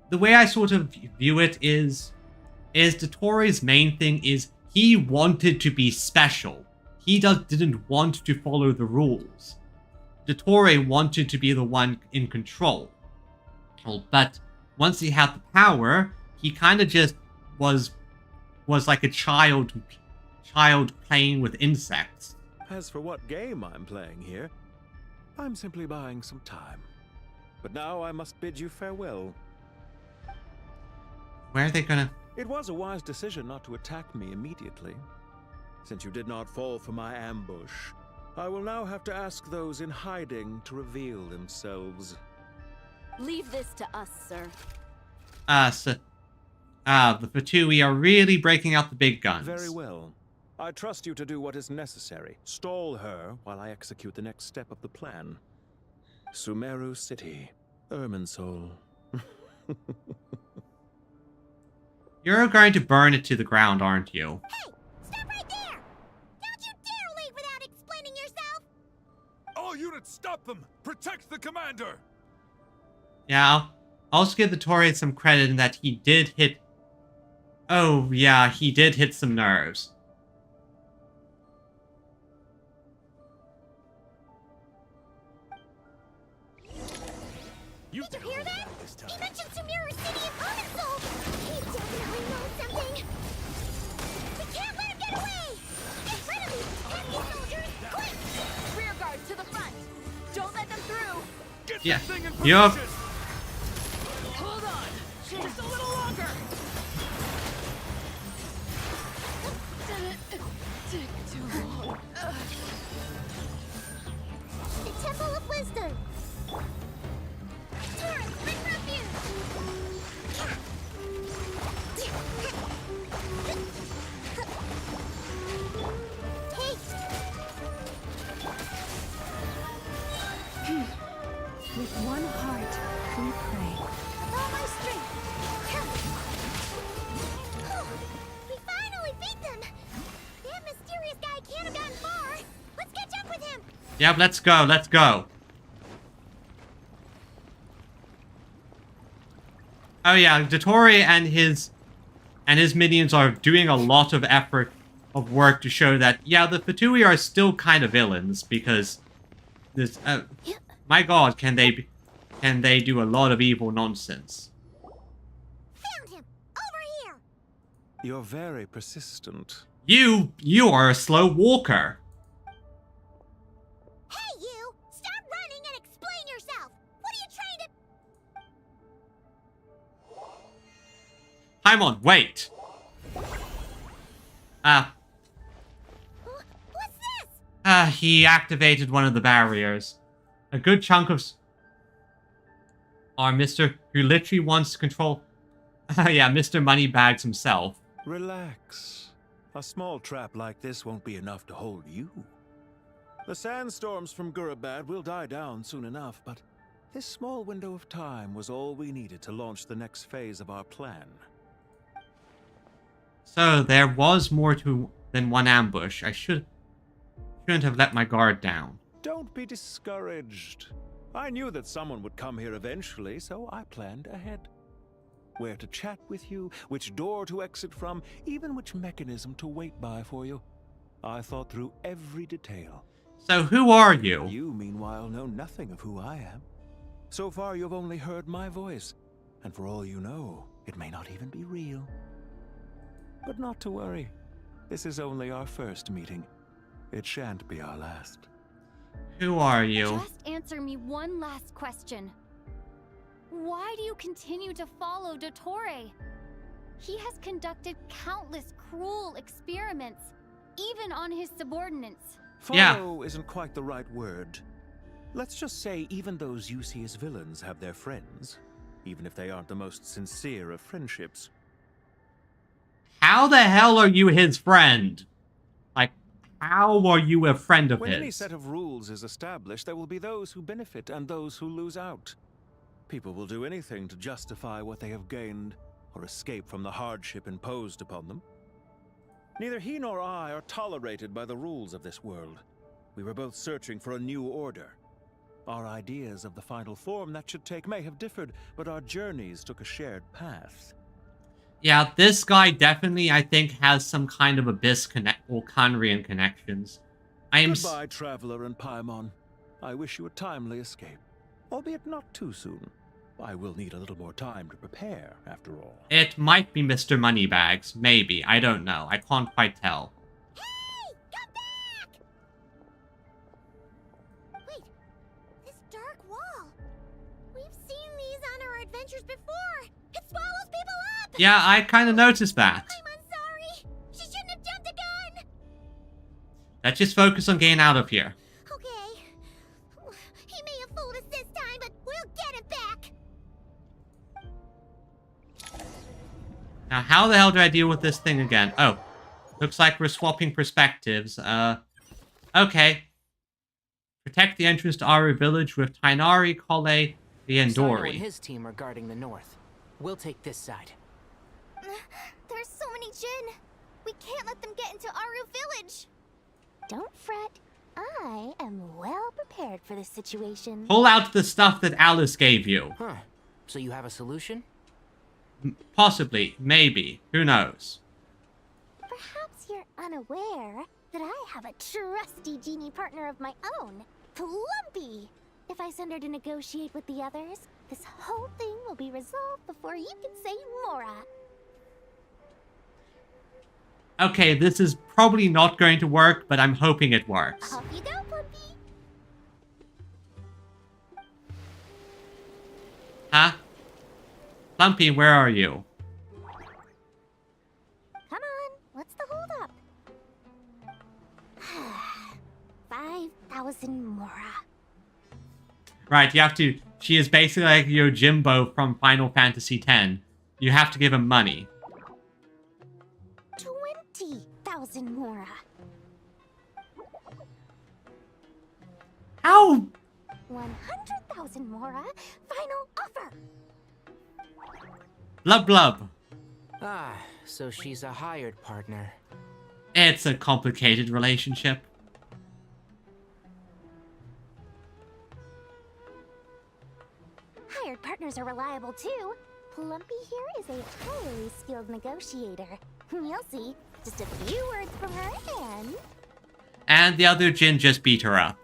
The way I sort of view it is Dottoro's main thing is he wanted to be special. He didn't want to follow the rules. Dottore wanted to be the one in control. But once he had the power, he kind of just was like a child playing with insects. As for what game I'm playing here, I'm simply buying some time. But now I must bid you farewell. Where are they gonna... It was a wise decision not to attack me immediately. Since you did not fall for my ambush, I will now have to ask those in hiding to reveal themselves. Leave this to us, sir. The Fatui are really breaking out the big guns. Very well. I trust you to do what is necessary. Stall her while I execute the next step of the plan. Sumeru City, Irminsul. You're going to burn it to the ground, aren't you? Hey! Stop right there! Don't you dare leave without explaining yourself! All units, stop them! Protect the commander! Yeah, I'll also give the Dottore some credit in that he did hit... Oh, yeah, he did hit some nerves. Did you hear that? He mentioned Sumeru City and Irminsul! He definitely knows something! We can't let him get away! Get rid of these pesky soldiers, quick! Rear guard to the front! Don't let them through! Get Yeah, this thing in yup. position! Hold on! Just a little longer! Take too long. The Temple of Wisdom! Taurus, bring refuge! With one heart, we pray. With all my strength! We finally beat them! That mysterious guy can't have gotten far! Let's catch up with him! Yep, let's go, let's go. Oh yeah, Dottore and his minions are doing a lot of work to show that, yeah, the Fatui are still kind of villains, because this, my god, can they do a lot of evil nonsense. Found him! Over here! You're very persistent. You are a slow walker. Hey, you! Stop running and explain yourself! What are you trying to... Paimon, wait. What's this? He activated one of the barriers. A good chunk of our Mr. who literally wants to control... yeah, Mr. Moneybags himself. Relax. A small trap like this won't be enough to hold you. The sandstorms from Gurabad will die down soon enough, but this small window of time was all we needed to launch the next phase of our plan. So there was more than one ambush. I shouldn't have let my guard down. Don't be discouraged. I knew that someone would come here eventually, so I planned ahead. Where to chat with you, which door to exit from, even which mechanism to wait by for you. I thought through every detail. So who are you? You, meanwhile, know nothing of who I am. So far, you've only heard my voice, and for all you know, it may not even be real. But not to worry. This is only our first meeting. It shan't be our last. Who are you? Just answer me one last question. Why do you continue to follow Dottore? He has conducted countless cruel experiments, even on his subordinates. Follow isn't quite the right word. Let's just say even those you see as villains have their friends, even if they aren't the most sincere of friendships. How the hell are you his friend? Like, how are you a friend of When his? any set of rules is established, there will be those who benefit and those who lose out. People will do anything to justify what they have gained or escape from the hardship imposed upon them. Neither he nor I are tolerated by the rules of this world. We were both searching for a new order. Our ideas of the final form that should take may have differed, but our journeys took a shared path. Yeah, this guy definitely, I think, has some kind of Abyss or Conrian connections. Goodbye, Traveler and Paimon. I wish you a timely escape, albeit not too soon. I will need a little more time to prepare, after all. It might be Mr. Moneybags. Maybe. I don't know. I can't quite tell. Hey! Come back! Wait. This dark wall. We've seen these on our adventures before. It swallows people up! Yeah, I kind of noticed that. I'm sorry. She shouldn't have jumped a gun! Let's just focus on getting out of here. Okay. He may have fooled us this time, but we'll get it back! Now, how the hell do I deal with this thing again? Oh, looks like we're swapping perspectives. Okay. Protect the entrance to Aru village with Tainari, Kole, and Sino and Dori. his team are guarding the north. We'll take this side. There's so many Jin. We can't let them get into Aru village. Don't fret. I am well prepared for this situation. Pull out the stuff that Alice gave you. Huh. So you have a solution? Possibly. Maybe. Who knows? Perhaps you're unaware that I have a trusty genie partner of my own, Plumpy. If I send her to negotiate with the others, this whole thing will be resolved before you can say Mora. Okay, this is probably not going to work, but I'm hoping it works. Off you go, Plumpy. Huh? Plumpy, where are you? Come on, what's the holdup? 5,000 Mora. Right, you have to... She is basically like your Jimbo from Final Fantasy X. You have to give him money. 20,000 Mora. How? 100,000 Mora. Final offer. Blub blub. Ah, so she's a hired partner. It's a complicated relationship. Hired partners are reliable too. Plumpy here is a highly skilled negotiator. You'll see. Just a few words from her and... And the other Jin just beat her up.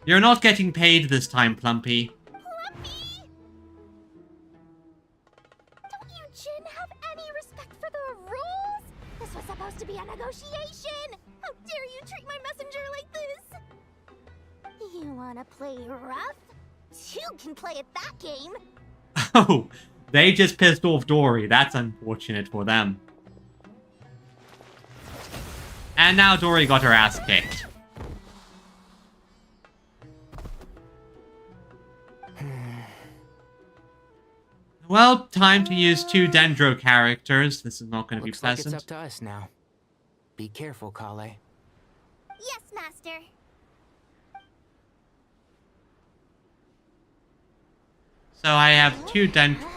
You're not getting paid this time, Plumpy. Plumpy! Don't you Jin have any respect for the rules? This was supposed to be a negotiation! How dare you treat my messenger like this? You wanna play rough? You can play at that game! Oh, they just pissed off Dori. That's unfortunate for them. And now Dori got her ass kicked. Well, time to use 2 Dendro characters. This is not going to be pleasant. Like it's up to us now. Be careful, Kale. Yes, Master. So I have 2 Dendro...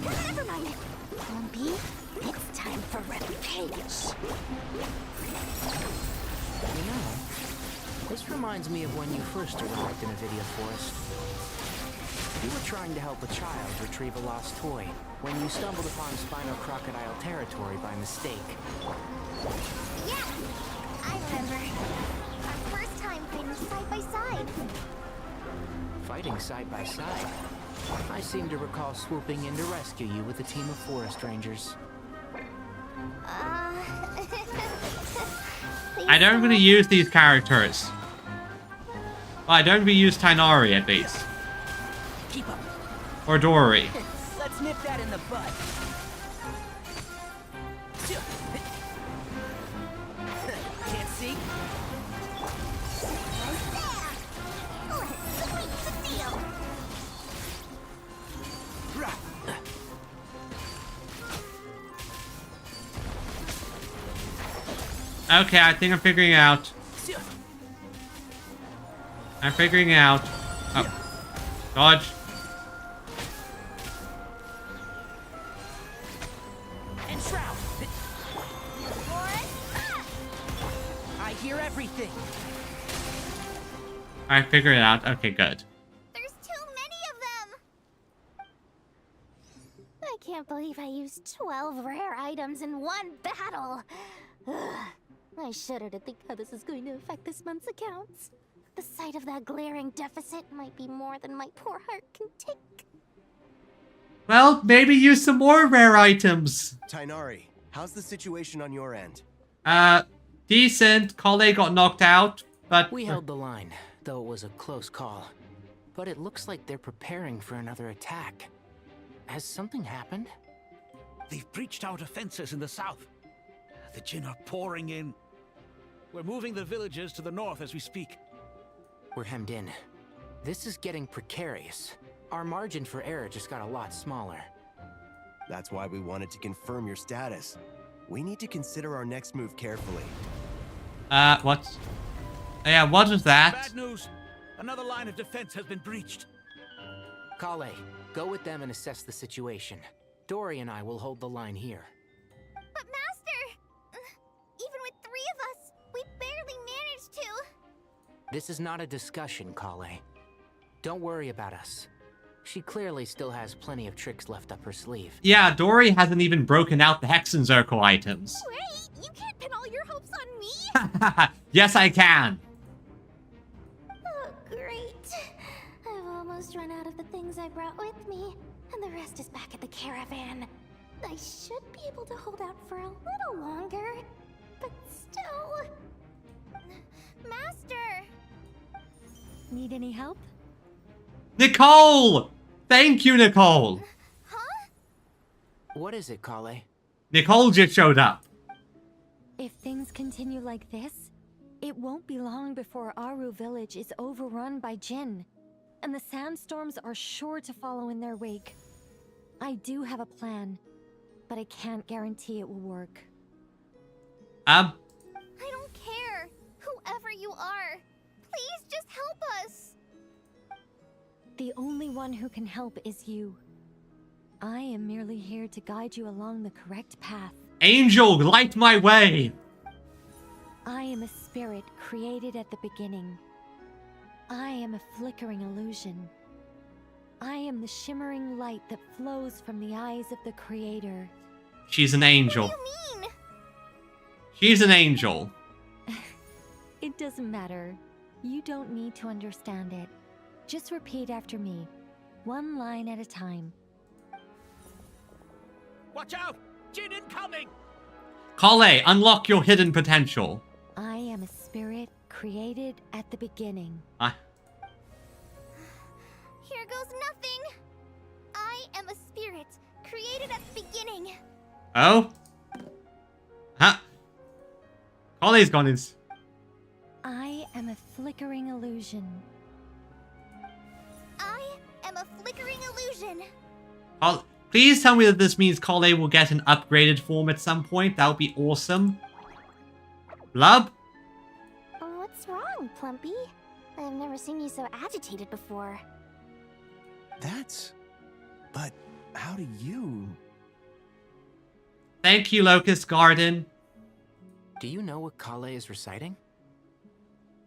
Never mind. Plumpy, it's time for revenge. You know, this reminds me of when you first arrived in Avidia Forest. You were trying to help a child retrieve a lost toy when you stumbled upon Spino Crocodile territory by mistake. Yeah, I remember. Our first time fighting side by side. Fighting side by side? I seem to recall swooping in to rescue you with a team of forest rangers. I don't really use these characters. Well, I don't really use Tainari, at least. Keep up. Or Dori. Let's nip that in the bud. Can't see? Okay, I think I'm figuring out. I'm figuring out. Oh. Dodge. And Shroud! I hear everything. I figured it out. Okay, good. There's too many of them! I can't believe I used 12 rare items in one battle. Ugh. I shudder to think how this is going to affect this month's accounts. The sight of that glaring deficit might be more than my poor heart can take. Well, maybe use some more rare items. Tainari, how's the situation on your end? Decent. Kale got knocked out, but... We held the line, though it was a close call. But it looks like they're preparing for another attack. Has something happened? They've breached our defenses in the south. The Jinn are pouring in. We're moving the villagers to the north as we speak. We're hemmed in. This is getting precarious. Our margin for error just got a lot smaller. That's why we wanted to confirm your status. We need to consider our next move carefully. What? Yeah, what was that? Bad news. Another line of defense has been breached. Kale, go with them and assess the situation. Dory and I will hold the line here. But Master! Even with 3 of us, we barely managed to. This is not a discussion, Kale. Don't worry about us. She clearly still has plenty of tricks left up her sleeve. Yeah, Dory hasn't even broken out the Hexenzirkel items. Wait, you can't pin all your hopes on me! Yes, I can. Oh, great. I've almost run out of the things I brought with me, and the rest is back at the caravan. I should be able to hold out for a little longer, but still... Master! Need any help? Nicole! Thank you, Nicole. Huh? What is it, Kale? Nicole just showed up. If things continue like this, it won't be long before Aru village is overrun by Jinn, and the sandstorms are sure to follow in their wake. I do have a plan, but I can't guarantee it will work. I don't care. Whoever you are, please just help us. The only one who can help is you. I am merely here to guide you along the correct path. Angel, light my way! I am a spirit created at the beginning. I am a flickering illusion. I am the shimmering light that flows from the eyes of the Creator. She's an angel. What do you mean? She's an angel. It doesn't matter. You don't need to understand it. Just repeat after me, one line at a time. Watch out! Jinn incoming! Kale, unlock your hidden potential. I am a spirit created at the beginning. Here goes nothing. I am a spirit created at the beginning. Oh? Huh? Kale's gone in. I am a flickering illusion. I am a flickering illusion. Please tell me that this means Kale will get an upgraded form at some point. That would be awesome. Blub? What's wrong, Plumpy? I've never seen you so agitated before. But how do you... Thank you, Locust Garden. Do you know what Kale is reciting?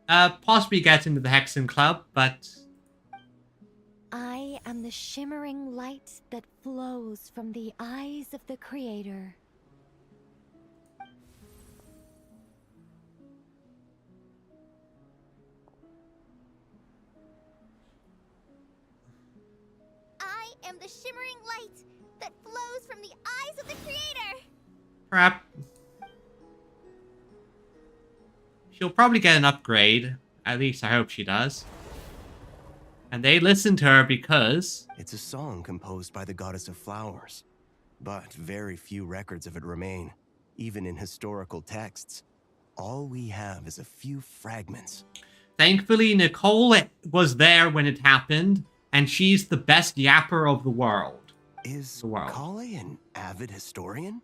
Possibly get into the Hexen Club, but... I am the shimmering light that flows from the eyes of the Creator. I am the shimmering light that flows from the eyes of the Creator. Crap. She'll probably get an upgrade. At least I hope she does. And they listen to her because... It's a song composed by the goddess of flowers. But very few records of it remain, even in historical texts. All we have is a few fragments. Thankfully, Nicole was there when it happened, and she's the best yapper of the world. Is Kale an avid historian?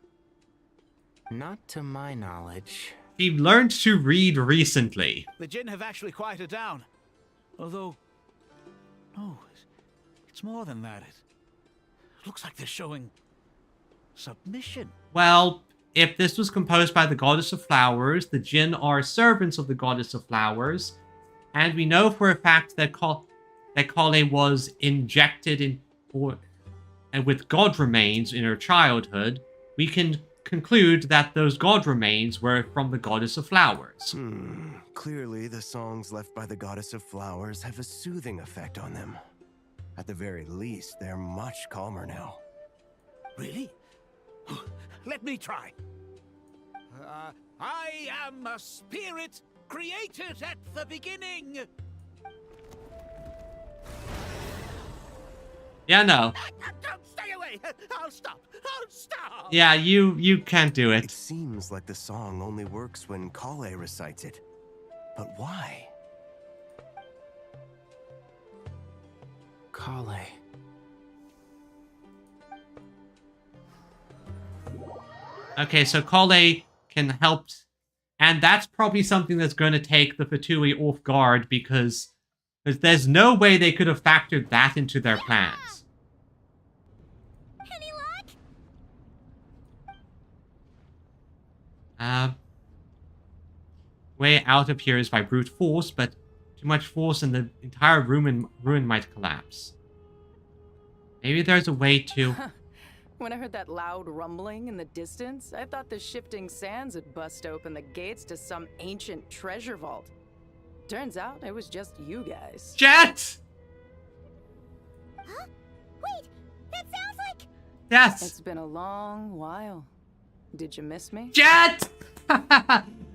Not to my knowledge. She learned to read recently. The Jinn have actually quieted down. Although... No, it's more than that. It looks like they're showing submission. Well, if this was composed by the Goddess of Flowers, the Jinn are servants of the Goddess of Flowers, and we know for a fact that Kale was injected and with god remains in her childhood, we can conclude that those god remains were from the Goddess of Flowers. Clearly, the songs left by the Goddess of Flowers have a soothing effect on them. At the very least, they're much calmer now. Really? Let me try. I am a spirit created at the beginning. Yeah, no. Don't stay away. I'll stop. I'll stop. Yeah, you can't do it. It seems like the song only works when Kale recites it. But why? Kale. Okay, so Kale can help, and that's probably something that's going to take the Fatui off guard because there's no way they could have factored that into their plans. Any luck? Way out of here is by brute force, but too much force and the entire ruin might collapse. Maybe there's a way to... When I heard that loud rumbling in the distance, I thought the shifting sands had bust open the gates to some ancient treasure vault. Turns out it was just you guys. Jet! Huh? Wait, that sounds like... Yes! It's been a long while. Did you miss me? Jet!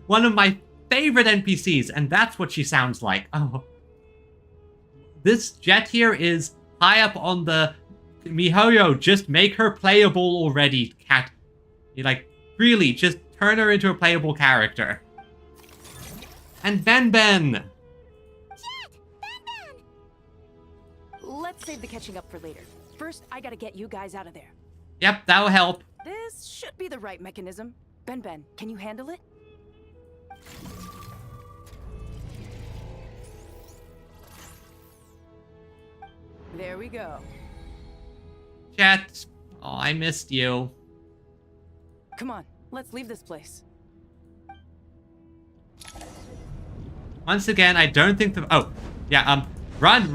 One of my favorite NPCs, and that's what she sounds like. Oh. This Jet here is high up on the... MiHoYo, just make her playable already, cat. You really, just turn her into a playable character. And Ben! Jet! Ben! Let's save the catching up for later. First, I gotta get you guys out of there. Yep, that'll help. This should be the right mechanism. Ben, can you handle it? There we go. Jet. Oh, I missed you. Come on, let's leave this place. Once again, I don't think the... Oh, yeah, run!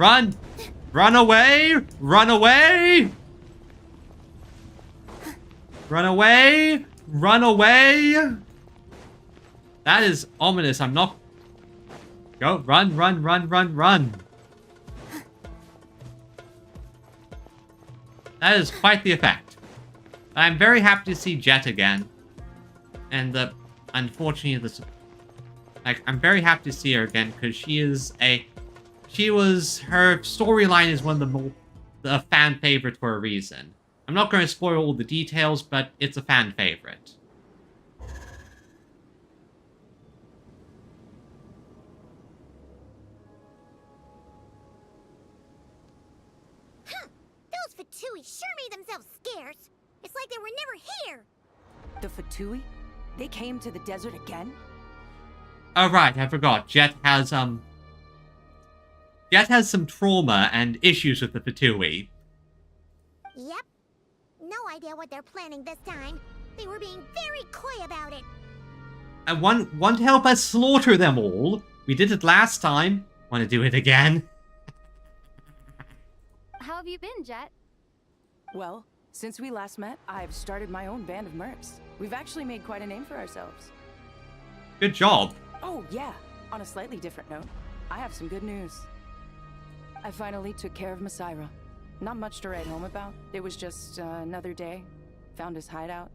Run away! Run away! Run away! Run away! That is ominous. I'm not... Go, run! That is quite the effect. I'm very happy to see Jet again. And unfortunately, I'm very happy to see her again because her storyline is one of the fan favorite for a reason. I'm not going to spoil all the details, but it's a fan favorite. Those Fatui sure made themselves scarce. It's like they were never here. The Fatui? They came to the desert again? Oh, right, I forgot. Jet has some trauma and issues with the Fatui. Yep. No idea what they're planning this time. They were being very coy about it. And want to help us slaughter them all. We did it last time. Want to do it again? How have you been, Jet? Well, since we last met, I've started my own band of mercs. We've actually made quite a name for ourselves. Good job. Oh, yeah. On a slightly different note, I have some good news. I finally took care of Mysaira. Not much to write home about. It was just another day. Found his hideout.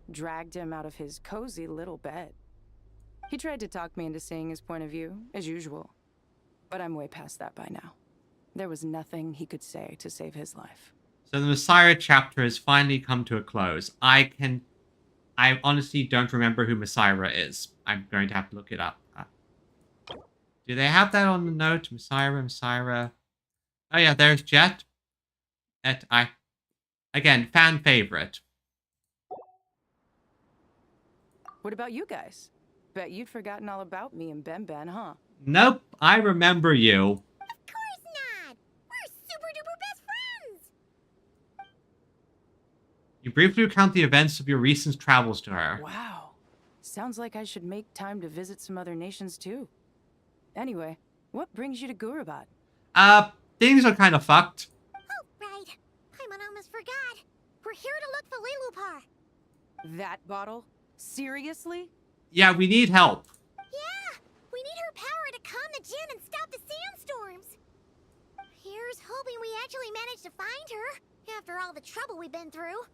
Dragged him out of his cozy little bed. He tried to talk me into seeing his point of view, as usual. But I'm way past that by now. There was nothing he could say to save his life. So the Mysaira chapter has finally come to a close. I honestly don't remember who Mysaira is. I'm going to have to look it up. Do they have that on the note? Mysaira. Oh yeah, there's Jet. Again, fan favorite. What about you guys? Bet you'd forgotten all about me and Ben, huh? Nope, I remember you. Of course not! We're super duper best friends! You briefly recount the events of your recent travels to her. Wow. Sounds like I should make time to visit some other nations too. Anyway, what brings you to Gurabad? Things are kind of fucked. Oh, right. I almost forgot. We're here to look for Lilupar. That bottle? Seriously? Yeah, we need help. Yeah, we need her power to calm the Jinn and stop the sandstorms. Here's hoping we actually manage to find her, after all the trouble we've been through.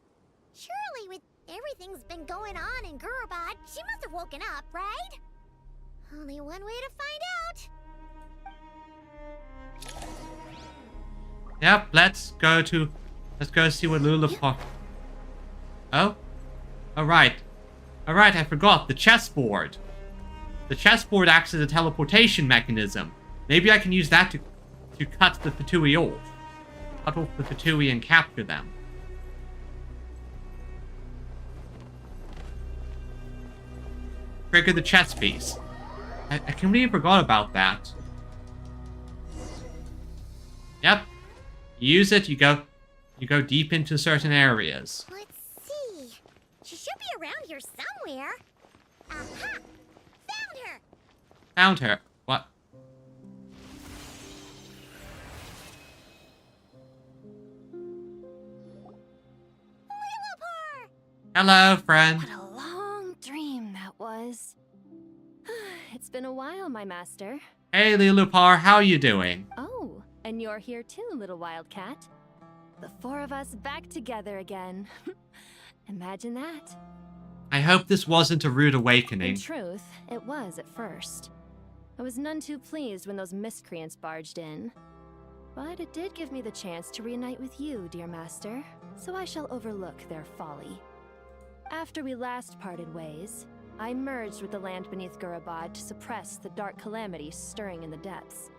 Surely with everything's been going on in Gurabad, she must have woken up, right? Only one way to find out. Yep, let's go see what Lilupar. Oh? Alright. Alright, I forgot. The chessboard. The chessboard acts as a teleportation mechanism. Maybe I can use that to cut the Fatui off. Cut off the Fatui and capture them. Trigger the chess piece. I completely forgot about that. Yep. You use it, you go deep into certain areas. Let's see. She should be around here somewhere. Aha! Found her! Found her. What? Lilupar! Hello, friend. What a long dream that was. It's been a while, my master. Hey, Lilupar, how you doing? Oh, and you're here too, little wildcat. The four of us back together again. Imagine that. I hope this wasn't a rude awakening. In truth, it was at first. I was none too pleased when those miscreants barged in. But it did give me the chance to reunite with you, dear master, so I shall overlook their folly. After we last parted ways, I merged with the land beneath Gurabad to suppress the dark calamity stirring in the depths.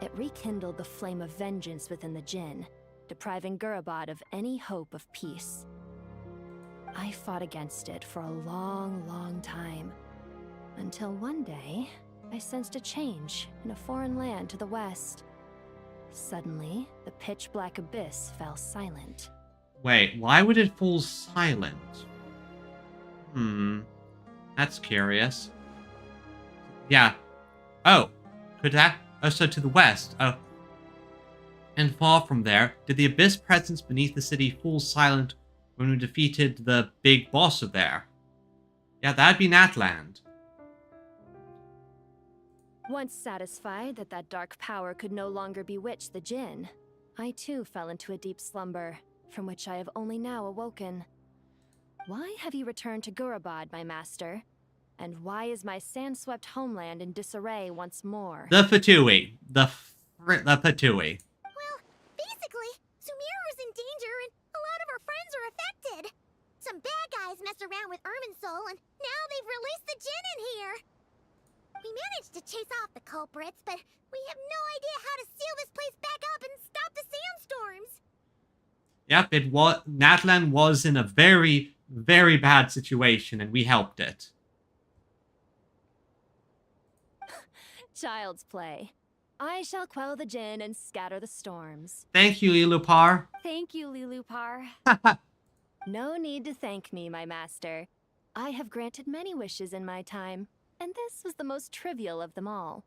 It rekindled the flame of vengeance within the Jinn, depriving Gurabad of any hope of peace. I fought against it for a long, long time, until one day, I sensed a change in a foreign land to the west. Suddenly, the pitch-black abyss fell silent. Wait, why would it fall silent? That's curious. Yeah. Oh, could that... Oh, so to the west. Oh. And far from there, did the abyss presence beneath the city fall silent when we defeated the big boss of there? Yeah, that'd be Natland. Once satisfied that that dark power could no longer bewitch the Jinn, I too fell into a deep slumber, from which I have only now awoken. Why have you returned to Gurabad, my master? And why is my sand-swept homeland in disarray once more? The Fatui. The Fatui. Well, basically, Sumeru's in danger and a lot of our friends are affected. Some bad guys messed around with Irminsul and now they've released the Jinn in here. We managed to chase off the culprits, but we have no idea how to seal this place back up and stop the sandstorms. Yep, Natland was in a very, very bad situation, and we helped it. Child's play. I shall quell the Jinn and scatter the storms. Thank you, Lilupar. Thank you, Lilupar. No need to thank me, my master. I have granted many wishes in my time, and this was the most trivial of them all.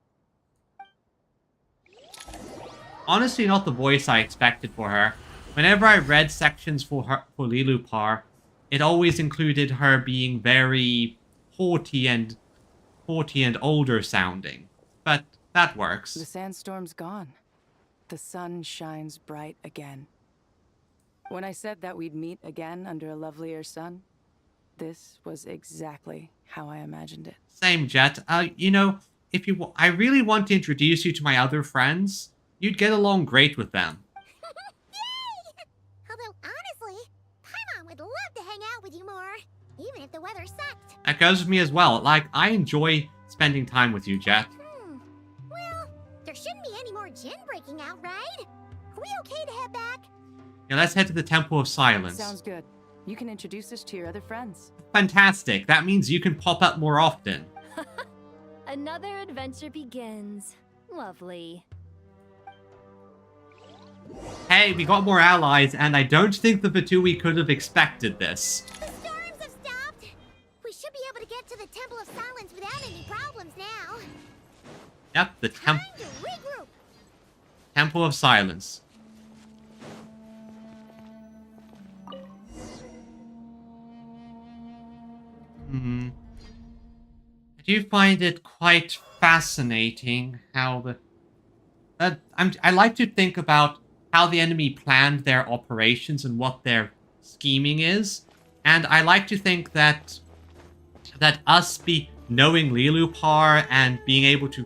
Honestly, not the voice I expected for her. Whenever I read sections for Lilupar, it always included her being very haughty and older sounding. But that works. The sandstorm's gone. The sun shines bright again. When I said that we'd meet again under a lovelier sun, this was exactly how I imagined it. Same, Jet. You know, I really want to introduce you to my other friends. You'd get along great with them. Yay! Although, honestly, Paimon would love to hang out with you more, even if the weather sucked. That goes with me as well. Like, I enjoy spending time with you, Jet. Well, there shouldn't be any more Jinn breaking out, right? Are we okay to head back? Yeah, let's head to the Temple of Silence. Sounds good. You can introduce us to your other friends. Fantastic. That means you can pop up more often. Another adventure begins. Lovely. Hey, we got more allies, and I don't think the Fatui could have expected this. The storms have stopped. We should be able to get to the Temple of Silence without any problems now. Yep, the Time to regroup. Temple of Silence. I do find it quite fascinating how the... I like to think about how the enemy planned their operations and what their scheming is. And I like to think that us knowing Lilupar and being able to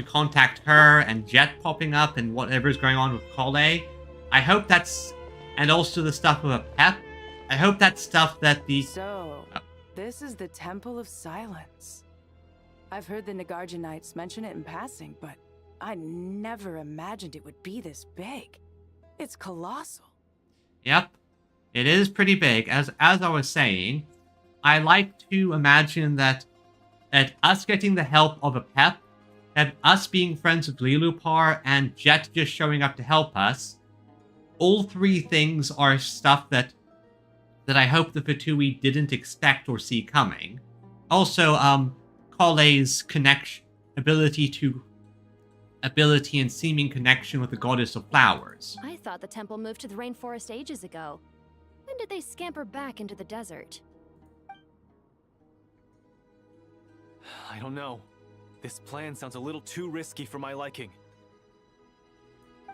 contact her and Jet popping up and whatever's going on with Kole, I hope that's... And also the stuff with a Pep. I hope that's stuff that the... So, this is the Temple of Silence. I've heard the Nagarjanites mention it in passing, but I never imagined it would be this big. It's colossal. Yep. It is pretty big. As I was saying, I like to imagine that us getting the help of a Pep, and us being friends with Lilupar, and Jet just showing up to help us, all three things are stuff that I hope the Fatui didn't expect or see coming. Also, Kole's ability and seeming connection with the Goddess of Flowers. I thought the temple moved to the rainforest ages ago. When did they scamper back into the desert? I don't know. This plan sounds a little too risky for my liking.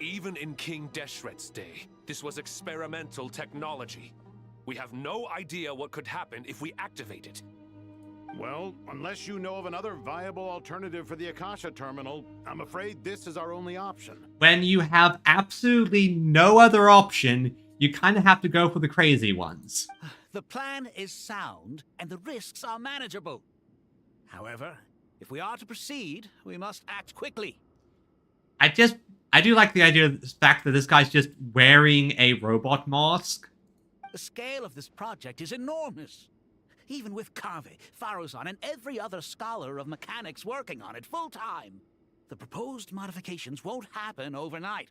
Even in King Deshret's day, this was experimental technology. We have no idea what could happen if we activate it. Well, unless you know of another viable alternative for the Akasha terminal, I'm afraid this is our only option. When you have absolutely no other option, you kind of have to go for the crazy ones. The plan is sound, and the risks are manageable. However, if we are to proceed, we must act quickly. I do like the idea of the fact that this guy's just wearing a robot mask. The scale of this project is enormous. Even with Kave, Faruzan, and every other scholar of mechanics working on it full-time, the proposed modifications won't happen overnight.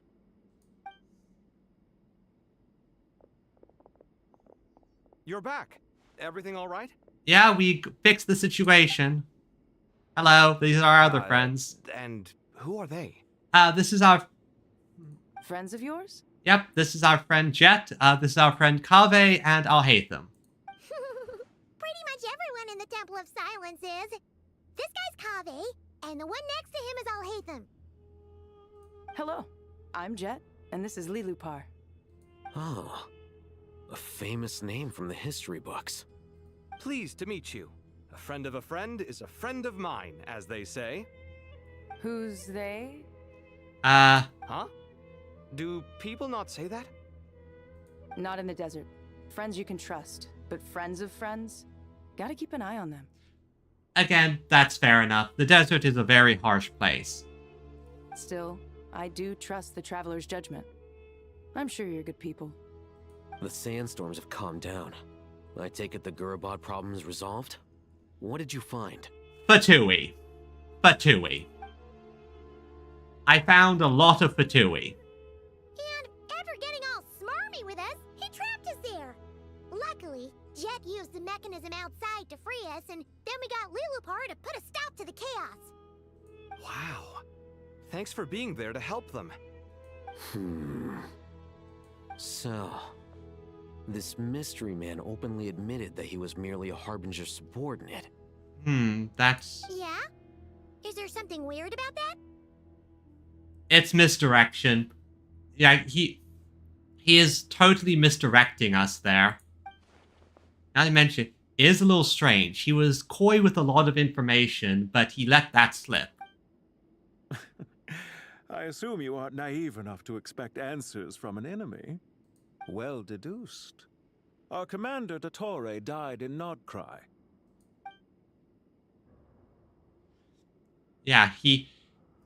You're back. Everything all right? Yeah, we fixed the situation. Hello, these are our other friends. And who are they? This is our... Friends of yours? Yep, this is our friend Jet, this is our friend Kave, and I'll hate them. Pretty much everyone in the Temple of Silence is. This guy's Kave, and the one next to him is Alhaitham. Hello, I'm Jet, and this is Lilupar. Oh, a famous name from the history books. Pleased to meet you. A friend of a friend is a friend of mine, as they say. Who's they? Huh? Do people not say that? Not in the desert. Friends you can trust, but friends of friends? Gotta keep an eye on them. Again, that's fair enough. The desert is a very harsh place. Still, I do trust the Traveler's judgment. I'm sure you're good people. The sandstorms have calmed down. I take it the Gurubad problem is resolved? What did you find? Fatui. I found a lot of Fatui. And after getting all smarmy with us, he trapped us there. Luckily, Jet used the mechanism outside to free us, and then we got Lilupar to put a stop to the chaos. Wow. Thanks for being there to help them. So, this mystery man openly admitted that he was merely a Harbinger subordinate. That's... Yeah? Is there something weird about that? It's misdirection. Yeah, he is totally misdirecting us there. Now to mention, it is a little strange. He was coy with a lot of information, but he let that slip. I assume you aren't naive enough to expect answers from an enemy. Well deduced. Our commander, Dottore, died in Nodcry. Yeah, he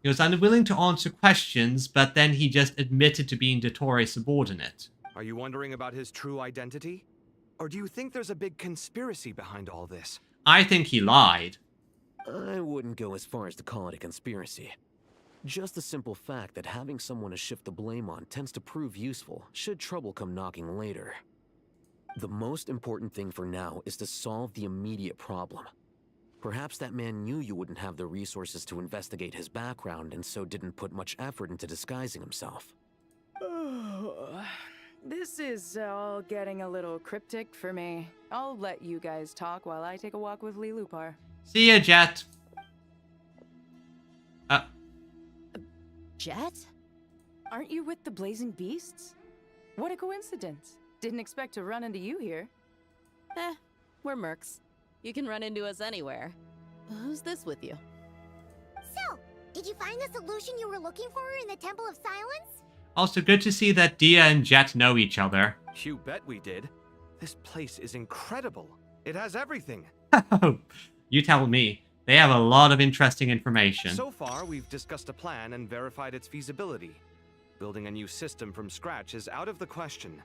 was unwilling to answer questions, but then he just admitted to being Dottore's subordinate. Are you wondering about his true identity? Or do you think there's a big conspiracy behind all this? I think he lied. I wouldn't go as far as to call it a conspiracy. Just the simple fact that having someone to shift the blame on tends to prove useful should trouble come knocking later. The most important thing for now is to solve the immediate problem. Perhaps that man knew you wouldn't have the resources to investigate his background and so didn't put much effort into disguising himself. This is all getting a little cryptic for me. I'll let you guys talk while I take a walk with Lee Lupar. See ya, Jet. Jet? Aren't you with the Blazing Beasts? What a coincidence. Didn't expect to run into you here. We're mercs. You can run into us anywhere. Who's this with you? So, did you find the solution you were looking for in the Temple of Silence? Also, good to see that Dia and Jet know each other. You bet we did. This place is incredible. It has everything. You tell me. They have a lot of interesting information. So far, we've discussed a plan and verified its feasibility. Building a new system from scratch is out of the question.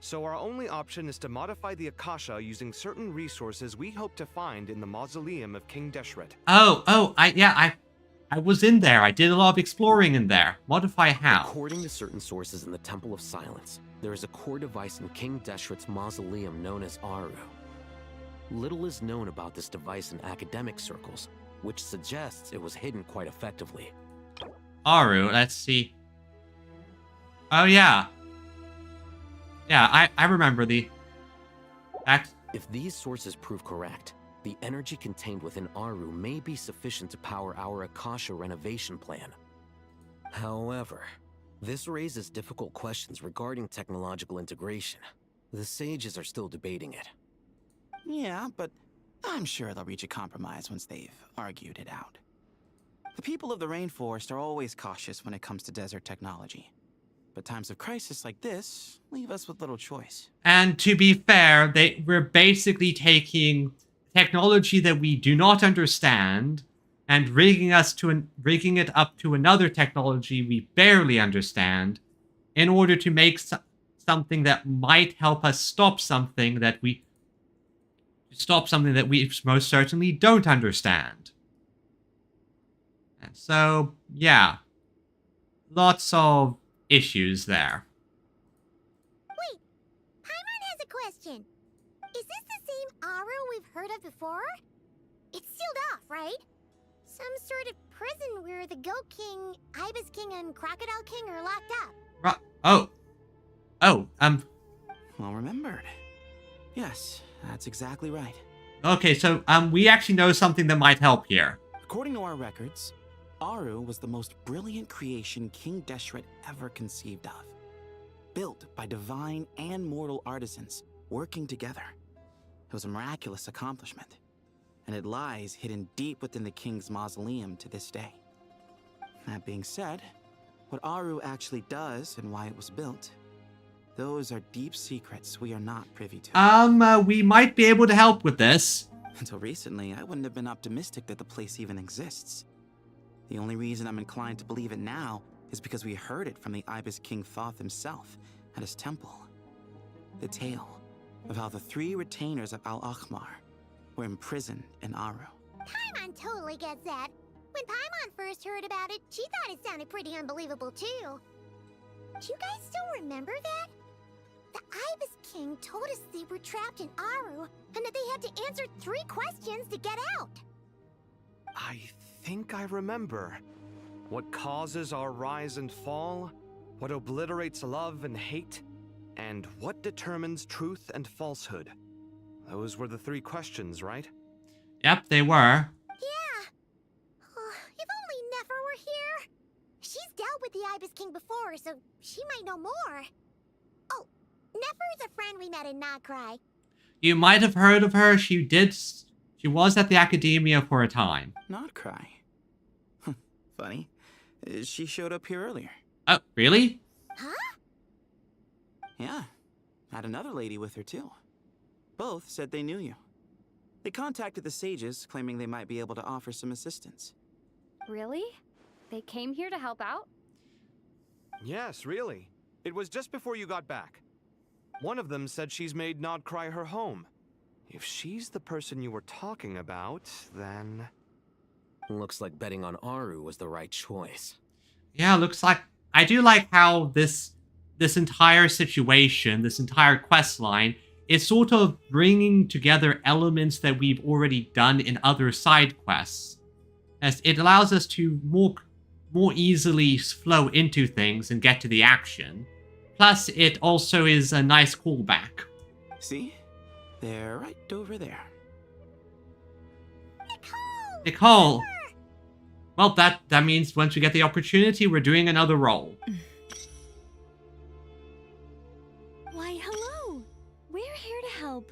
So our only option is to modify the Akasha using certain resources we hope to find in the mausoleum of King Deshret. I was in there. I did a lot of exploring in there. Modify how? According to certain sources in the Temple of Silence, there is a core device in King Deshret's mausoleum known as Aru. Little is known about this device in academic circles, which suggests it was hidden quite effectively. Aru, let's see. Oh yeah. Yeah, I remember the... If these sources prove correct, the energy contained within Aru may be sufficient to power our Akasha renovation plan. However, this raises difficult questions regarding technological integration. The sages are still debating it. Yeah, but I'm sure they'll reach a compromise once they've argued it out. The people of the rainforest are always cautious when it comes to desert technology. But times of crisis like this leave us with little choice. And to be fair, we're basically taking technology that we do not understand and rigging it up to another technology we barely understand in order to make something that might help us stop something that we most certainly don't understand. And so, yeah. Lots of issues there. Wait, Paimon has a question. Is this the same Aru we've heard of before? It's sealed off, right? Some sort of prison where the Goat King, Ibis King, and Crocodile King are locked up. Well remembered. Yes, that's exactly right. Okay, so we actually know something that might help here. According to our records, Aru was the most brilliant creation King Deshret ever conceived of. Built by divine and mortal artisans working together. It was a miraculous accomplishment, and it lies hidden deep within the king's mausoleum to this day. That being said, what Aru actually does and why it was built, those are deep secrets we are not privy to. We might be able to help with this. Until recently, I wouldn't have been optimistic that the place even exists. The only reason I'm inclined to believe it now is because we heard it from the Ibis King Thoth himself at his temple. The tale of how the 3 retainers of Al-Akhmar were imprisoned in Aru. Paimon totally gets that. When Paimon first heard about it, she thought it sounded pretty unbelievable too. Do you guys still remember that? The Ibis King told us they were trapped in Aru and that they had to answer 3 questions to get out. I think I remember. What causes our rise and fall? What obliterates love and hate? And what determines truth and falsehood? Those were the 3 questions, right? Yep, they were. Yeah. If only Nefer were here. She's dealt with the Ibis King before, so she might know more. Oh, Nefer's a friend we met in Nagcry. You might have heard of her. She was at the academia for a time. Nagcry. Funny. She showed up here earlier. Oh, really? Huh? Yeah. Had another lady with her too. Both said they knew you. They contacted the sages, claiming they might be able to offer some assistance. Really? They came here to help out? Yes, really. It was just before you got back. One of them said she's made Nagcry her home. If she's the person you were talking about, then... Looks like betting on Aru was the right choice. Yeah, looks like... I do like how this entire situation, this entire quest line, is sort of bringing together elements that we've already done in other side quests. As it allows us to more easily flow into things and get to the action. Plus, it also is a nice callback. See? They're right over there. Nicole! Well, that means once we get the opportunity, we're doing another role. Why, hello! We're here to help.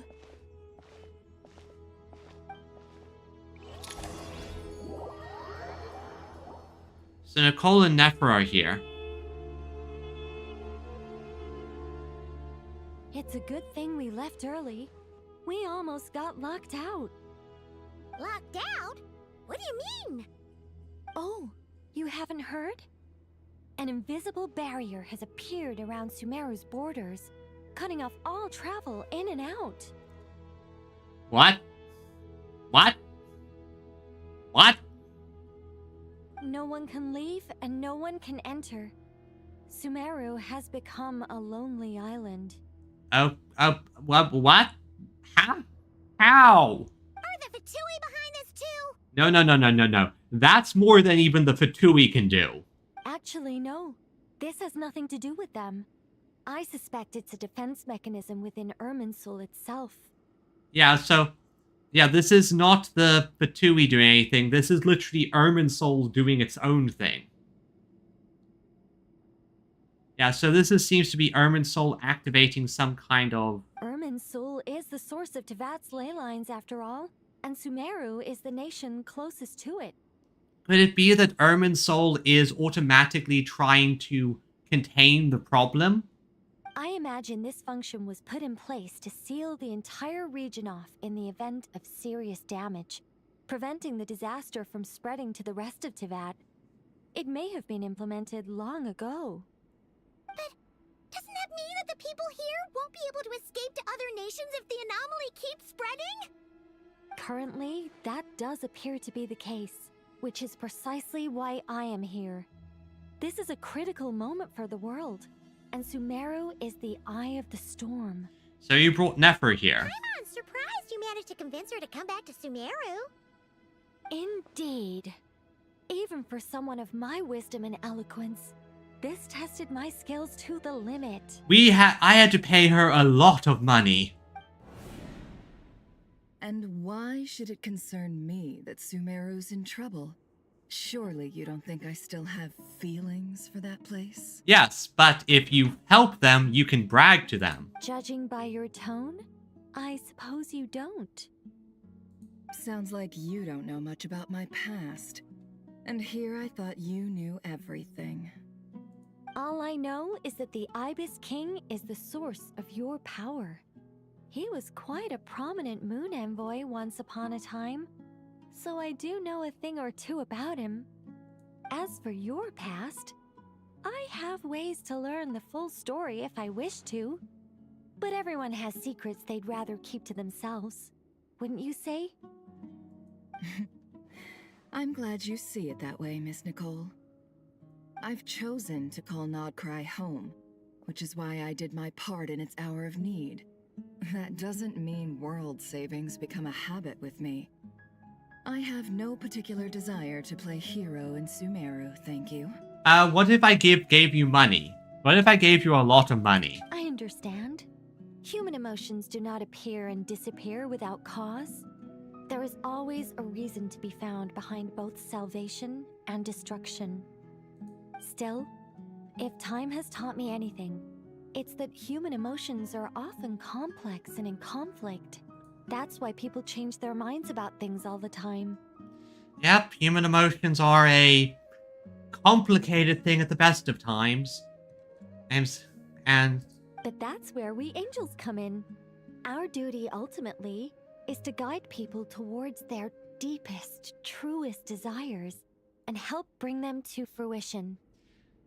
So Nicole and Nefer are here. It's a good thing we left early. We almost got locked out. Locked out? What do you mean? Oh, you haven't heard? An invisible barrier has appeared around Sumeru's borders, cutting off all travel in and out. What? What? What? No one can leave and no one can enter. Sumeru has become a lonely island. What? How? Are the Fatui behind this too? No. That's more than even the Fatui can do. Actually, no. This has nothing to do with them. I suspect it's a defense mechanism within Irminsul itself. Yeah, so... Yeah, this is not the Fatui doing anything. This is literally Irminsul doing its own thing. Yeah, so seems to be Irminsul activating some kind of... Irminsul is the source of Tevat's ley lines, after all, and Sumeru is the nation closest to it. Could it be that Irminsul is automatically trying to contain the problem? I imagine this function was put in place to seal the entire region off in the event of serious damage, preventing the disaster from spreading to the rest of Tevat. It may have been implemented long ago. But doesn't that mean that the people here won't be able to escape to other nations if the anomaly keeps spreading? Currently, that does appear to be the case, which is precisely why I am here. This is a critical moment for the world, and Sumeru is the eye of the storm. So you brought Nefer here. I'm surprised you managed to convince her to come back to Sumeru. Indeed. Even for someone of my wisdom and eloquence, this tested my skills to the limit. I had to pay her a lot of money. And why should it concern me that Sumeru's in trouble? Surely you don't think I still have feelings for that place? Yes, but if you help them, you can brag to them. Judging by your tone, I suppose you don't. Sounds like you don't know much about my past. And here I thought you knew everything. All I know is that the Ibis King is the source of your power. He was quite a prominent moon envoy once upon a time, so I do know a thing or two about him. As for your past, I have ways to learn the full story if I wish to. But everyone has secrets they'd rather keep to themselves, wouldn't you say? I'm glad you see it that way, Miss Nicole. I've chosen to call Nodcry home, which is why I did my part in its hour of need. That doesn't mean world savings become a habit with me. I have no particular desire to play hero in Sumeru, thank you. What if I gave you money? What if I gave you a lot of money? I understand. Human emotions do not appear and disappear without cause. There is always a reason to be found behind both salvation and destruction. Still, if time has taught me anything, it's that human emotions are often complex and in conflict. That's why people change their minds about things all the time. Yep, human emotions are a complicated thing at the best of times. And But that's where we angels come in. Our duty, ultimately, is to guide people towards their deepest, truest desires and help bring them to fruition.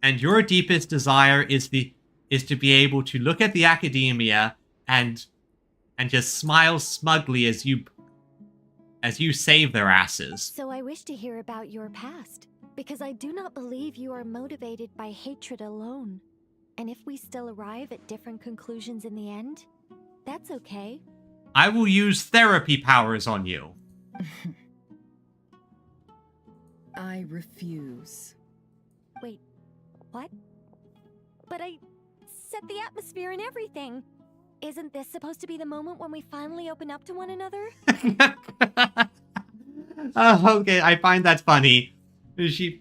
And your deepest desire is to be able to look at the academia and just smile smugly as you save their asses. So I wish to hear about your past. Because I do not believe you are motivated by hatred alone. And if we still arrive at different conclusions in the end, that's okay. I will use therapy powers on you. I refuse. Wait, what? But I set the atmosphere and everything. Isn't this supposed to be the moment when we finally open up to one another? Oh, okay, I find that funny. She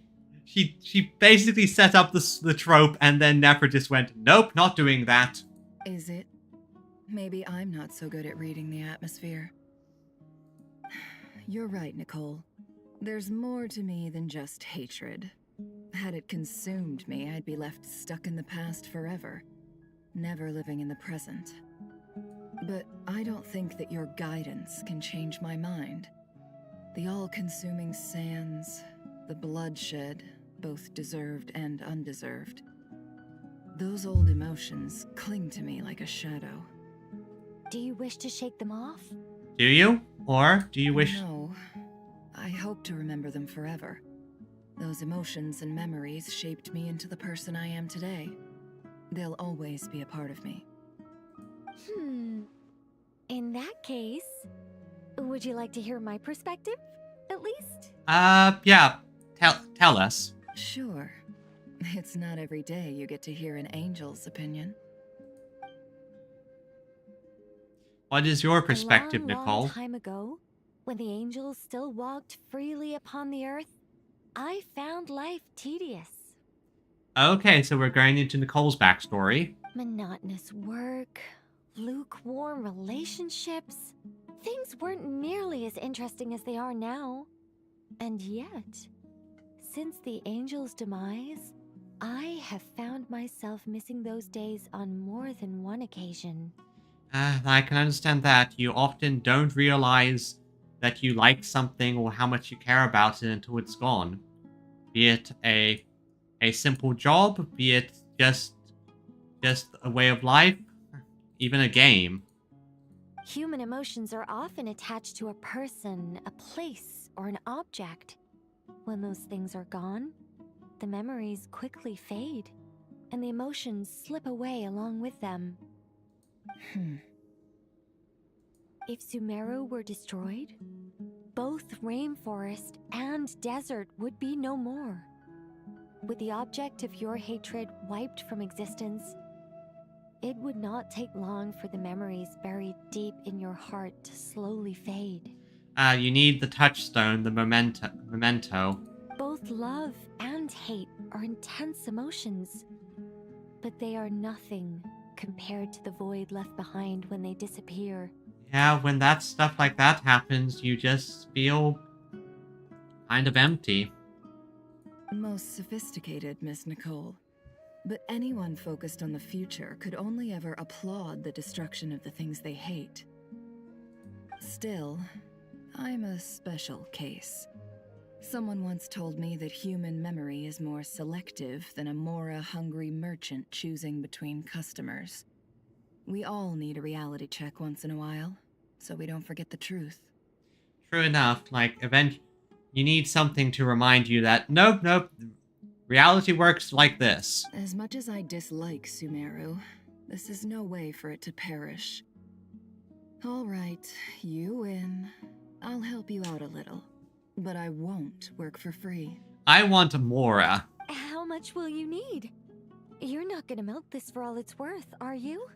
basically set up the trope, and then Nefer just went, nope, not doing that. Is it? Maybe I'm not so good at reading the atmosphere. You're right, Nicole. There's more to me than just hatred. Had it consumed me, I'd be left stuck in the past forever, never living in the present. But I don't think that your guidance can change my mind. The all-consuming sands, the bloodshed, both deserved and undeserved. Those old emotions cling to me like a shadow. Do you wish to shake them off? Do you? Or do you wish... No. I hope to remember them forever. Those emotions and memories shaped me into the person I am today. They'll always be a part of me. In that case, would you like to hear my perspective, at least? Yeah. Tell us. Sure. It's not every day you get to hear an angel's opinion. What is your perspective, A Nicole? long time ago, when the angels still walked freely upon the earth, I found life tedious. Okay, so we're going into Nicole's backstory. Monotonous work, lukewarm relationships. Things weren't nearly as interesting as they are now. And yet, since the angel's demise, I have found myself missing those days on more than one occasion. I can understand that. You often don't realize that you like something or how much you care about it until it's gone. Be it a simple job, be it just a way of life, even a game. Human emotions are often attached to a person, a place, or an object. When those things are gone, the memories quickly fade, and the emotions slip away along with them. If Sumeru were destroyed, both rainforest and desert would be no more. With the object of your hatred wiped from existence, it would not take long for the memories buried deep in your heart to slowly fade. You need the touchstone, the memento. Both love and hate are intense emotions, but they are nothing compared to the void left behind when they disappear. Yeah, when that stuff like that happens, you just feel kind of empty. Most sophisticated, Miss Nicole. But anyone focused on the future could only ever applaud the destruction of the things they hate. Still, I'm a special case. Someone once told me that human memory is more selective than a Mora-hungry merchant choosing between customers. We all need a reality check once in a while, so we don't forget the truth. True enough, you need something to remind you that, nope, reality works like this. As much as I dislike Sumeru, this is no way for it to perish. All right, you win. I'll help you out a little, but I won't work for free. I want Mora. How much will you need? You're not gonna milk this for all it's worth, are you?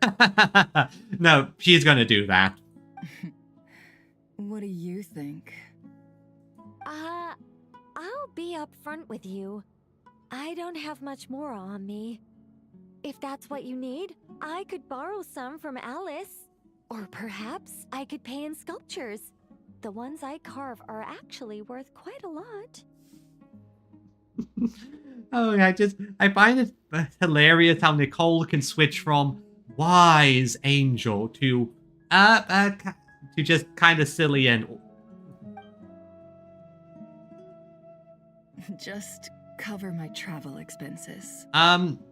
No, she's gonna do that. What do you think? I'll be upfront with you. I don't have much more on me. If that's what you need, I could borrow some from Alice. Or perhaps I could pay in sculptures. The ones I carve are actually worth quite a lot. Oh, I find it hilarious how Nicole can switch from wise angel to just kind of silly and... Just cover my travel expenses.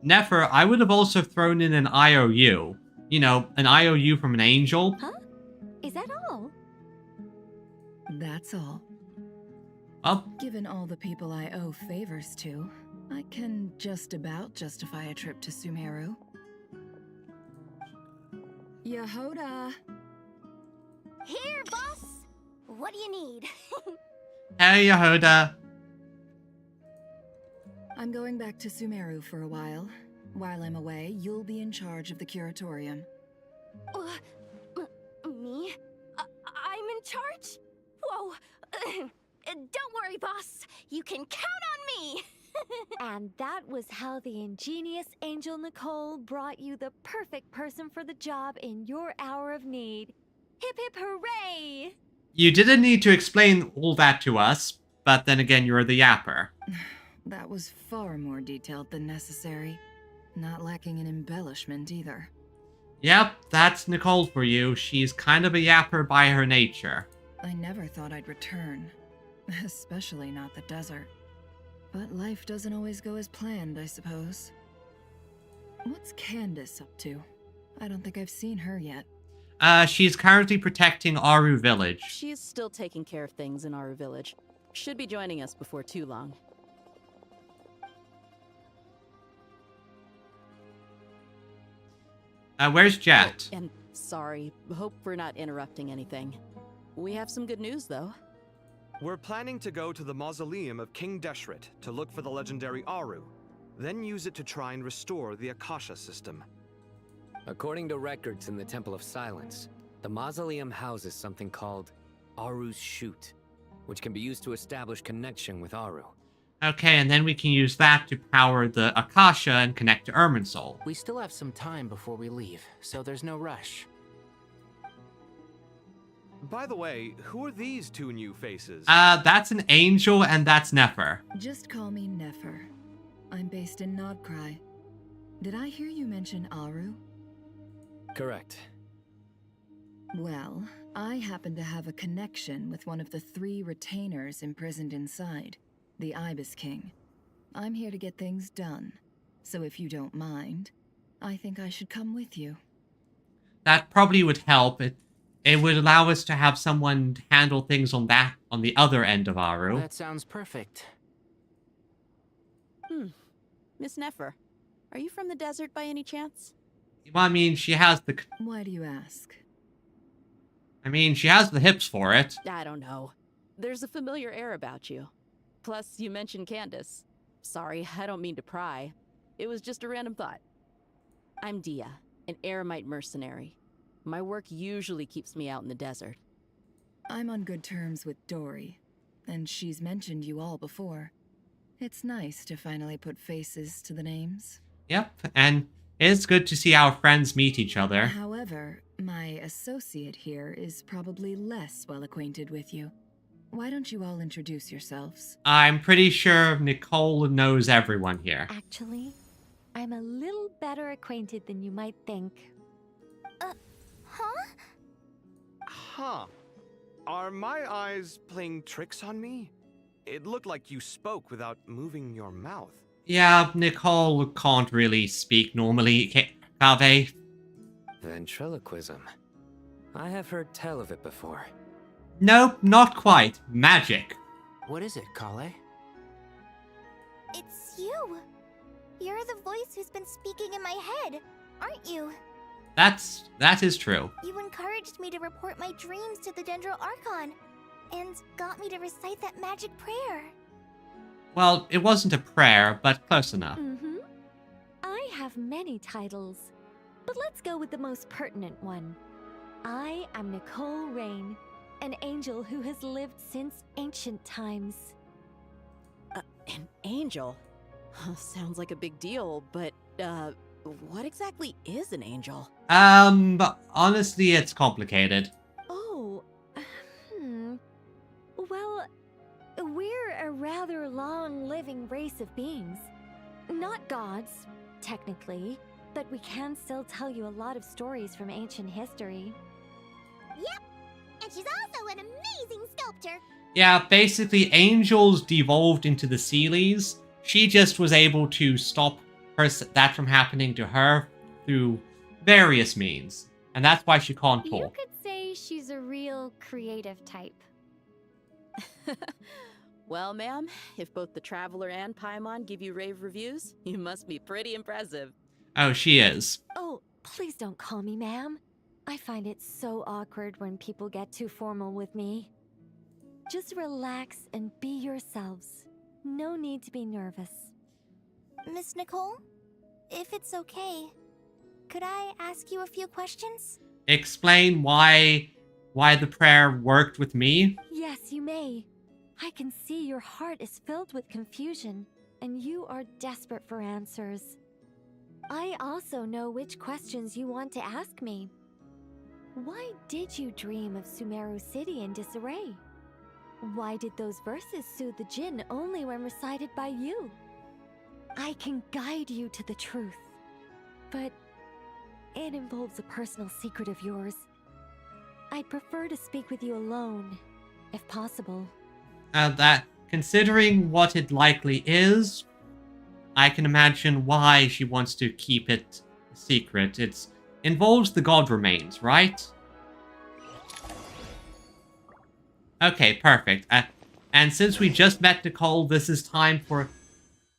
Nefer, I would have also thrown in an IOU. You know, an IOU from an angel. Huh? Is that all? That's all. Well, Given all the people I owe favors to, I can just about justify a trip to Sumeru. Yehoda! Here, boss! What do you need? hey, Yehoda. I'm going back to Sumeru for a while. While I'm away, you'll be in charge of the curatorium. Me? I'm in charge? Whoa. Don't worry, boss. You can count on me. And that was how the ingenious Angel Nicole brought you the perfect person for the job in your hour of need. Hip hip hooray! You didn't need to explain all that to us, but then again, you're the yapper. That was far more detailed than necessary. Not lacking in embellishment either. Yep, that's Nicole for you. She's kind of a yapper by her nature. I never thought I'd return. Especially not the desert. But life doesn't always go as planned, I suppose. What's Candace up to? I don't think I've seen her yet. She's currently protecting Aru Village. She's still taking care of things in Aru Village. Should be joining us before too long. Where's Jet? And sorry, hope we're not interrupting anything. We have some good news, though. We're planning to go to the mausoleum of King Deshret to look for the legendary Aru, then use it to try and restore the Akasha system. According to records in the Temple of Silence, the mausoleum houses something called Aru's Chute, which can be used to establish connection with Aru. Okay, and then we can use that to power the Akasha and connect to Irminsul. We still have some time before we leave, so there's no rush. By the way, who are these two new faces? That's an angel and that's Nefer. Just call me Nefer. I'm based in Nodcry. Did I hear you mention Aru? Correct. Well, I happen to have a connection with one of the 3 retainers imprisoned inside, the Ibis King. I'm here to get things done, so if you don't mind, I think I should come with you. That probably would help. It would allow us to have someone handle things on the other end of Aru. That sounds perfect. Miss Nefer, are you from the desert by any chance? Well, I mean, she has the... Why do you ask? I mean, she has the hips for it. I don't know. There's a familiar air about you. Plus, you mentioned Candace. Sorry, I don't mean to pry. It was just a random thought. I'm Dia, an eremite mercenary. My work usually keeps me out in the desert. I'm on good terms with Dory, and she's mentioned you all before. It's nice to finally put faces to the names. Yep, and it's good to see our friends meet each other. However, my associate here is probably less well acquainted with you. Why don't you all introduce yourselves? I'm pretty sure Nicole knows everyone here. Actually, I'm a little better acquainted than you might think. Huh. Are my eyes playing tricks on me? It looked like you spoke without moving your mouth. Yeah, Nicole can't really speak normally, can they? Ventriloquism. I have heard tell of it before. Nope, not quite. Magic. What is it, Kale? It's you! You're the voice who's been speaking in my head, aren't you? That is true. You encouraged me to report my dreams to the Dendro Archon, and got me to recite that magic prayer. Well, it wasn't a prayer, but close enough. I have many titles, but let's go with the most pertinent one. I am Nicole Rain, an angel who has lived since ancient times. An angel? Sounds like a big deal, but, what exactly is an angel? Honestly, it's complicated. Well, we're a rather long-living race of beings. Not gods, technically, but we can still tell you a lot of stories from ancient history. Yep, and she's also an amazing sculptor. Yeah, basically, angels devolved into the Seelies. She just was able to stop that from happening to her through various means. And that's why she can't talk. You could say she's a real creative type. Well, ma'am, if both the Traveler and Paimon give you rave reviews, you must be pretty impressive. Oh, she is. Oh, please don't call me ma'am. I find it so awkward when people get too formal with me. Just relax and be yourselves. No need to be nervous. Miss Nicole, if it's okay, could I ask you a few questions? Explain why the prayer worked with me? Yes, you may. I can see your heart is filled with confusion, and you are desperate for answers. I also know which questions you want to ask me. Why did you dream of Sumeru City in disarray? Why did those verses soothe the Jinn only when recited by you? I can guide you to the truth, but it involves a personal secret of yours. I'd prefer to speak with you alone, if possible. That, considering what it likely is, I can imagine why she wants to keep it secret. It involves the god remains, right? Okay, perfect. And since we just met Nicole, this is time for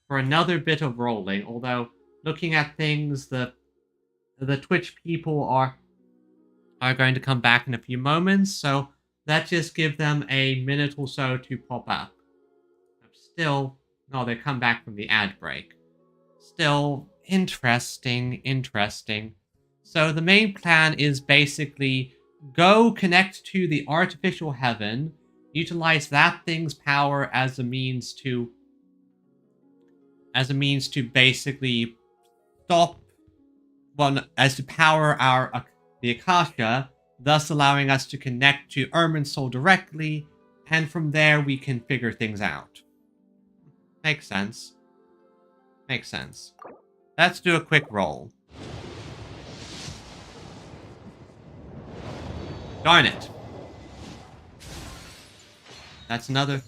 another bit of rolling. Although, looking at things, the Twitch people are going to come back in a few moments, so let's just give them a minute or so to pop up. Still, no, they come back from the ad break. Still, interesting. So the main plan is basically go connect to the artificial heaven, utilize that thing's power as a means to basically stop, well, as to power the Akasha, thus allowing us to connect to Irminsul directly, and from there we can figure things out. Makes sense. Makes sense. Let's do a quick roll. Darn it. That's another.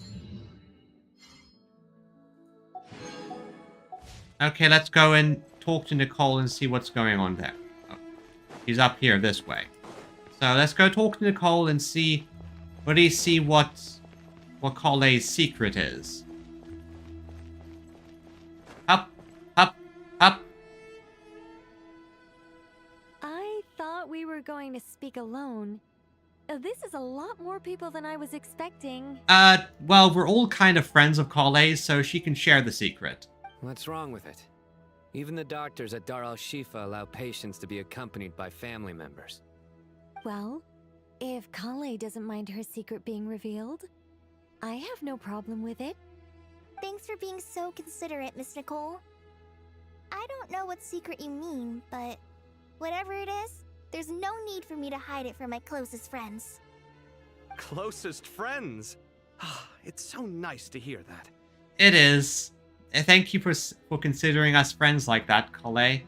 Okay, let's go and talk to Nicole and see what's going on there. Oh, he's up here this way. So let's go talk to Nicole and see what Cole's secret is. Up. I thought we were going to speak alone. This is a lot more people than I was expecting. Well, we're all kind of friends of Cole's, so she can share the secret. What's wrong with it? Even the doctors at Dar al-Shifa allow patients to be accompanied by family members. Well, if Kale doesn't mind her secret being revealed, I have no problem with it. Thanks for being so considerate, Miss Nicole. I don't know what secret you mean, but whatever it is, there's no need for me to hide it from my closest friends. Closest friends? It's so nice to hear that. It is. Thank you for considering us friends like that, Kale.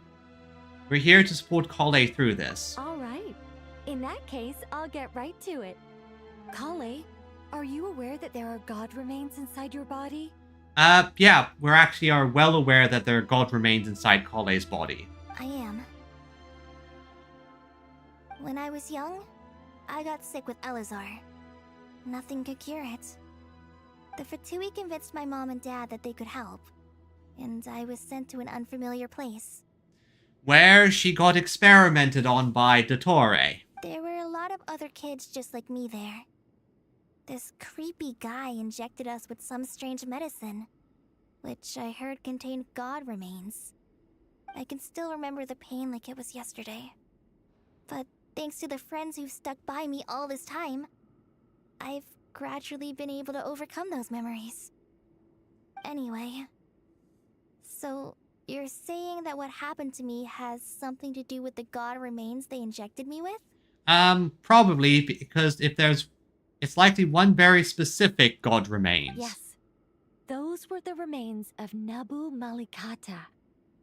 We're here to support Kale through this. All right. In that case, I'll get right to it. Kale, are you aware that there are god remains inside your body? Yeah, we're actually well aware that there are god remains inside Kale's body. I am. When I was young, I got sick with Elazar. Nothing could cure it. The Fatui convinced my mom and dad that they could help, and I was sent to an unfamiliar place. Where she got experimented on by Dottore. There were a lot of other kids just like me there. This creepy guy injected us with some strange medicine, which I heard contained god remains. I can still remember the pain like it was yesterday. But thanks to the friends who've stuck by me all this time, I've gradually been able to overcome those memories. Anyway, so you're saying that what happened to me has something to do with the god remains they injected me with? Probably, because it's likely one very specific god remains. Yes. Those were the remains of Nabu Malikata,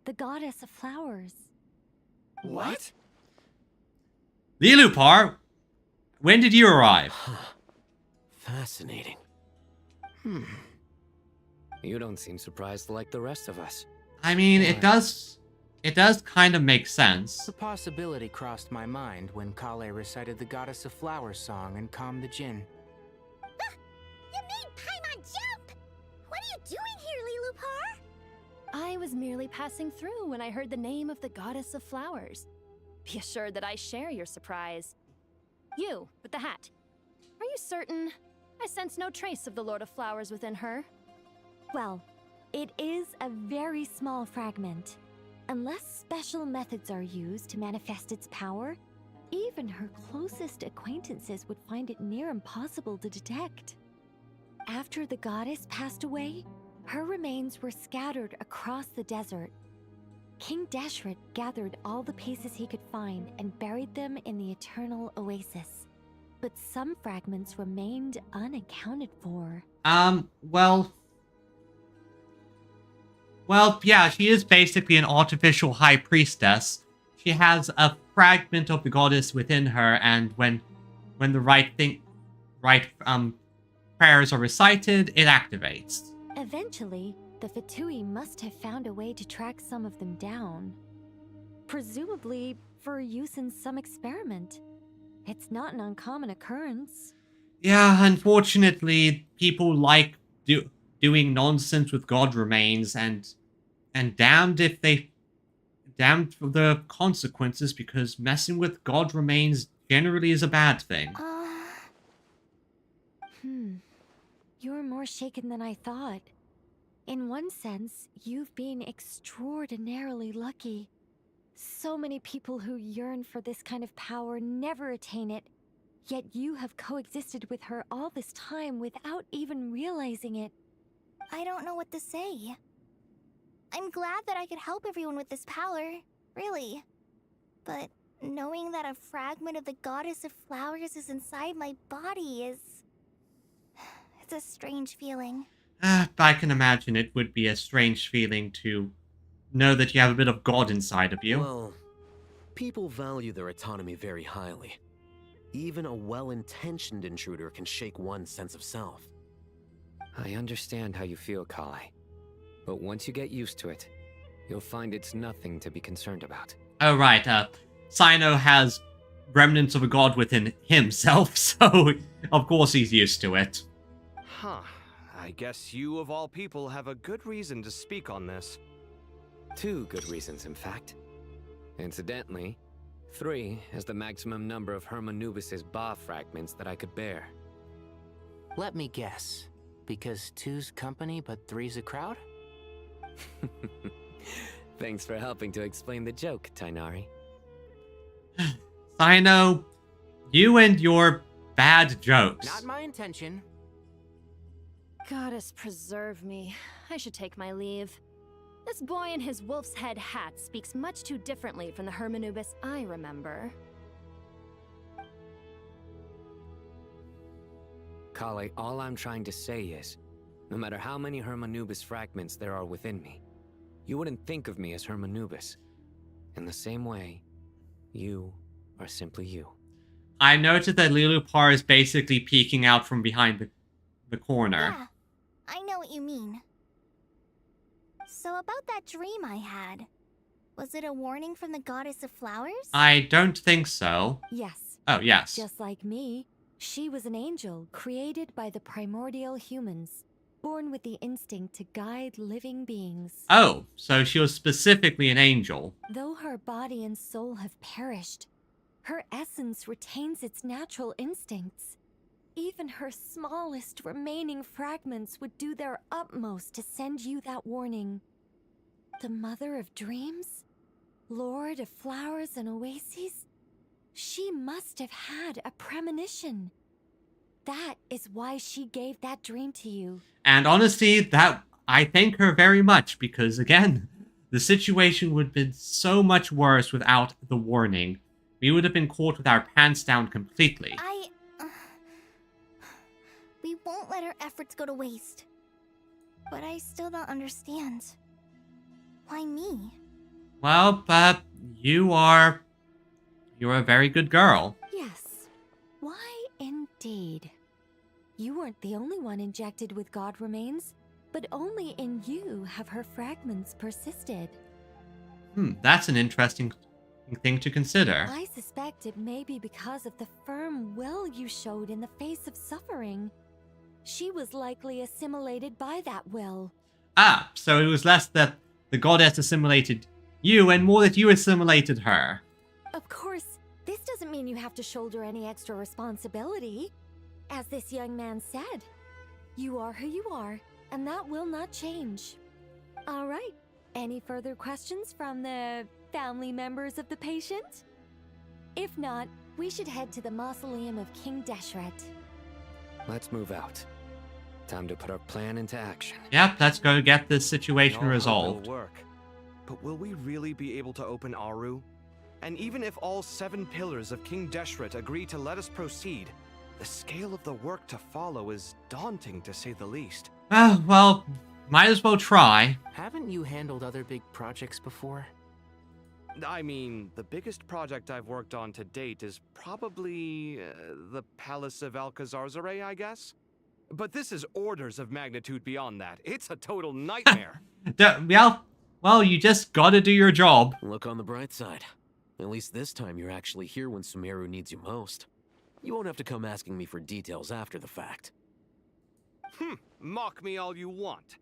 the goddess of flowers. What? Lilupar, when did you arrive? Fascinating. You don't seem surprised like the rest of us. I mean, it does kind of make sense. The possibility crossed my mind when Kale recited the Goddess of Flowers song and calmed the Jinn. You made Paimon jump! was merely passing through when I heard the name of the goddess of flowers. Be assured that I share your surprise. You, with the hat. Are you certain? I sense no trace of the Lord of Flowers within her. Well, it is a very small fragment. Unless special methods are used to manifest its power, even her closest acquaintances would find it near impossible to detect. After the goddess passed away, her remains were scattered across the desert. King Deshret gathered all the pieces he could find and buried them in the Eternal Oasis. But some fragments remained unaccounted for. Well, yeah, she is basically an artificial high priestess. She has a fragment of the goddess within her, and when the right prayers are recited, it activates. Eventually, the Fatui must have found a way to track some of them down. Presumably for use in some experiment. It's not an uncommon occurrence. Yeah, unfortunately, people like doing nonsense with god remains, and damned for the consequences, because messing with god remains generally is a bad thing. You're more shaken than I thought. In one sense, you've been extraordinarily lucky. So many people who yearn for this kind of power never attain it, yet you have coexisted with her all this time without even realizing it. I don't know what to say. I'm glad that I could help everyone with this power, really. But knowing that a fragment of the Goddess of Flowers is inside my body is... it's a strange feeling. I can imagine it would be a strange feeling to know that you have a bit of God inside of you. Well, people value their autonomy very highly. Even a well-intentioned intruder can shake one's sense of self. I understand how you feel, Kale. But once you get used to it, you'll find it's nothing to be concerned about. Oh, right. Sino has remnants of a god within himself, so of course he's used to it. Huh. I guess you, of all people, have a good reason to speak on this. 2 good reasons, in fact. Incidentally, 3 is the maximum number of Hermanubis's Ba fragments that I could bear. Let me guess. Because 2's company, but 3's a crowd? Thanks for helping to explain the joke, Tainari. Sino, you and your bad jokes. Not my intention. Goddess preserve me. I should take my leave. This boy in his wolf's head hat speaks much too differently from the Hermanubis I remember. Kale, all I'm trying to say is, no matter how many Hermanubis fragments there are within me, you wouldn't think of me as Hermanubis. In the same way, you are simply you. I noted that Lilupar is basically peeking out from behind the corner. Yeah, I know what you mean. So about that dream I had, was it a warning from the Goddess of Flowers? I don't think so. Yes. Oh, yes. Just like me, she was an angel created by the primordial humans, born with the instinct to guide living beings. Oh, so she was specifically an angel. Though her body and soul have perished, her essence retains its natural instincts. Even her smallest remaining fragments would do their utmost to send you that warning. The Mother of Dreams? Lord of Flowers and Oases? She must have had a premonition. That is why she gave that dream to you. And honestly, I thank her very much, because again, the situation would have been so much worse without the warning. We would have been caught with our pants down completely. We won't let our efforts go to waste. But I still don't understand. Why me? Well, you're a very good girl. Yes. Why indeed? You weren't the only one injected with god remains, but only in you have her fragments persisted. That's an interesting thing to consider. I suspect it may be because of the firm will you showed in the face of suffering. She was likely assimilated by that will. So it was less that the goddess assimilated you and more that you assimilated her. Of course, this doesn't mean you have to shoulder any extra responsibility. As this young man said, you are who you are, and that will not change. All right, any further questions from the family members of the patient? If not, we should head to the mausoleum of King Deshret. Let's move out. Time to put our plan into action. Yep, let's go get this situation We all hope resolved. it'll work. But will we really be able to open Aru? And even if all 7 pillars of King Deshret agree to let us proceed, the scale of the work to follow is daunting to say the least. Well, might as well try. Haven't you handled other big projects before? I mean, the biggest project I've worked on to date is probably the Palace of Alcazarzaray, I guess? But this is orders of magnitude beyond that. It's a total nightmare. Well, you just gotta do your job. Look on the bright side. At least this time you're actually here when Sumeru needs you most. You won't have to come asking me for details after the fact. Mock me all you want.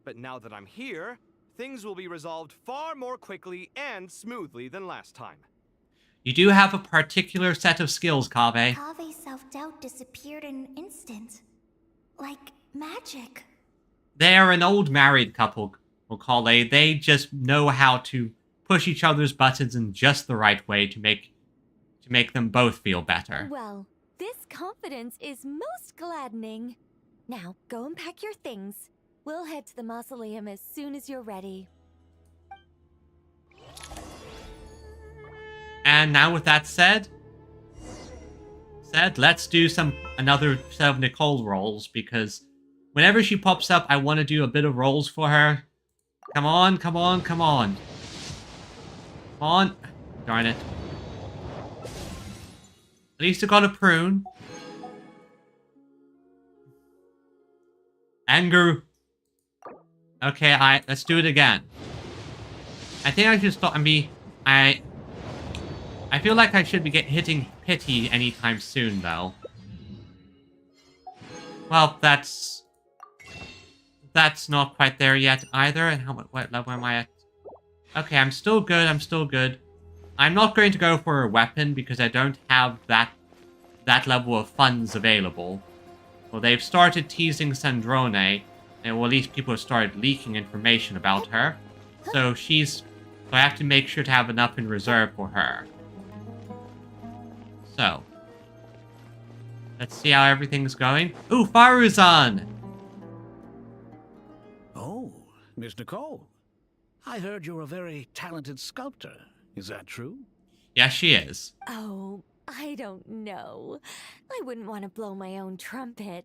But now that I'm here, things will be resolved far more quickly and smoothly than last time. You do have a particular set of skills, Kaveh. Kave's self-doubt disappeared in an instant. Like magic. They're an old married couple, Kale. They just know how to push each other's buttons in just the right way to make them both feel better. Well, this confidence is most gladdening. Now, go and pack your things. We'll head to the mausoleum as soon as you're ready. And now with that said, let's do another set of Nicole rolls, because whenever she pops up, I want to do a bit of rolls for her. Come on, come on, come on. Come on. Darn it. At least I got a prune. Anger. Okay, let's do it again. I think I should stop. I feel like I should be hitting pity anytime soon, though. Well, that's not quite there yet either. And what level am I at? Okay, I'm still good. I'm still good. I'm not going to go for a weapon because I don't have that level of funds available. Well, they've started teasing Sandrone, and well, at least people have started leaking information about her. So I have to make sure to have enough in reserve for her. So, let's see how everything's going. Ooh, Faruzan! Oh, Miss Nicole. I heard you're a very talented sculptor. Is that true? Yes, she is. Oh, I don't know. I wouldn't want to blow my own trumpet.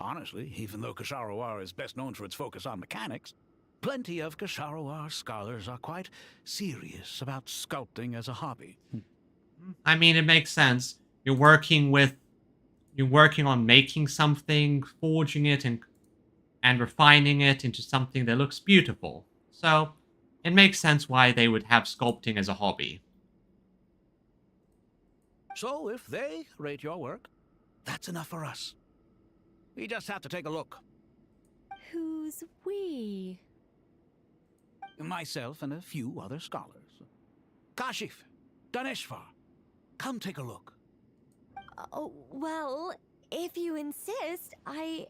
Honestly, even though Kasharawar is best known for its focus on mechanics, plenty of Kasharawar scholars are quite serious about sculpting as a hobby. I mean, it makes sense. You're working on making something, forging it, and refining it into something that looks beautiful. So, it makes sense why they would have sculpting as a hobby. So, if they rate your work, that's enough for us. We just have to take a look. Who's we? Myself and a few other scholars. Kashif, Daneshvar, come take a look. Oh, well, if you insist, I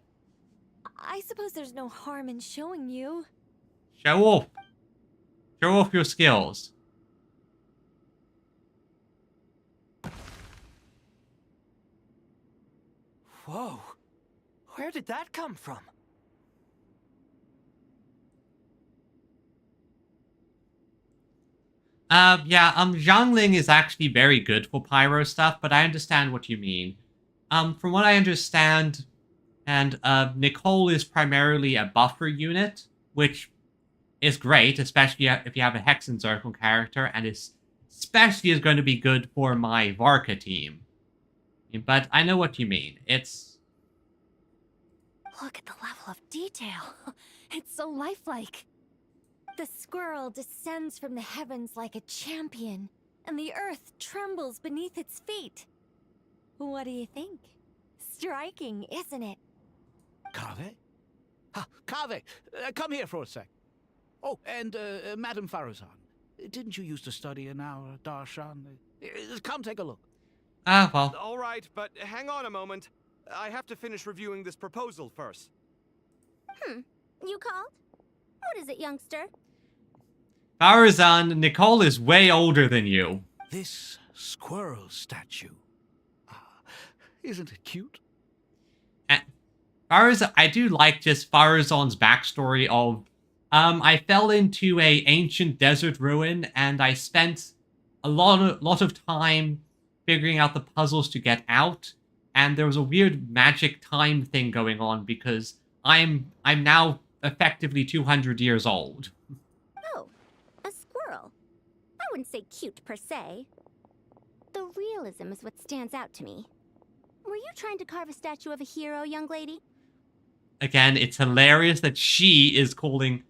suppose there's no harm in showing you. Show off. Show off your skills. Whoa. Where did that come from? Zhangling is actually very good for pyro stuff, but I understand what you mean. From what I understand, and Nicole is primarily a buffer unit, which is great, especially if you have a Hexen Circle character, and especially is going to be good for my Varka team. But I know what you mean. Look at the level of detail. It's so lifelike. The squirrel descends from the heavens like a champion, and the earth trembles beneath its feet. What do you think? Striking, isn't it? Kaveh? Kaveh, come here for a sec. Oh, and Madame Farazan, didn't you used to study in our darshan? Come take a look. Ah, well. All right, but hang on a moment. I have to finish reviewing this proposal first. You called? What is it, youngster? Farazan, Nicole is way older than you. This squirrel statue. Isn't it cute? Farazan, I do like just Farazan's backstory of, I fell into a ancient desert ruin and I spent a lot of time figuring out the puzzles to get out, and there was a weird magic time thing going on because I'm now effectively 200 years old. Oh, a squirrel. I wouldn't say cute per se. The realism is what stands out to me. Were you trying to carve a statue of a hero, young lady? Again, it's hilarious that she is calling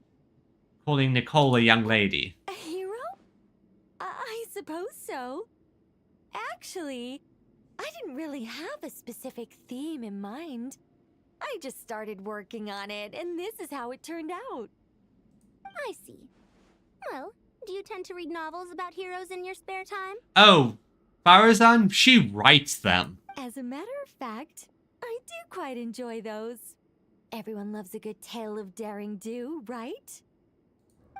Nicole a young lady. A hero? I suppose so. Actually, I didn't really have a specific theme in mind. I just started working on it, and this is how it turned out. I see. Well, do you tend to read novels about heroes in your spare time? Oh, Farazan, she writes them. As a matter of fact, I do quite enjoy those. Everyone loves a good tale of daring do, right?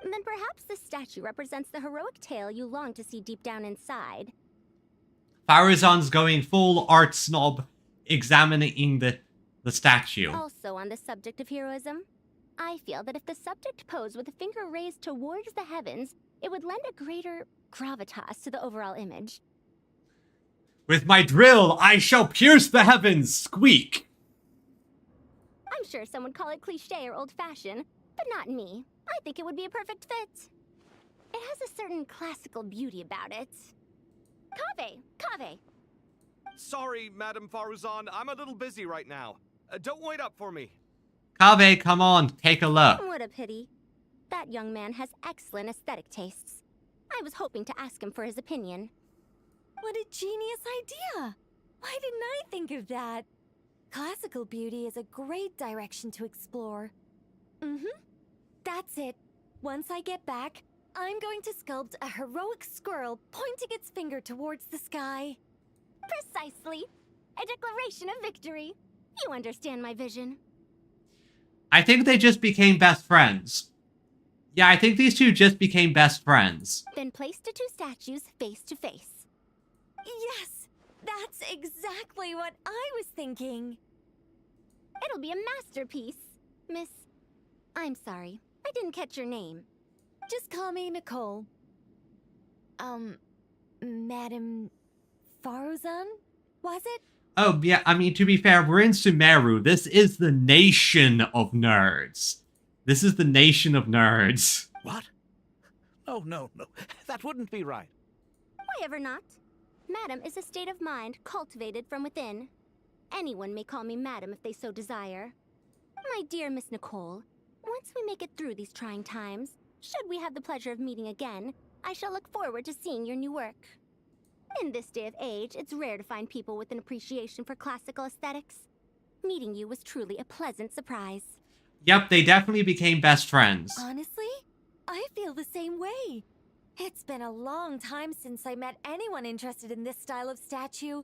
Then perhaps this statue represents the heroic tale you long to see deep down inside. Farazan's going full art snob, examining the statue. Also on the subject of heroism, I feel that if the subject posed with a finger raised towards the heavens, it would lend a greater gravitas to the overall image. With my drill, I shall pierce the heavens, squeak! I'm sure some would call it cliché or old-fashioned, but not me. I think it would be a perfect fit. It has a certain classical beauty about it. Kaveh! Sorry, Madame Farazan, I'm a little busy right now. Don't wait up for me. Kaveh, come on, take a look. What a pity. That young man has excellent aesthetic tastes. I was hoping to ask him for his opinion. What a genius idea! Why didn't I think of that? Classical beauty is a great direction to explore. That's it. Once I get back, I'm going to sculpt a heroic squirrel pointing its finger towards the sky. Precisely. A declaration of victory. You understand my vision. I think they just became best friends. Yeah, I think these two just became best friends. Then place the two statues face to face. Yes! That's exactly what I was thinking. It'll be a masterpiece. Miss... I'm sorry. I didn't catch your name. Just call me Nicole. Madame Farazan? Was it? Oh, yeah, I mean, to be fair, we're in Sumeru. This is the nation of nerds. This is the nation of nerds. What? Oh, no. That wouldn't be right. Why ever not? Madam is a state of mind cultivated from within. Anyone may call me Madam if they so desire. My dear Miss Nicole, once we make it through these trying times, should we have the pleasure of meeting again, I shall look forward to seeing your new work. In this day of age, it's rare to find people with an appreciation for classical aesthetics. Meeting you was truly a pleasant surprise. Yep, they definitely became best friends. Honestly, I feel the same way. It's been a long time since I met anyone interested in this style of statue.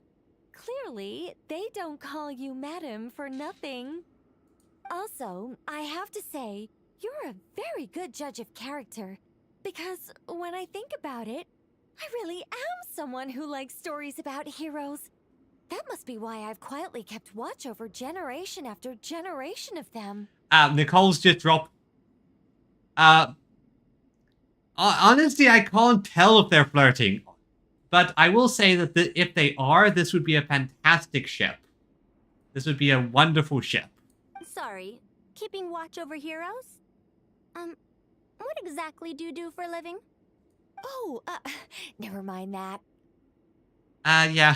Clearly, they don't call you Madam for nothing. Also, I have to say, you're a very good judge of character. Because when I think about it, I really am someone who likes stories about heroes. That must be why I've quietly kept watch over generation after generation of them. Nicole's just dropped... honestly, I can't tell if they're flirting. But I will say that if they are, this would be a fantastic ship. This would be a wonderful ship. Sorry, keeping watch over heroes? What exactly do you do for a living? Oh, never mind that. Yeah.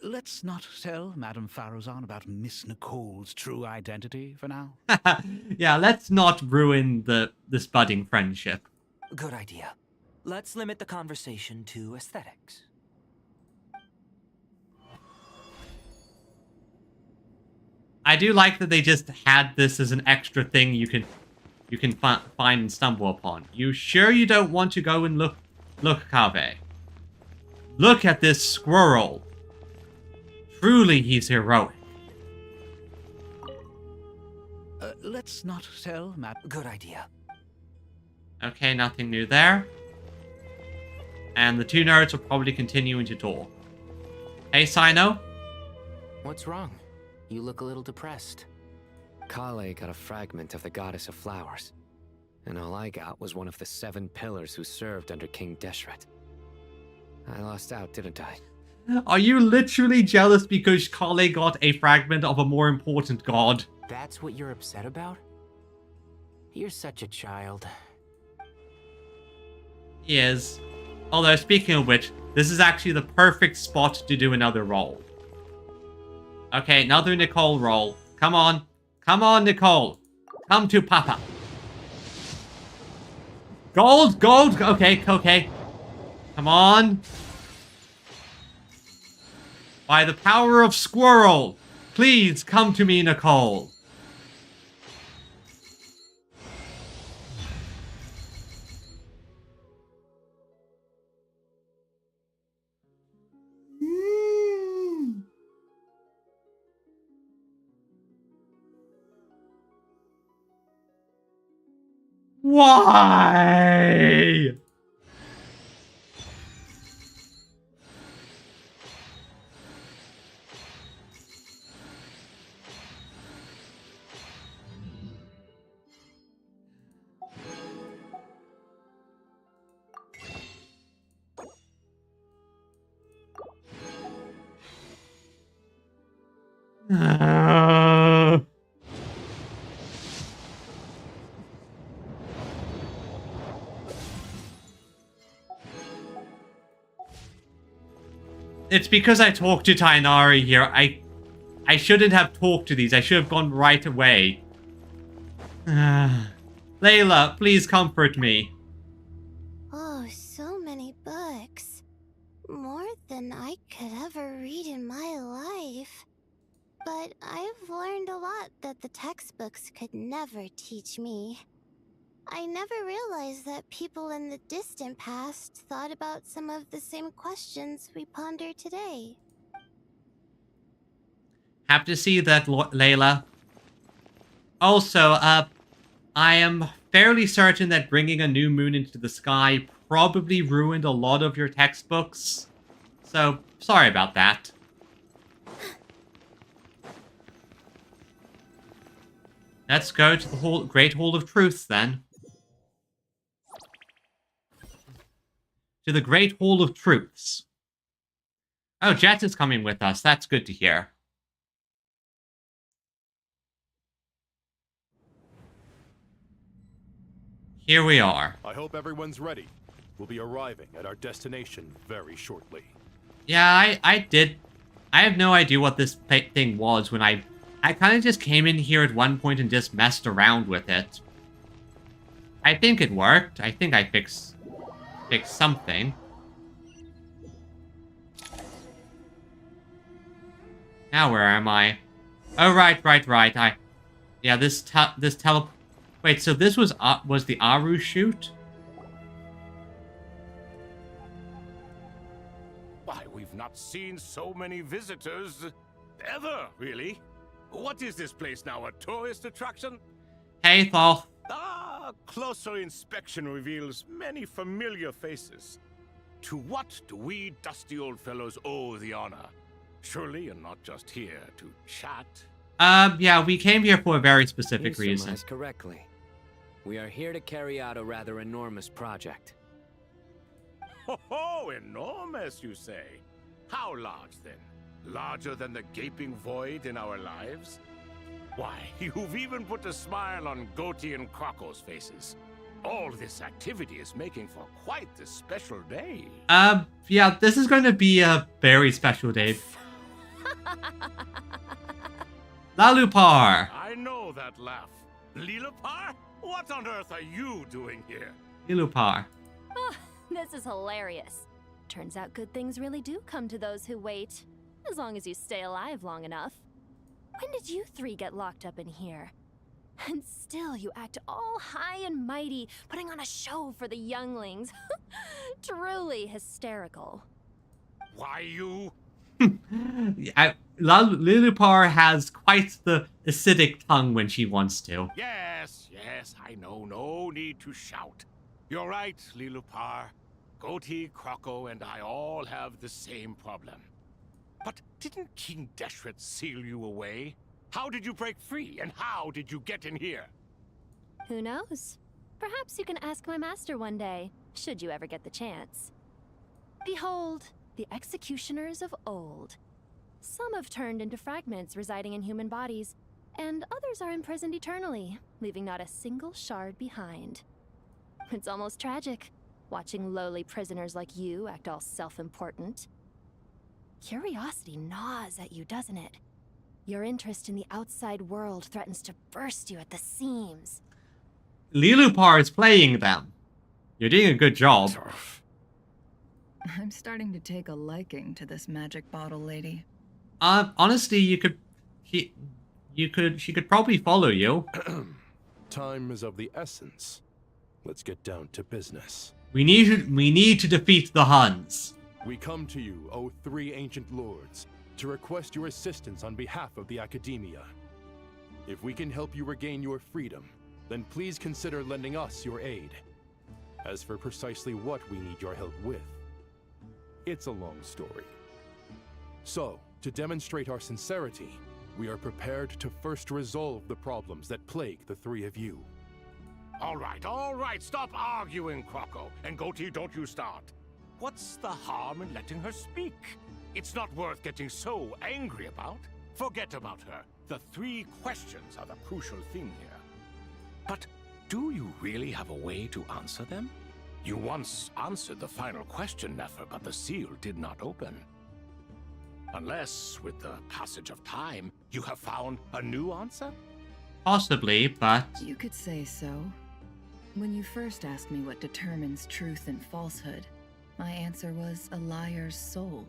Let's not tell Madame Farazan about Miss Nicole's true identity for now. Yeah, let's not ruin this budding friendship. Good idea. Let's limit the conversation to aesthetics. I do like that they just had this as an extra thing you can you can find and stumble upon. You sure you don't want to go and look, Kaveh? Look at this squirrel. Truly, he's heroic. Let's not tell Matt. Good idea. Okay, nothing new there. And the two nerds are probably continuing to talk. Hey, Sino? What's wrong? You look a little depressed. Kale got a fragment of the Goddess of Flowers, and all I got was one of the 7 pillars who served under King Deshret. I lost out, didn't I? Are you literally jealous because Kale got a fragment of a more important god? That's what you're upset about? You're such a child. He is. Although, speaking of which, this is actually the perfect spot to do another roll. Okay, another Nicole roll. Come on. Come on, Nicole. Come to Papa. Gold, gold. Okay, okay. Come on. By the power of Squirrel, please come to me, Nicole. Why? It's because I talked to Tainari here. I shouldn't have talked to these. I should have gone right away. Layla, please comfort me. Oh, so many books. More than I could ever read in my life. But I've learned a lot that the textbooks could never teach me. I never realized that people in the distant past thought about some of the same questions we ponder today. Have to see that, Layla. Also, I am fairly certain that bringing a new moon into the sky probably ruined a lot of your textbooks. So, sorry about that. Let's go to the Great Hall of Truths, then. To the Great Hall of Truths. Oh, Jet is coming with us. That's good to hear. Here we are. I hope everyone's ready. We'll be arriving at our destination very shortly. Yeah, I did. I have no idea what this thing was when I kind of just came in here at one point and just messed around with it. I think it worked. I think I fixed something. Now where am I? Oh, right. Yeah, this tele... Wait, so this was the Aru shoot? Why, we've not seen so many visitors ever, really. What is this place now, a tourist attraction? Hey, Thoth. Closer inspection reveals many familiar faces. To what do we dusty old fellows owe the honor? Surely you're not just here to chat. Yeah, we came here for a very specific You reason. surmised correctly. We are here to carry out a rather enormous project. Ho, enormous, you say? How large, then? Larger than the gaping void in our lives? Why, you've even put a smile on Goatee and Croco's faces. All this activity is making for quite a special day. Yeah, this is going to be a very special day. Lalupar! I know that laugh. Lilipar? What on earth are you doing here? Lilupar. Oh, this is hilarious. Turns out good things really do come to those who wait. As long as you stay alive long enough. When did you 3 get locked up in here? And still you act all high and mighty, putting on a show for the younglings. Truly hysterical. Why you? Lilupar has quite the acidic tongue when she wants to. Yes, I know. No need to shout. You're right, Lilupar. Goatee, Croco, and I all have the same problem. But didn't King Deshret seal you away? How did you break free, and how did you get in here? Who knows? Perhaps you can ask my master one day, should you ever get the chance. Behold, the executioners of old. Some have turned into fragments residing in human bodies, and others are imprisoned eternally, leaving not a single shard behind. It's almost tragic, watching lowly prisoners like you act all self-important. Curiosity gnaws at you, doesn't it? Your interest in the outside world threatens to burst you at the seams. Lilupar is playing them. You're doing a good job. I'm starting to take a liking to this magic bottle lady. Honestly, she could probably follow you. Time is of the essence. Let's get down to business. We need to defeat the Huns. We come to you, O three ancient lords, to request your assistance on behalf of the Academia. If we can help you regain your freedom, then please consider lending us your aid. As for precisely what we need your help with, it's a long story. So, to demonstrate our sincerity, we are prepared to first resolve the problems that plague the three of you. All right, stop arguing, Croco. And Goatee, don't you start. What's the harm in letting her speak? It's not worth getting so angry about. Forget about her. The three questions are the crucial thing here. But do you really have a way to answer them? You once answered the final question, Nefer, but the seal did not open. Unless, with the passage of time, you have found a new answer? Possibly, but... You could say so. When you first asked me what determines truth and falsehood, my answer was a liar's soul.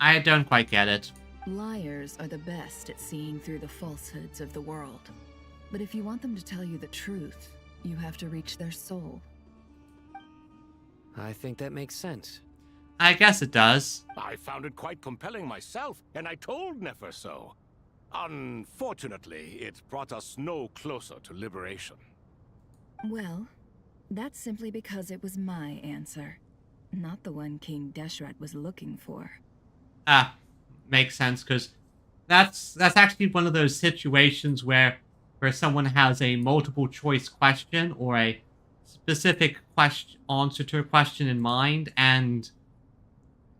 I don't quite get it. Liars are the best at seeing through the falsehoods of the world. But if you want them to tell you the truth, you have to reach their soul. I think that makes sense. I guess it does. I found it quite compelling myself, and I told Nefer so. Unfortunately, it brought us no closer to liberation. Well, that's simply because it was my answer, not the one King Deshret was looking for. Makes sense, because that's actually one of those situations where someone has a multiple choice question or a specific answer to a question in mind, and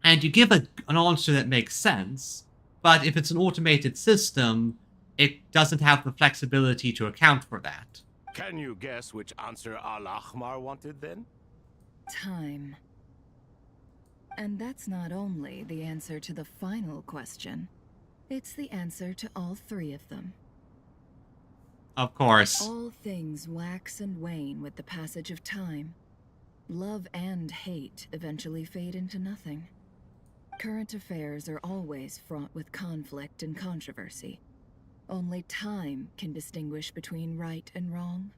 you give an answer that makes sense, but if it's an automated system, it doesn't have the flexibility to account for that. Can you guess which answer Al-Ahmar wanted then? Time. And that's not only the answer to the final question, it's the answer to all three of them. Of course. All things wax and wane with the passage of time. Love and hate eventually fade into nothing. Current affairs are always fraught with conflict and controversy. Only time can distinguish between right and wrong.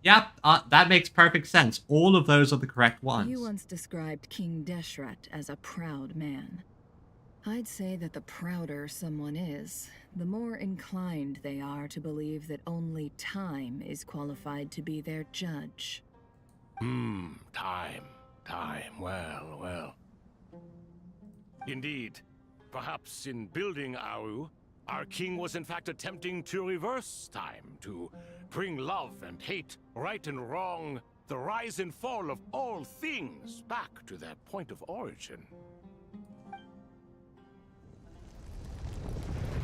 Yep, that makes perfect sense. All of those are the correct ones. You once described King Deshret as a proud man. I'd say that the prouder someone is, the more inclined they are to believe that only time is qualified to be their judge. Time. Well. Indeed. Perhaps in building Aru, our king was in fact attempting to reverse time, to bring love and hate, right and wrong, the rise and fall of all things back to their point of origin.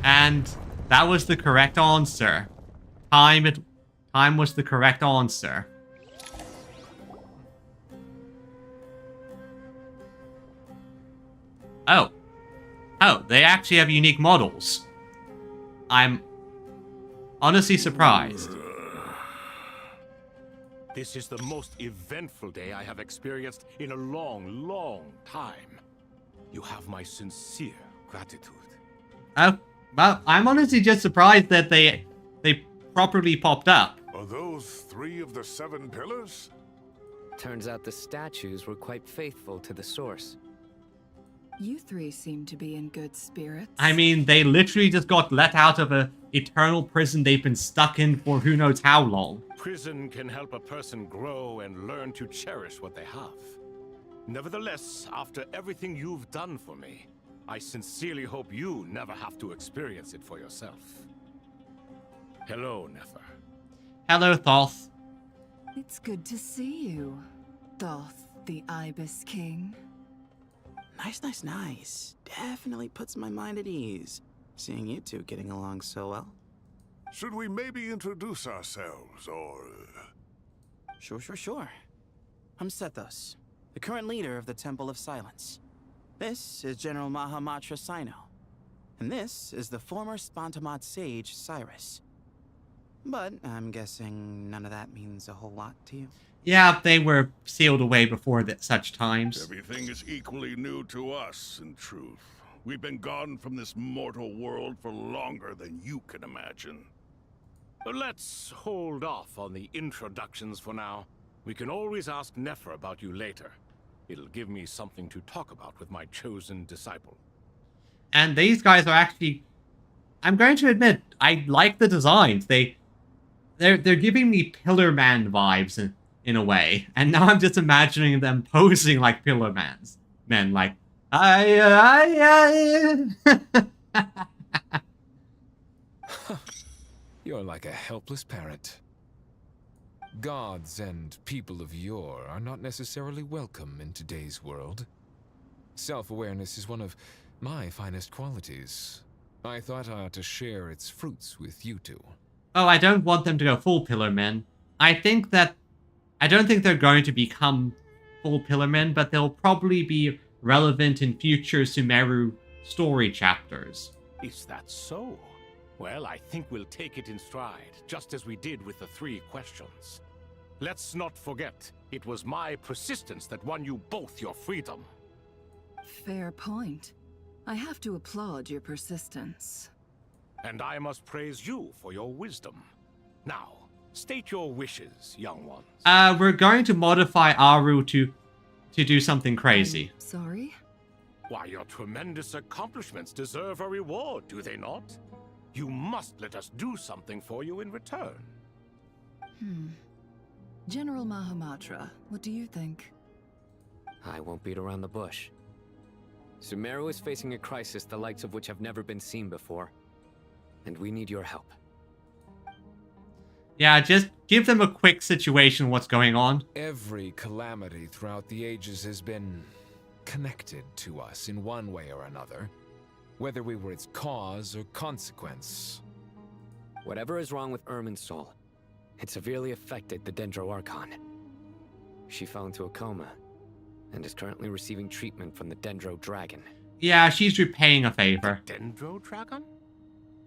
And that was the correct answer. Time was the correct answer. Oh, they actually have unique models. I'm honestly surprised. This is the most eventful day I have experienced in a long time. You have my sincere gratitude. Well, I'm honestly just surprised that they properly popped up. Are those 3 of the 7 pillars? Turns out the statues were quite faithful to the source. You 3 seem to be in good spirits. I mean, they literally just got let out of a eternal prison they've been stuck in for who knows how long. Prison can help a person grow and learn to cherish what they have. Nevertheless, after everything you've done for me, I sincerely hope you never have to experience it for yourself. Hello, Nefer. Hello, Thoth. It's good to see you, Thoth, the Ibis King. Nice. Definitely puts my mind at ease, seeing you 2 getting along so well. Should we maybe introduce ourselves, or... Sure. I'm Sethos, the current leader of the Temple of Silence. This is General Mahamatra Sino, and this is the former Spantamad sage, Cyrus. But I'm guessing none of that means a whole lot to you. Yeah, they were sealed away before such times. Everything is equally new to us, in truth. We've been gone from this mortal world for longer than you can imagine. Let's hold off on the introductions for now. We can always ask Nefer about you later. It'll give me something to talk about with my chosen disciple. And these guys are actually... I'm going to admit, I like the designs. They're giving me Pillar Man vibes in a way. And now I'm just imagining them posing like Pillar Men, like... You're like a helpless parrot. Gods and people of yore are not necessarily welcome in today's world. Self-awareness is one of my finest qualities. I thought I ought to share its fruits with you 2. Oh, I don't want them to go full Pillar Men. I don't think they're going to become full Pillar Men, but they'll probably be relevant in future Sumeru story chapters. Is that so? Well, I think we'll take it in stride, just as we did with the 3 questions. Let's not forget, it was my persistence that won you both your freedom. Fair point. I have to applaud your persistence. And I must praise you for your wisdom. Now, state your wishes, young ones. We're going to modify Aru to do something crazy. Sorry? Why, your tremendous accomplishments deserve a reward, do they not? You must let us do something for you in return. General Mahamatra, what do you think? I won't beat around the bush. Sumeru is facing a crisis the likes of which have never been seen before. And we need your help. Yeah, just give them a quick situation what's going on. Every calamity throughout the ages has been connected to us in one way or another, whether we were its cause or consequence. Whatever is wrong with Irminsul, it severely affected the Dendro Archon. She fell into a coma and is currently receiving treatment from the Dendro Dragon. Yeah, she's repaying a favor. Dendro Dragon?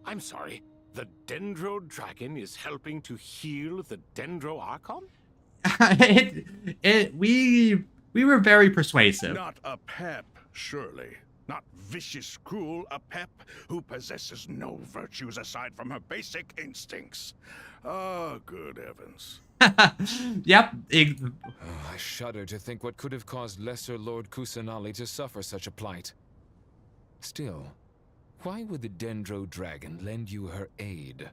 I'm sorry, the Dendro Dragon is helping to heal the Dendro Archon? We were very persuasive. Not a pep, surely. Not vicious, cruel a pep who possesses no virtues aside from her basic instincts. Ah, good heavens. Yep. I shudder to think what could have caused Lesser Lord Kusanali to suffer such a plight. Still, why would the Dendro Dragon lend you her aid?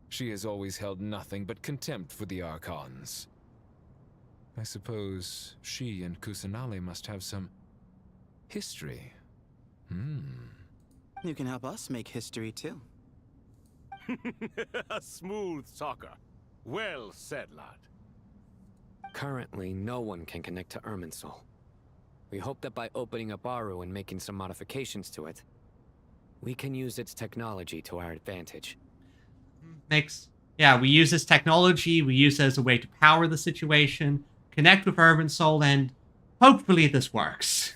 She has always held nothing but contempt for the Archons. I suppose she and Kusanali must have some history. You can help us make history too. A smooth talker. Well said, lad. Currently, no one can connect to Irminsul. We hope that by opening up Aru and making some modifications to it, we can use its technology to our advantage. Yeah, we use this technology, we use it as a way to power the situation, connect with Irminsul, and hopefully this works.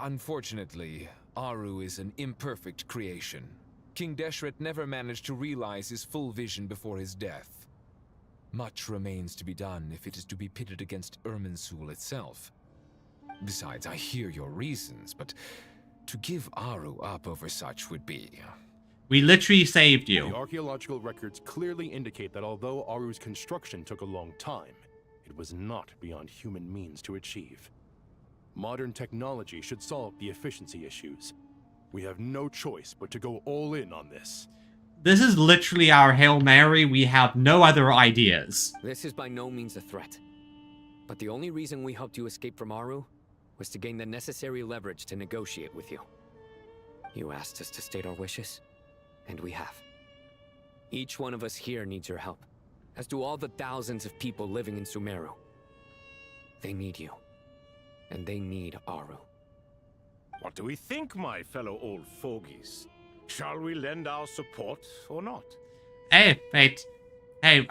Unfortunately, Aru is an imperfect creation. King Deshret never managed to realize his full vision before his death. Much remains to be done if it is to be pitted against Irminsul itself. Besides, I hear your reasons, but To give Aru up over such would be... We literally saved you. The archaeological records clearly indicate that although Aru's construction took a long time, it was not beyond human means to achieve. Modern technology should solve the efficiency issues. We have no choice but to go all in on this. This is literally our Hail Mary. We have no other ideas. This is by no means a threat. But the only reason we helped you escape from Aru was to gain the necessary leverage to negotiate with you. You asked us to state our wishes, and we have. Each one of us here needs your help, as do all the thousands of people living in Sumeru. They need you, and they need Aru. What do we think, my fellow old fogies? Shall we lend our support or not? Hey, wait. Hey,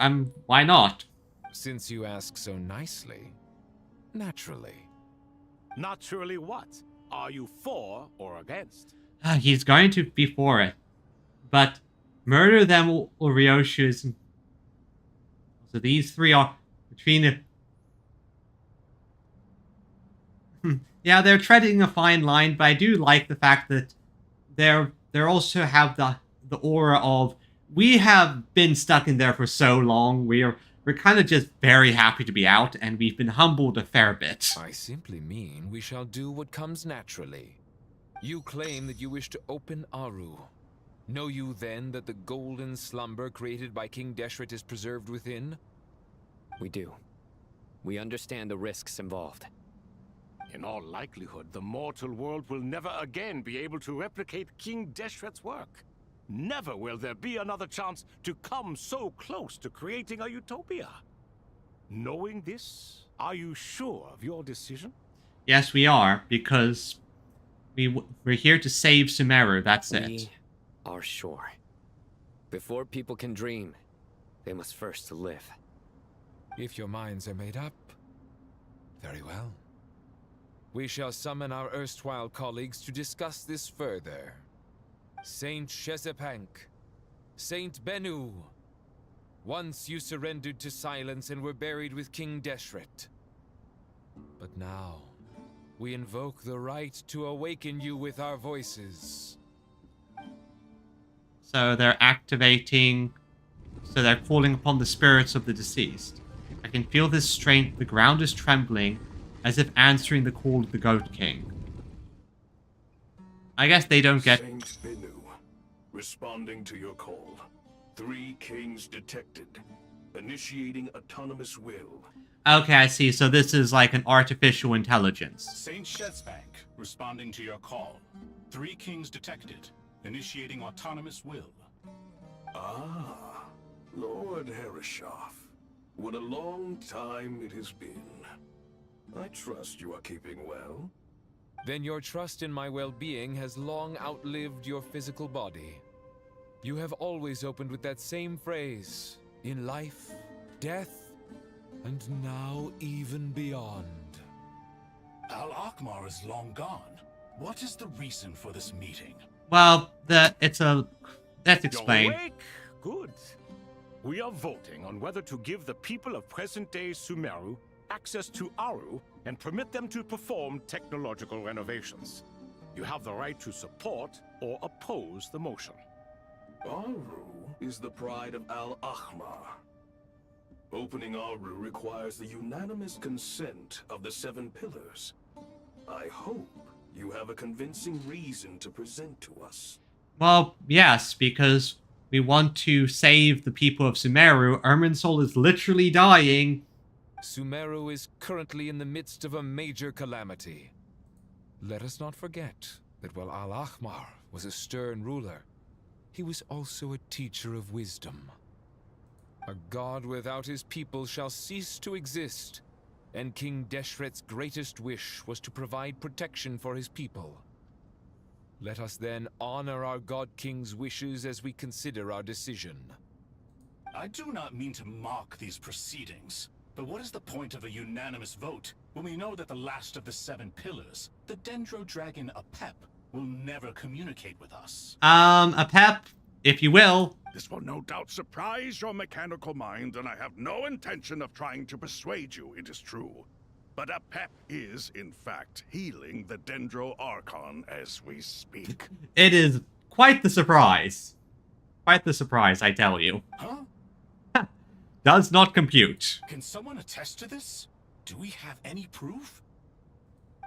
why not? Since you ask so nicely, naturally. Naturally what? Are you for or against? He's going to be for it. But murder them or Ryoshu's. So these three are between the... Yeah, they're treading a fine line, but I do like the fact that they also have the aura of, we have been stuck in there for so long, we're kind of just very happy to be out, and we've been humbled a fair bit. I simply mean we shall do what comes naturally. You claim that you wish to open Aru. Know you then that the golden slumber created by King Deshret is preserved within? We do. We understand the risks involved. In all likelihood, the mortal world will never again be able to replicate King Deshret's work. Never will there be another chance to come so close to creating a utopia. Knowing this, are you sure of your decision? Yes, we are, because we're here to save Sumeru, that's it. We are sure. Before people can dream, they must first live. If your minds are made up, very well. We shall summon our erstwhile colleagues to discuss this further. Saint Shezepank, Saint Bennu. Once you surrendered to silence and were buried with King Deshret. But now, we invoke the right to awaken you with our voices. So they're activating... So they're calling upon the spirits of the deceased. I can feel this strength. The ground is trembling, as if answering the call of the Goat King. I guess they don't get... Saint Bennu, responding to your call. 3 kings detected. Initiating autonomous will. Okay, I see. So this is like an artificial intelligence. Saint Shetzbank, responding to your call. 3 kings detected. Initiating autonomous will. Ah, Lord Herreshoff. What a long time it has been. I trust you are keeping well. Then your trust in my well-being has long outlived your physical body. You have always opened with that same phrase, in life, death, and now even beyond. Al-Akmar is long gone. What is the reason for this meeting? Well, let's explain. You're awake? Good. We are voting on whether to give the people of present-day Sumeru access to Aru and permit them to perform technological renovations. You have the right to support or oppose the motion. Aru is the pride of Al-Ahmar. Opening Aru requires the unanimous consent of the 7 pillars. I hope you have a convincing reason to present to us. Well, yes, because we want to save the people of Sumeru. Irminsul is literally dying. Sumeru is currently in the midst of a major calamity. Let us not forget that while Al-Ahmar was a stern ruler, he was also a teacher of wisdom. A god without his people shall cease to exist, and King Deshret's greatest wish was to provide protection for his people. Let us then honor our God King's wishes as we consider our decision. I do not mean to mock these proceedings, but what is the point of a unanimous vote when we know that the last of the 7 pillars, the Dendro Dragon Apep, will never communicate with us? Apep, if you will. This will no doubt surprise your mechanical mind, and I have no intention of trying to persuade you it is true. But a pep is, in fact, healing the Dendro Archon as we speak. It is quite the surprise. Quite the surprise, I tell you. Huh? Does not compute. Can someone attest to this? Do we have any proof?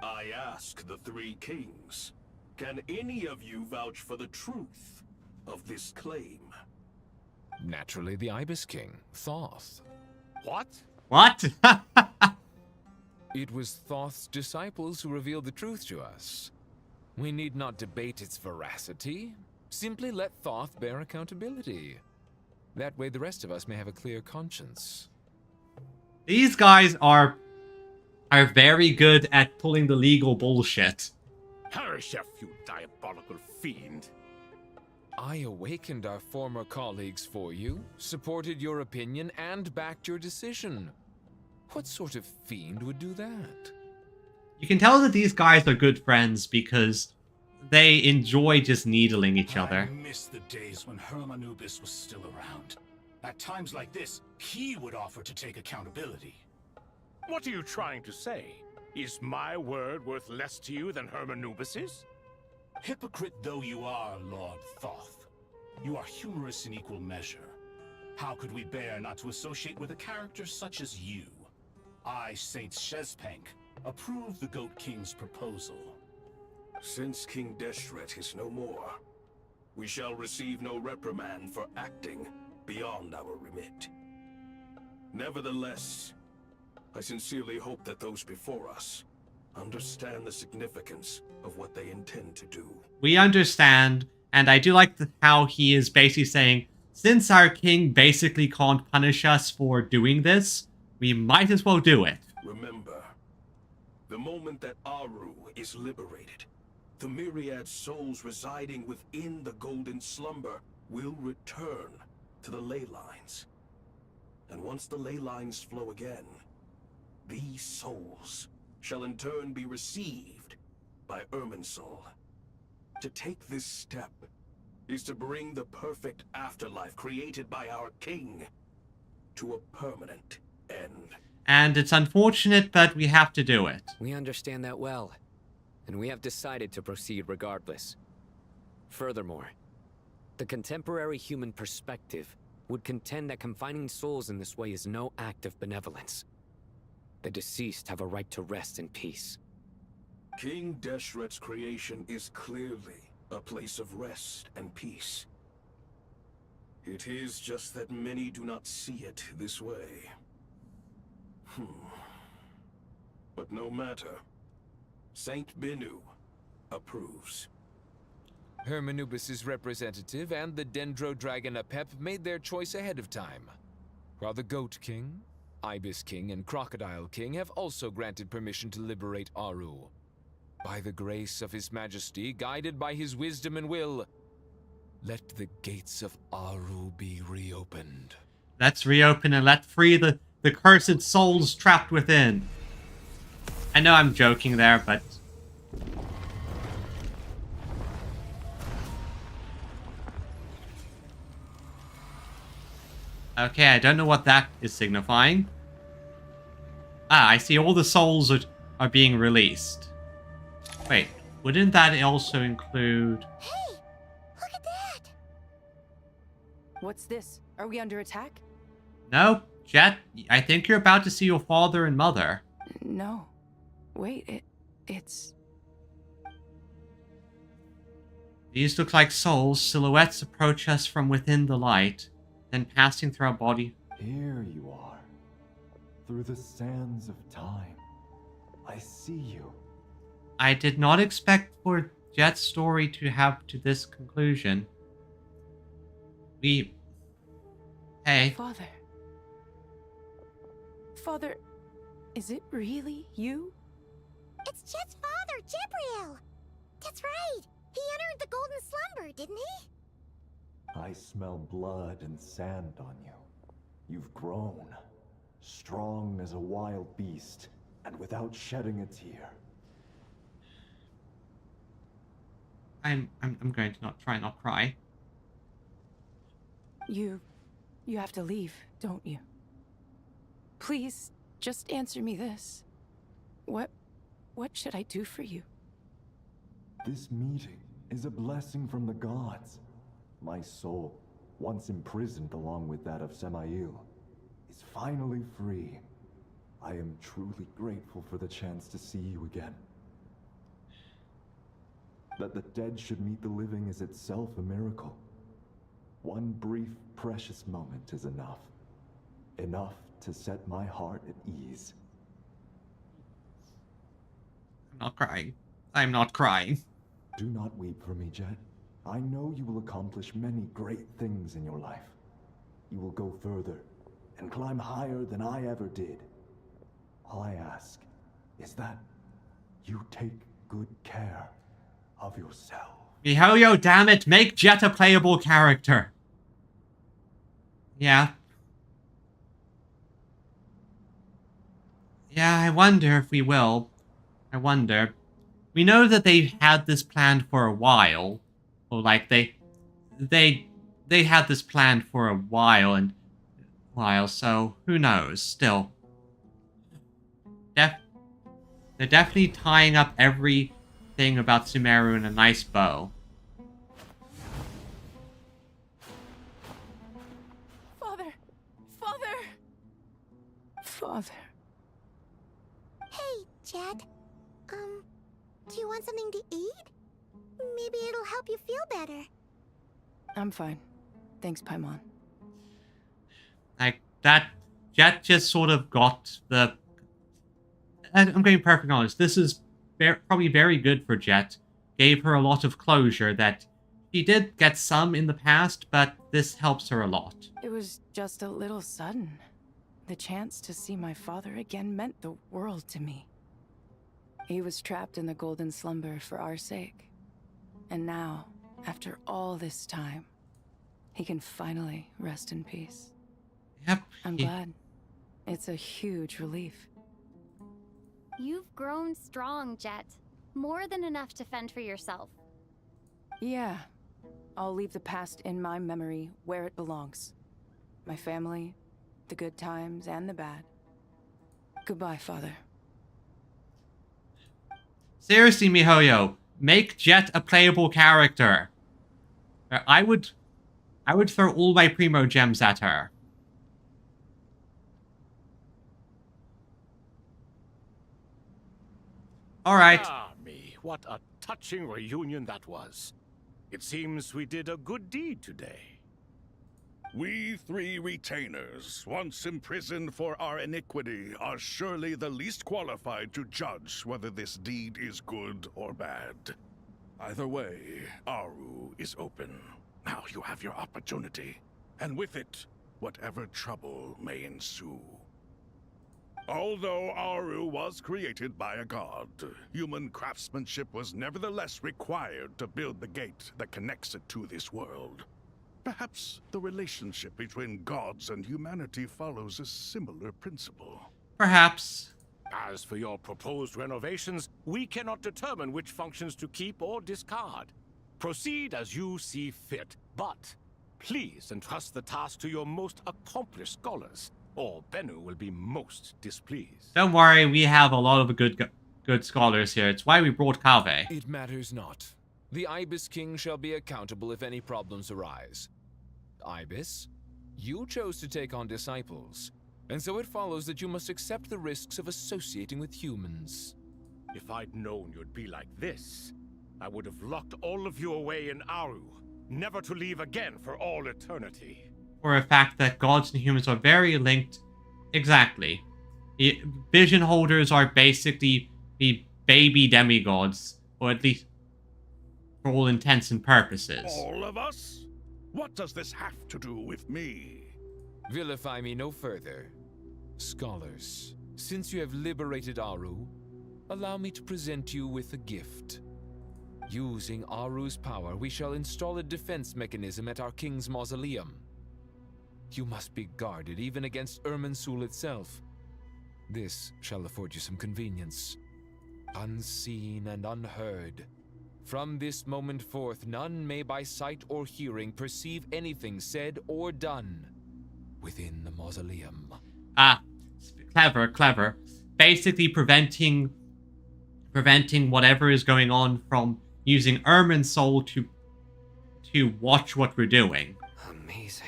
I ask the three kings, can any of you vouch for the truth of this claim? Naturally, the Ibis King, Thoth. What? What? It was Thoth's disciples who revealed the truth to us. We need not debate its veracity. Simply let Thoth bear accountability. That way the rest of us may have a clear conscience. These guys are very good at pulling the legal bullshit. Perish, you diabolical fiend. I awakened our former colleagues for you, supported your opinion, and backed your decision. What sort of fiend would do that? You can tell that these guys are good friends because they enjoy just needling each other. I miss the days when Hermanubis was still around. At times like this, he would offer to take accountability. What are you trying to say? Is my word worth less to you than Hermanubis's? Hypocrite though you are, Lord Thoth, you are humorous in equal measure. How could we bear not to associate with a character such as you? I, Saint Shezpank, approve the Goat King's proposal. Since King Deshret is no more, we shall receive no reprimand for acting beyond our remit. Nevertheless, I sincerely hope that those before us understand the significance of what they intend to do. We understand, and I do like how he is basically saying, since our king basically can't punish us for doing this, we might as well do it. Remember, the moment that Aru is liberated, the myriad souls residing within the Golden Slumber will return to the ley lines. And once the ley lines flow again, these souls shall in turn be received by Irminsul. To take this step is to bring the perfect afterlife created by our king to a permanent end. And it's unfortunate, but we have to do it. We understand that well, and we have decided to proceed regardless. Furthermore, the contemporary human perspective would contend that confining souls in this way is no act of benevolence. The deceased have a right to rest in peace. King Deshret's creation is clearly a place of rest and peace. It is just that many do not see it this way. But no matter. Saint Binu approves. Hermanubis' representative and the Dendro Dragon Apep made their choice ahead of time, while the Goat King, Ibis King, and Crocodile King have also granted permission to liberate Aru. By the grace of His Majesty, guided by his wisdom and will, let the gates of Aru be reopened. Let's reopen and let free the cursed souls trapped within. I know I'm joking there, but... Okay, I don't know what that is signifying. Ah, I see all the souls are being released. Wait, wouldn't that also include... Hey! Look at that! What's this? Are we under attack? No, Jet, I think you're about to see your father and mother. No. Wait, it's... These look like souls. Silhouettes approach us from within the light, then passing through our body. Here you are. Through the sands of time. I see you. I did not expect for Jet's story to have to this conclusion. Hey. Father. Father, is it really you? It's Jet's father, Jibril! That's right! He entered the Golden Slumber, didn't he? I smell blood and sand on you. You've grown. Strong as a wild beast, and without shedding a tear. I'm going to try not cry. You have to leave, don't you? Please, just answer me this. What should I do for you? This meeting is a blessing from the gods. My soul, once imprisoned along with that of Samael, is finally free. I am truly grateful for the chance to see you again. That the dead should meet the living is itself a miracle. One brief, precious moment is enough. Enough to set my heart at ease. I'm not crying. I'm not crying. Do not weep for me, Jet. I know you will accomplish many great things in your life. You will go further and climb higher than I ever did. All I ask is that you take good care of yourself. MiHoYo, damn it, make Jet a playable character. Yeah. Yeah, I wonder if we will. I wonder. We know that they've had this planned for a while. Or like they had this planned for a while so who knows? Still. They're definitely tying up everything about Sumeru in a nice bow. Father. Hey, Jet. Do you want something to eat? Maybe it'll help you feel better. I'm fine. Thanks, Paimon. Like, that Jet just sort of got the... I'm being perfectly honest, this is probably very good for Jet. Gave her a lot of closure that she did get some in the past, but this helps her a lot. It was just a little sudden. The chance to see my father again meant the world to me. He was trapped in the golden slumber for our sake. And now, after all this time, he can finally rest in peace. Yep. I'm glad. It's a huge relief. You've grown strong, Jet. More than enough to fend for yourself. Yeah. I'll leave the past in my memory where it belongs. My family, the good times and the bad. Goodbye, Father. Seriously, MiHoYo, make Jet a playable character. I would throw all my Primo Gems at her. Alright. Ah, me, what a touching reunion that was. It seems we did a good deed today. We three retainers, once imprisoned for our iniquity, are surely the least qualified to judge whether this deed is good or bad. Either way, Aru is open. Now you have your opportunity, and with it, whatever trouble may ensue. Although Aru was created by a god, human craftsmanship was nevertheless required to build the gate that connects it to this world. Perhaps the relationship between gods and humanity follows a similar principle. Perhaps. As for your proposed renovations, we cannot determine which functions to keep or discard. Proceed as you see fit, but please entrust the task to your most accomplished scholars, or Bennu will be most displeased. Don't worry, we have a lot of good scholars here. It's why we brought Kaveh. It matters not. The Ibis King shall be accountable if any problems arise. Ibis, you chose to take on disciples, and so it follows that you must accept the risks of associating with humans. If I'd known you'd be like this, I would have locked all of you away in Aru, never to leave again for all eternity. For a fact that gods and humans are very linked. Exactly. The vision holders are basically the baby demigods, or at least for all intents and purposes. All of us? What does this have to do with me? Vilify me no further. Scholars, since you have liberated Aru, allow me to present you with a gift. Using Aru's power, we shall install a defense mechanism at our king's mausoleum. You must be guarded even against Irminsul itself. This shall afford you some convenience. Unseen and unheard. From this moment forth, none may by sight or hearing perceive anything said or done within the mausoleum. Ah, clever, clever. Basically preventing preventing whatever is going on from using Irminsul to watch what we're doing. Amazing.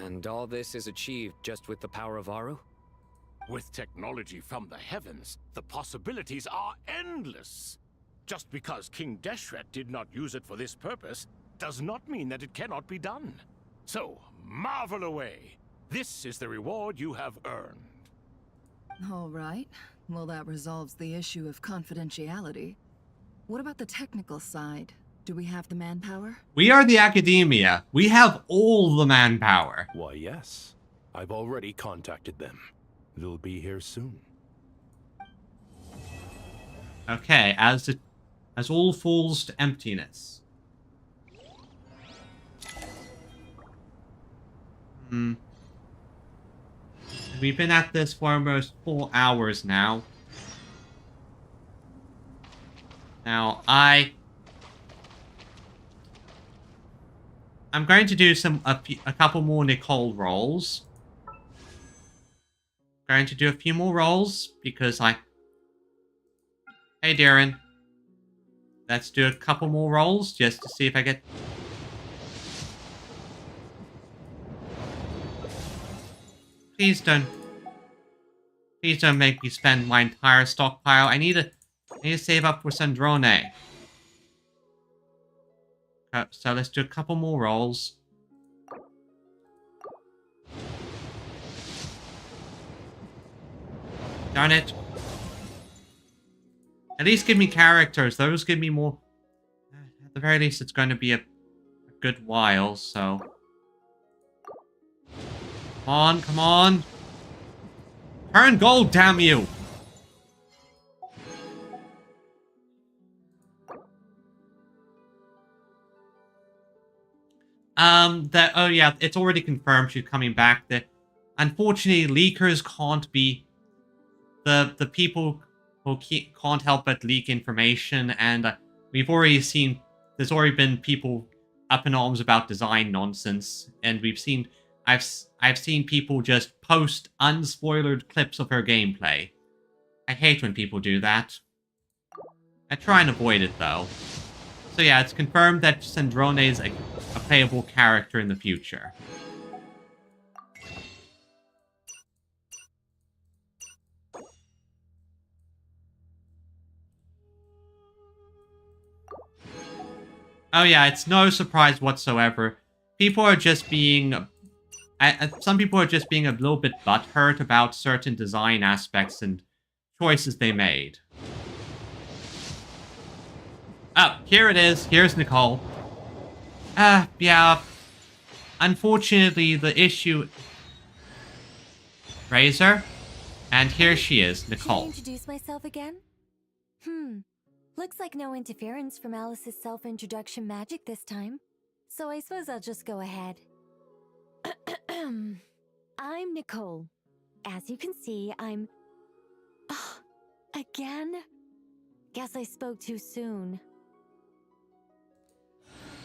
And all this is achieved just with the power of Aru? With technology from the heavens, the possibilities are endless. Just because King Deshret did not use it for this purpose does not mean that it cannot be done. So, marvel away. This is the reward you have earned. All right. Well, that resolves the issue of confidentiality. What about the technical side? Do we have the manpower? We are the academia. We have all the manpower. Why, yes. I've already contacted them. They'll be here soon. Okay, as all falls to emptiness. We've been at this for almost 4 hours now. Now, I'm going to do a couple more Nicole rolls. Going to do a few more rolls because Hey, Darren. Let's do a couple more rolls just to see if I get... Please don't make me spend my entire stockpile. I need to save up for Sandrone. So let's do a couple more rolls. Darn it. At least give me characters. Those give me more... At the very least, it's going to be a good while, so... Come on, come on. Turn gold, damn you! Oh yeah, it's already confirmed she's coming back. Unfortunately, leakers can't be the people who can't help but leak information, and we've already seen there's already been people up in arms about design nonsense, and I've seen people just post unspoilered clips of her gameplay. I hate when people do that. I try and avoid it though. So yeah, it's confirmed that Sandrone is a playable character in the future. Oh yeah, it's no surprise whatsoever. People are just being... some people are just being a little bit butthurt about certain design aspects and choices they made. Oh, here it is. Here's Nicole. Yeah. Unfortunately, the issue... Razor? And here she is, Nicole. Should I introduce myself again? Looks like no interference from Alice's self-introduction magic this time. So I suppose I'll just go ahead. I'm Nicole. As you can see, I'm... again? Guess I spoke too soon.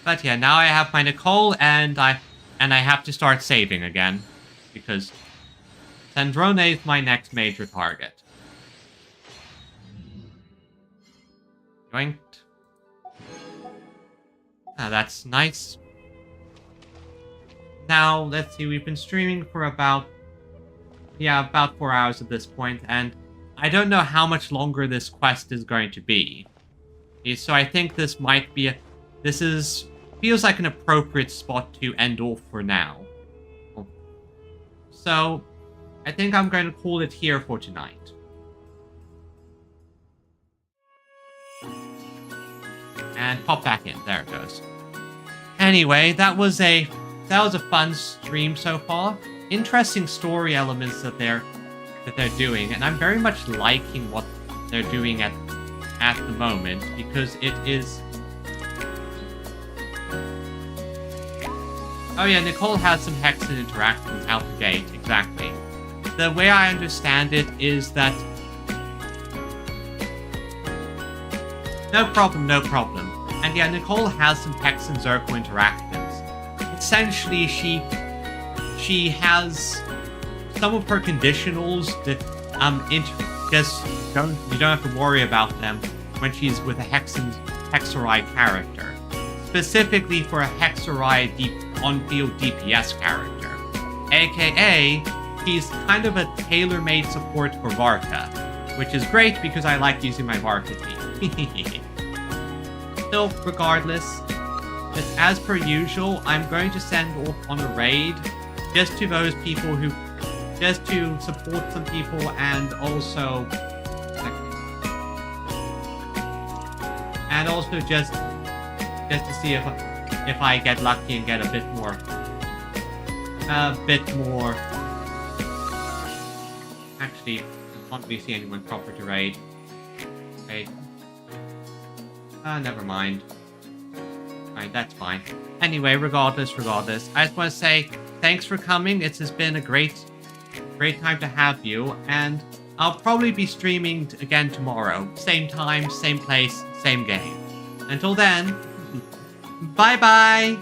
But yeah, now I have my Nicole, and I have to start saving again. Because Sandrone is my next major target. Yoinked. Ah, that's nice. Now, let's see, we've been streaming for about 4 hours at this point, and I don't know how much longer this quest is going to be. So I think this might be feels like an appropriate spot to end off for now. So, I think I'm going to call it here for tonight. And pop back in. There it goes. Anyway, that was a fun stream so far. Interesting story elements that they're doing, and I'm very much liking what they're doing at the moment, because it is... Oh yeah, Nicole has some Hexen interactions out the gate, exactly. The way I understand it is that... No problem, no problem. And yeah, Nicole has some Hexen Zircle interactions. Essentially, she has some of her conditionals that Just you don't have to worry about them when she's with a Hexerai character. Specifically for a Hexerai on-field DPS character. AKA, she's kind of a tailor-made support for Varka, which is great because I like using my Varka team. So, regardless, just as per usual, I'm going to send off on a raid just to those people who, just to support some people and also just to see if I get lucky and get a bit more. Actually, I can't really see anyone proper to raid. Raid. Never mind. Alright, that's fine. Anyway, regardless, I just want to say thanks for coming. It's just been a great time to have you, and I'll probably be streaming again tomorrow. Same time, same place, same game. Until then, bye-bye!